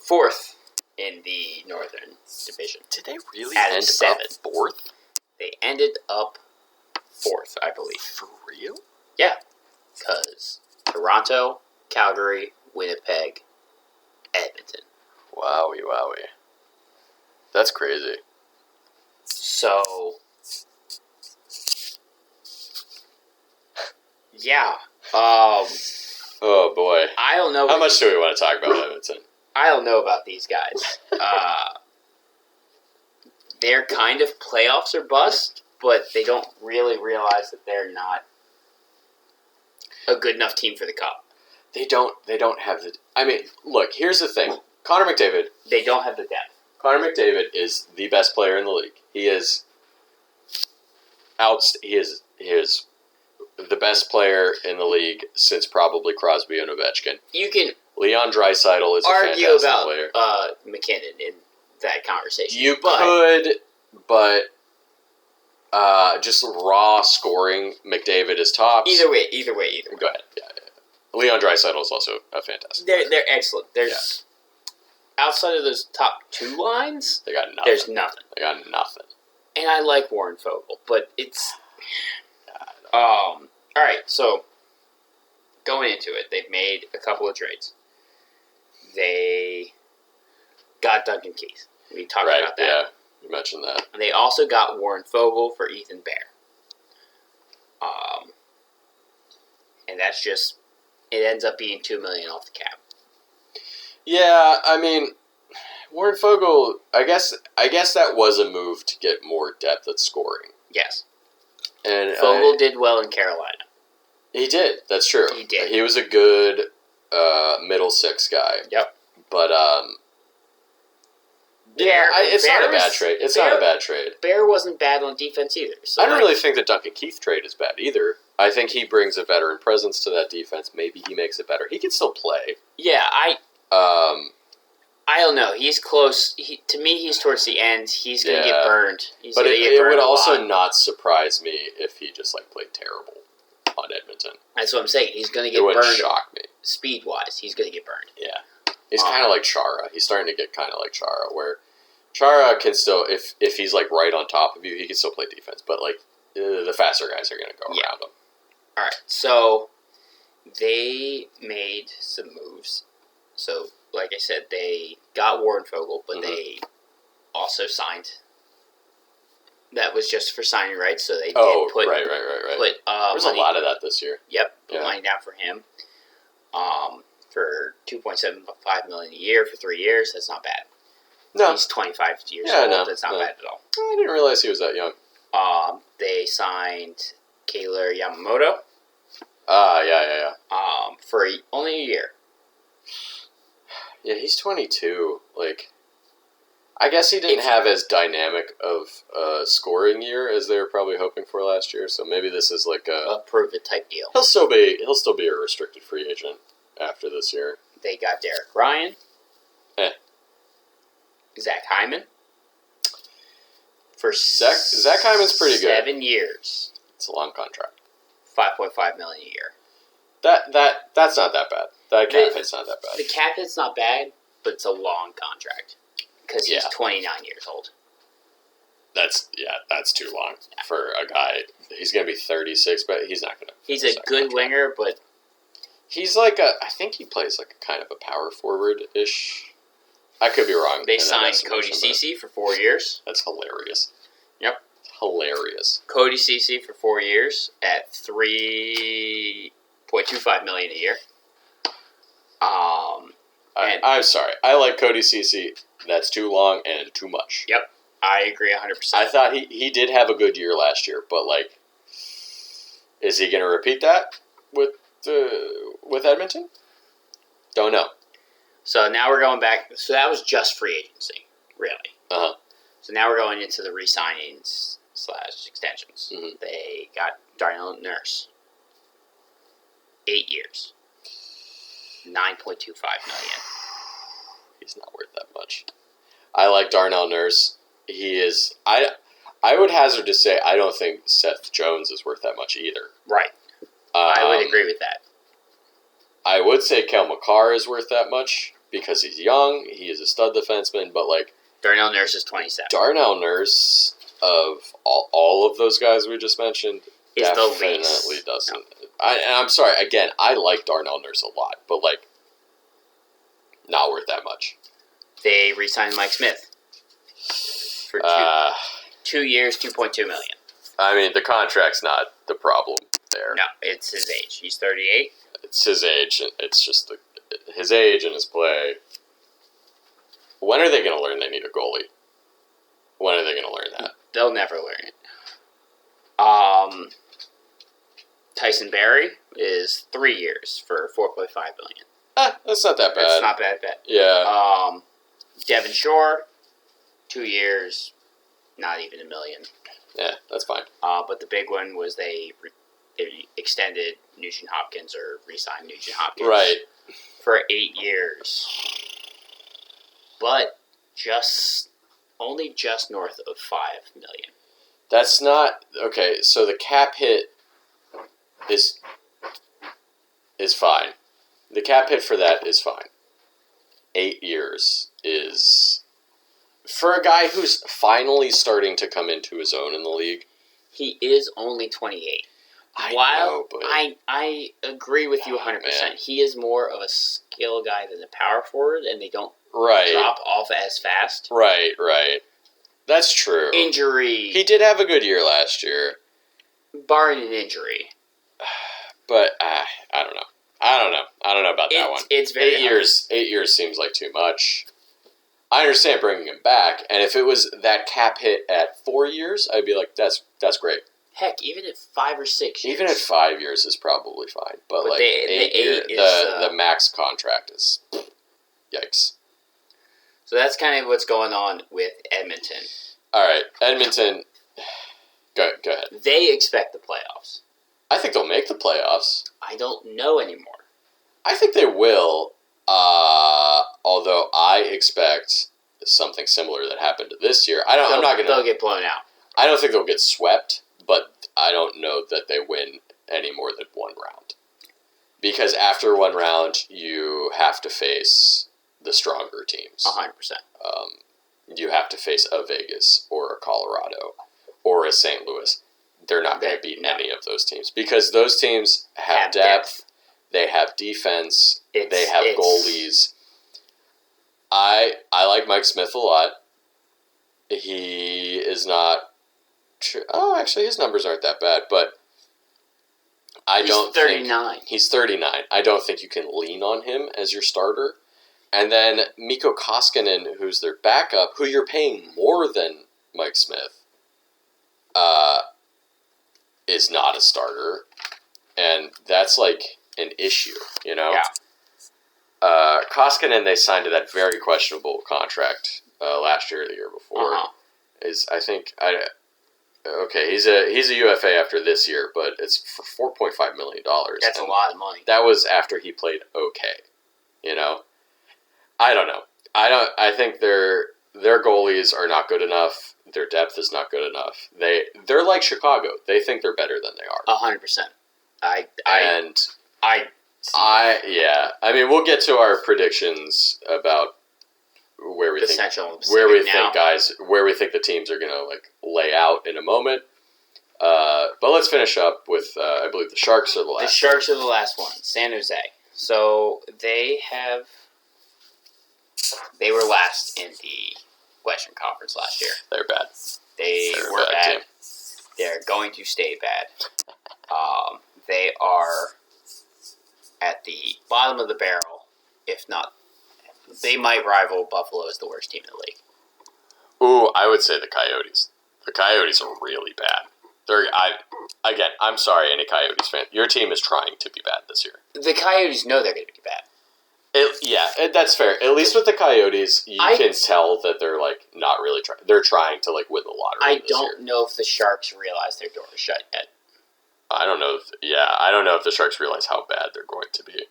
4th in the Northern Division. Did they really end up 4th? They ended up 4th, I believe. For real? Yeah. Because Toronto, Calgary, Winnipeg, Edmonton. Wowie. That's crazy. So, yeah. Oh boy. I don't know. How much do we want to talk about Edmonton? I don't know about these guys. They're kind of playoffs or bust, but they don't really realize that they're not a good enough team for the Cup. They don't have the... I mean, look, here's the thing. Connor McDavid... They don't have the depth. Connor McDavid is the best player in the league. He is the best player in the league since probably Crosby and Ovechkin. You can Leon Draisaitl is a fantastic player. Argue about McKinnon in that conversation. You could, but just raw scoring, McDavid is tops. Either way. Go ahead. Yeah. Leon Draisaitl is also a fantastic player. They're excellent. Outside of those top 2 lines, they got nothing. There's nothing. They got nothing. And I like Warren Fogle, but it's... Alright, so going into it, they've made a couple of trades. They got Duncan Keith. We talked about that. Yeah, you mentioned that. And they also got Warren Fogle for Ethan Bear. And that's just... It ends up being $2 million off the cap. Yeah, I mean, Warren Fogle, I guess that was a move to get more depth at scoring. Yes. And Fogle did well in Carolina. He did. That's true. He did. He was a good middle 6 guy. Yep. But It's not a bad trade. It's not a bad trade. Bear wasn't bad on defense either. So I don't really think the Duncan Keith trade is bad either. I think he brings a veteran presence to that defense. Maybe he makes it better. He can still play. Yeah, I don't know. He's close. To me, he's towards the end. He's going to get burned. But it would also not surprise me if he just played terrible on Edmonton. That's what I'm saying. He's going to get burned. It wouldn't shock me. Speed-wise, he's going to get burned. Yeah. He's kind of like Chara. He's starting to get kind of like Chara, where Chara can still, if he's right on top of you, he can still play defense. But the faster guys are going to go around him. All right. So they made some moves. So, like I said, they got Warren Fogle, but they also signed. That was just for signing rights, so they did put right. There's a lot of that this year. Yep, put money down for him. For $2.75 million a year for 3 years, that's not bad. No, he's 25 years old. No, that's not bad at all. I didn't realize he was that young. They signed Kailer Yamamoto. Yeah. For only a year. Yeah, he's 22. I guess he didn't have as dynamic of a scoring year as they were probably hoping for last year. So maybe this is a prove it type deal. He'll still be a restricted free agent after this year. They got Derek Ryan. Zach Hyman. For Zach Hyman's pretty good. 7 years. It's a long contract. $5.5 million a year. That's not that bad. That cap hit's not that bad. The cap hit's not bad, but it's a long contract because he's 29 years old. That's too long for a guy. He's gonna be 36, but he's not gonna. He's a good winger, but he's I think he plays a kind of a power forward ish. I could be wrong. They signed Cody Ceci for 4 years. That's hilarious. Yep. Hilarious. Cody Ceci for 4 years at $3.25 million a year. I'm sorry. I like Cody Ceci. That's too long and too much. Yep. I agree 100%. I thought he did have a good year last year, but is he going to repeat that with Edmonton? Don't know. So now we're going back. So that was just free agency, really. Uh-huh. So now we're going into the re-signings / extensions. Mm-hmm. They got Darnell Nurse. 8 years. $9.25 million. He's not worth that much. I like Darnell Nurse. He is. I would hazard to say I don't think Seth Jones is worth that much either. Right. I would agree with that. I would say Kel McCarr is worth that much because he's young. He is a stud defenseman, but Darnell Nurse is 27. Darnell Nurse of all of those guys we just mentioned is definitely doesn't. No. I'm sorry. Again, I like Darnell Nurse a lot, but not worth that much. They re-signed Mike Smith for 2 years, $2.2 million. I mean, the contract's not the problem there. No, it's his age. He's 38. It's his age. It's just his age and his play. When are they going to learn they need a goalie? When are they going to learn that? They'll never learn it. Tyson Barrie is 3 years for $4.5 million. That's not that bad. That's not bad. Yeah. Devin Shore, 2 years, not even $1 million. Yeah, that's fine. But the big one was they extended Nugent Hopkins or re-signed Nugent Hopkins. Right. For 8 years. But only just north of $5 million. That's not okay. So the cap hit is fine. The cap hit for that is fine. 8 years is for a guy who's finally starting to come into his own in the league. He is only 28. I know, but I agree with you 100%. He is more of a skill guy than a power forward, and they don't drop off as fast. Right. That's true. Injury. He did have a good year last year. Barring an injury. But I don't know. I don't know about that one. It's very 8 years. 8 years seems like too much. I understand bringing him back, and if it was that cap hit at 4 years, I'd be like, that's great. Heck, even at 5 or 6 years. Even at 5 years is probably fine, but the 8 years, the max contract is yikes. So that's kind of what's going on with Edmonton. All right, Edmonton. Go ahead. They expect the playoffs. I think they'll make the playoffs. I don't know anymore. I think they will, although I expect something similar that happened this year. They'll get blown out. I don't think they'll get swept, but I don't know that they win any more than one round. Because after one round, you have to face the stronger teams. 100%. You have to face a Vegas or a Colorado or a St. Louis. They're not going to beat any of those teams because those teams have depth. They have defense. They have goalies. I like Mike Smith a lot. He is not. Oh, actually, his numbers aren't that bad, but he's 39. He's 39. I don't think you can lean on him as your starter. And then Mikko Koskinen, who's their backup, who you're paying more than Mike Smith, is not a starter, and that's like an issue, you know. Yeah. Koskinen, they signed to that very questionable contract last year or the year before. Okay, he's a UFA after this year, but it's for $4.5 million. That's a lot of money. That was after he played okay, you know. I don't know. I think their goalies are not good enough. Their depth is not good enough. They're like Chicago. They think they're better than they are. 100%. I mean, we'll get to our predictions about where we think the teams are gonna like lay out in a moment. But let's finish up with I believe the Sharks are the last. The Sharks are the last one. San Jose. So they were last in the Western Conference last year. They're bad. They were bad. Team. They're going to stay bad. They are at the bottom of the barrel, if not. They might rival Buffalo as the worst team in the league. Ooh, I would say the Coyotes. The Coyotes are really bad. I'm sorry, any Coyotes fan. Your team is trying to be bad this year. The Coyotes know they're going to be bad. That's fair. At least with the Coyotes, you can tell that they're like not really trying. They're trying to like win the lottery. I don't know if the Sharks realize their door is shut yet. I don't know. I don't know if the Sharks realize how bad they're going to be.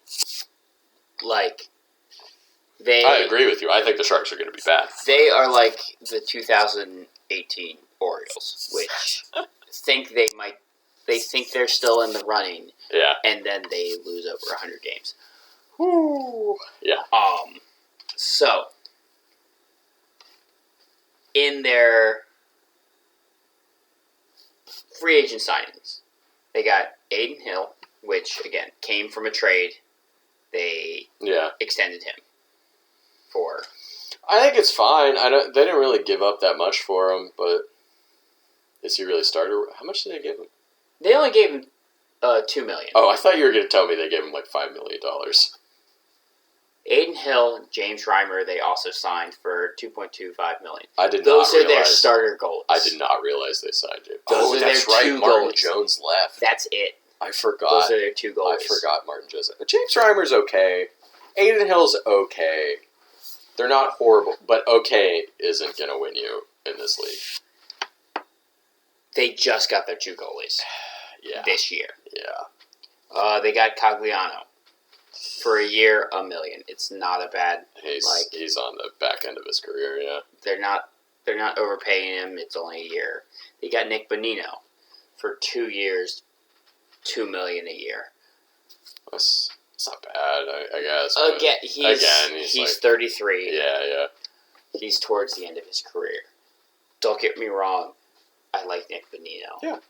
I agree with you. I think the Sharks are going to be bad. They are like the 2018 Orioles, which think they think they're still in the running. Yeah. And then they lose over 100 games. Woo. Yeah. So in their free agent signings, they got Aiden Hill, which again came from a trade. They extended him for. I think it's fine. They didn't really give up that much for him, but is he really starter? How much did they give him? They only gave him $2 million. Oh, I thought you were going to tell me they gave him like $5 million. Aiden Hill, James Reimer, they also signed for $2.25 million. I did not Those are their starter goalies. I did not realize they signed him. Those are that's their right. two Martin goalies. Jones left. That's it. I forgot. Those are their two goalies. I forgot Martin Jones. James Reimer's okay. Aiden Hill's okay. They're not horrible, but okay isn't going to win you in this league. They just got their two goalies. This year. Yeah. They got Cogliano. For a year, $1 million. It's not a bad. He's on the back end of his career. Yeah. They're not overpaying him. It's only a year. They got Nick Bonino for 2 years, $2 million a year. It's not bad, I guess. He's 33. Yeah. He's towards the end of his career. Don't get me wrong. I like Nick Bonino. Yeah.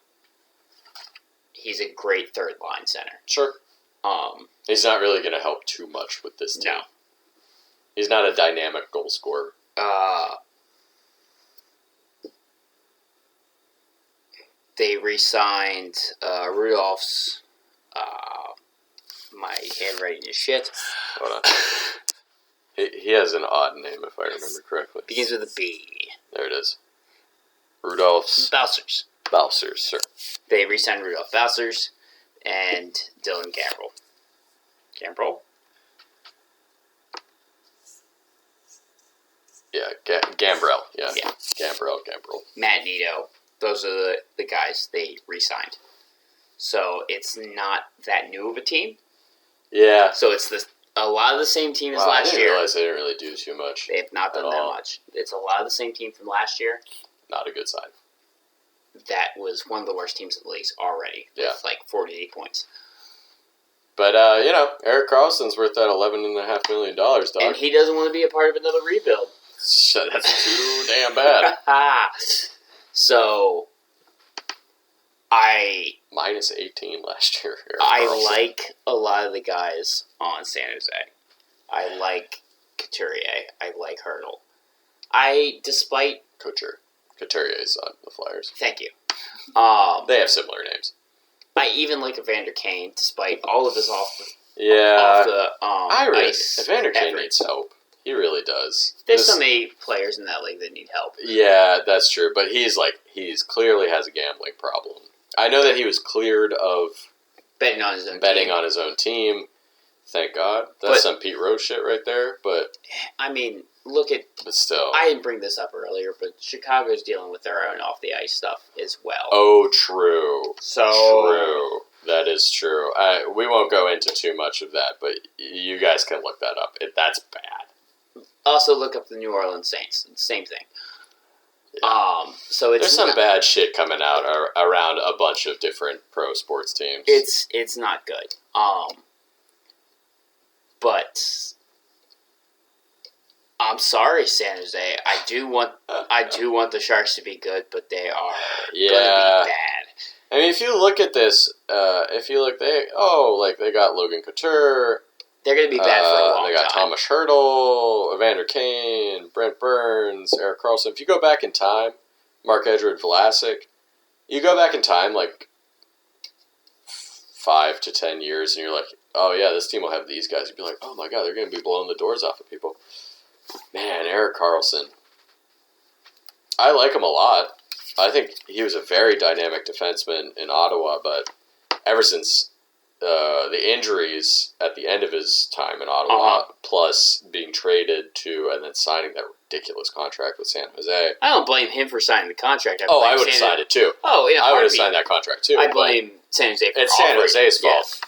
He's a great third line center. Sure. He's not really going to help too much with this team. No. He's not a dynamic goal scorer. They re-signed Rudolph's. My handwriting is shit. Hold on. He has an odd name, if I remember correctly. Begins with a B. There it is. Rudolph's. Balcers, sir. They re-signed Rudolph Balcers and Dylan Gambrell. Yeah, Gambrell. Yeah. Yeah. Gambrell. Matt Nito. Those are the guys they re-signed. So it's not that new of a team. Yeah. So it's a lot of the same team as I last didn't year. realize they didn't really do too much. They have not done that much. It's a lot of the same team from last year. Not a good sign. That was one of the worst teams in the league already. Yeah. With like 48 points. But, Erik Karlsson's worth that $11.5 million, dog. And he doesn't want to be a part of another rebuild. That's too damn bad. So, minus 18 last year. I like a lot of the guys on San Jose. I like Couturier. I like Hurdle. Despite Couturier's on the Flyers. Thank you. They have similar names. I even like Evander Kane, despite all of his off the ice. Evander Kane needs help. He really does. There's so many players in that league that need help. Yeah, that's true. But he's clearly has a gambling problem. I know that he was cleared of betting on his own team. Thank God. That's some Pete Rose shit right there. But I mean, but still, I didn't bring this up earlier, but Chicago's dealing with their own off the ice stuff as well. Oh, true. True. That is true. We won't go into too much of that, but you guys can look that up. That's bad. Also, look up the New Orleans Saints. Same thing. Yeah. So there's some bad shit coming out around a bunch of different pro sports teams. It's not good. But I'm sorry, San Jose. I do want the Sharks to be good, but they are going to be bad. I mean, if you look at this, they got Logan Couture. They're going to be bad for a long time. They got Thomas Hertl, Evander Kane, Brent Burns, Erik Karlsson. If you go back in time, Marc-Edouard Vlasic, you go back in time like 5 to 10 years, and you're like, oh yeah, this team will have these guys. You'd be like, oh my god, they're going to be blowing the doors off of people. Man, Erik Karlsson. I like him a lot. I think he was a very dynamic defenseman in Ottawa, but ever since the injuries at the end of his time in Ottawa, plus being traded to and then signing that ridiculous contract with San Jose. I don't blame him for signing the contract. I would have signed it too. Oh, yeah. I would have signed that contract too. I blame San Jose for it. It's San Jose's fault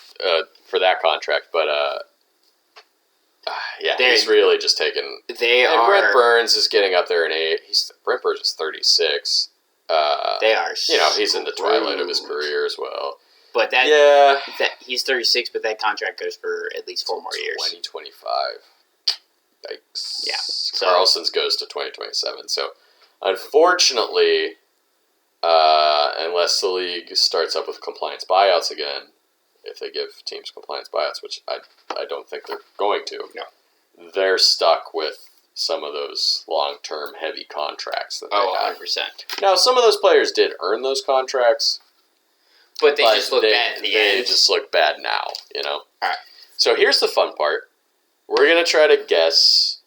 for that contract, but he's really just taken. Brent Burns is getting up there in age. Brent Burns is 36. They are. He's in the twilight of his career as well. But he's 36, but that contract goes for at least 4 more years. 2025. Yikes. Yeah. Karlsson's goes to 2027. So, unfortunately, unless the league starts up with compliance buyouts again, if they give teams compliance buyouts, which I don't think they're going to, they're stuck with some of those long-term heavy contracts that they have. 100%. Now, some of those players did earn those contracts, but they just look bad at the end. They just look bad now, All right. So here's the fun part. We're going to try to guess.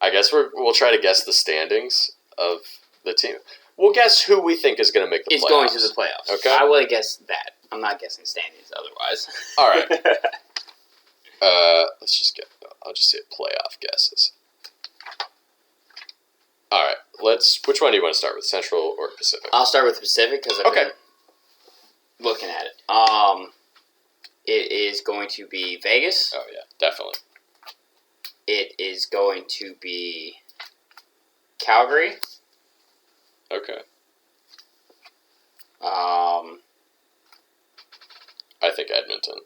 I guess we'll try to guess the standings of the team. We'll guess who we think is going to make the playoffs. It's going to the playoffs. Okay. I would have guessed that. I'm not guessing standings otherwise. All right. I'll just say playoff guesses. All right. Which one do you want to start with, Central or Pacific? I'll start with the Pacific because I've been looking at it. It is going to be Vegas. Oh yeah, definitely. It is going to be Calgary. Okay. I think Edmonton.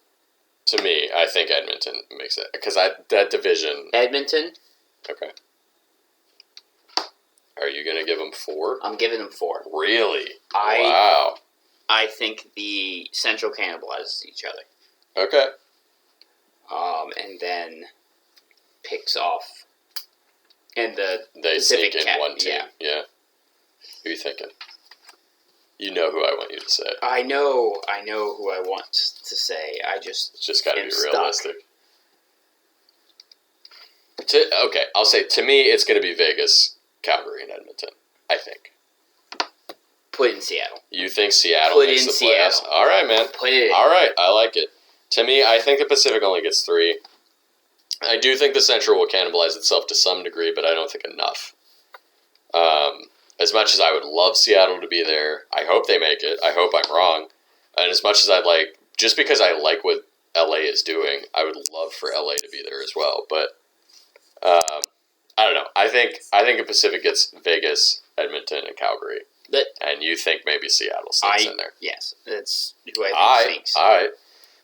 To me, I think Edmonton makes it because that division. Edmonton. Okay. Are you gonna give them 4? I'm giving them 4. Really? Wow. I think the Central cannibalizes each other. Okay. And then picks off, and the they Pacific sneak in one team. Yeah. Who are you thinking? You know who I want you to say. I know who I want to say. It's just got to be realistic. Okay, I'll say to me it's going to be Vegas, Calgary, and Edmonton. I think. Put it in Seattle. You think Seattle makes the playoffs? All right, man. Put it in. All right, I like it. To me, I think the Pacific only gets 3. I do think the Central will cannibalize itself to some degree, but I don't think enough. As much as I would love Seattle to be there, I hope they make it. I hope I'm wrong. And as much as I'd like, just because I like what LA is doing, I would love for LA to be there as well. But I don't know. I think the Pacific gets Vegas, Edmonton, and Calgary. And you think maybe Seattle sneaks in there. Yes, that's who I think sneaks. All right.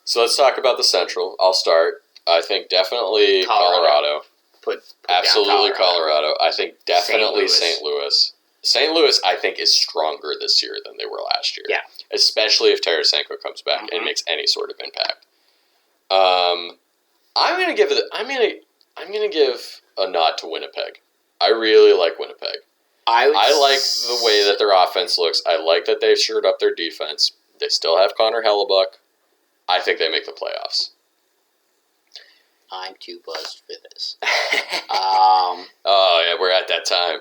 So let's talk about the Central. I'll start. I think definitely Colorado. Put absolutely Colorado. I think definitely St. Louis. St. Louis, I think, is stronger this year than they were last year. Yeah. Especially if Tarasenko comes back and makes any sort of impact. I'm gonna give a nod to Winnipeg. I really like Winnipeg. I like the way that their offense looks. I like that they've shored up their defense. They still have Connor Hellebuck. I think they make the playoffs. I'm too buzzed for this. Oh yeah, we're at that time.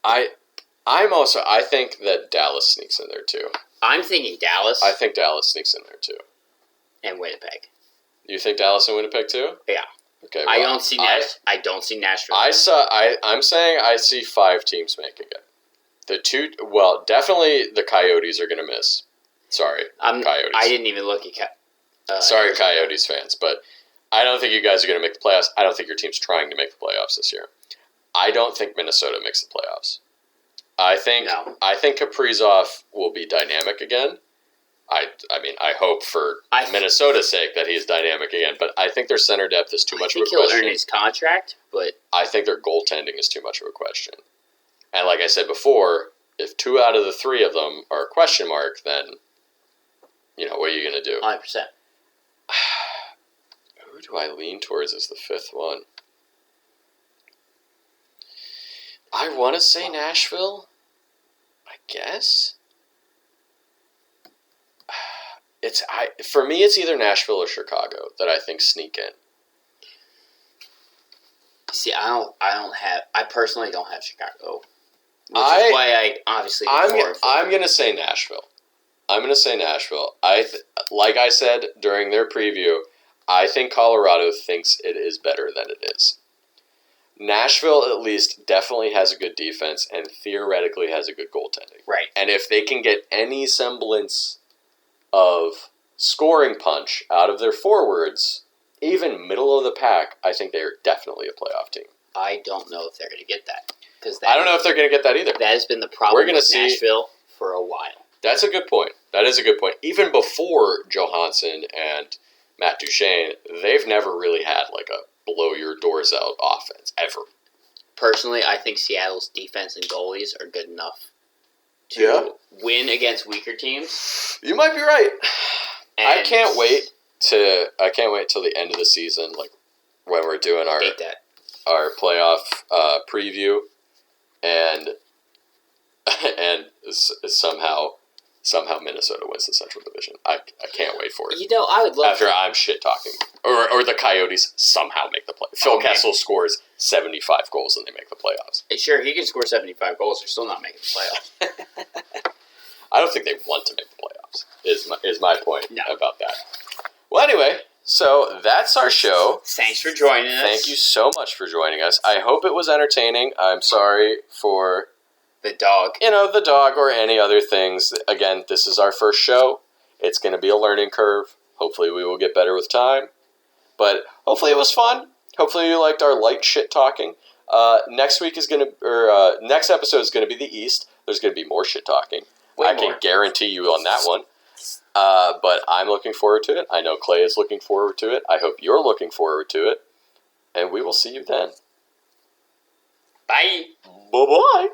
I think that Dallas sneaks in there too. I'm thinking Dallas. I think Dallas sneaks in there too. And Winnipeg. You think Dallas and Winnipeg too? Yeah. Okay. Well, I don't see Nashville. I'm saying I see 5 teams making it. Definitely the Coyotes are going to miss. Sorry, Coyotes. I didn't even look at sorry, Coyotes fans, but I don't think you guys are going to make the playoffs. I don't think your team's trying to make the playoffs this year. I don't think Minnesota makes the playoffs. I think Kaprizov will be dynamic again. I hope for Minnesota's sake that he's dynamic again, but I think their center depth is too much of a question. I think he'll earn his contract, but I think their goaltending is too much of a question. And like I said before, if 2 out of the 3 of them are a question mark, then, what are you going to do? 100%. Who do I lean towards as the 5th one? I want to say Nashville, I guess. For me, it's either Nashville or Chicago that I think sneak in. See, I personally don't have Chicago. Which is why I obviously I'm going to say Nashville. Like I said during their preview, I think Colorado thinks it is better than it is. Nashville, at least, definitely has a good defense and theoretically has a good goaltending. Right. And if they can get any semblance of scoring punch out of their forwards, even middle of the pack, I think they are definitely a playoff team. I don't know if they're going to get that. I don't know if they're going to get that either. That has been the problem with Nashville for a while. That's a good point. That is a good point. Even before Johansson and Matt Duchene, they've never really had like a blow-your-doors-out offense, ever. Personally, I think Seattle's defense and goalies are good enough to win against weaker teams. You might be right. I can't wait till the end of the season, like when we're doing our playoff preview, and somehow Minnesota wins the Central Division. I can't wait for it. I would love after I'm shit talking, or the Coyotes somehow make the play. Phil Kessel scores 75 goals and they make the playoffs. Sure, he can score 75 goals. They're still not making the playoffs. I don't think they want to make the playoffs. Is my point about that. Well, anyway, so that's our show. Thanks for joining us. Thank you so much for joining us. I hope it was entertaining. I'm sorry for the dog. The dog or any other things. Again, this is our first show. It's going to be a learning curve. Hopefully we will get better with time. But hopefully it was fun. Hopefully you liked our light shit talking. Next episode is going to be the East. There's going to be more shit talking. I can guarantee you on that one. But I'm looking forward to it. I know Clay is looking forward to it. I hope you're looking forward to it. And we will see you then. Bye. Bye-bye.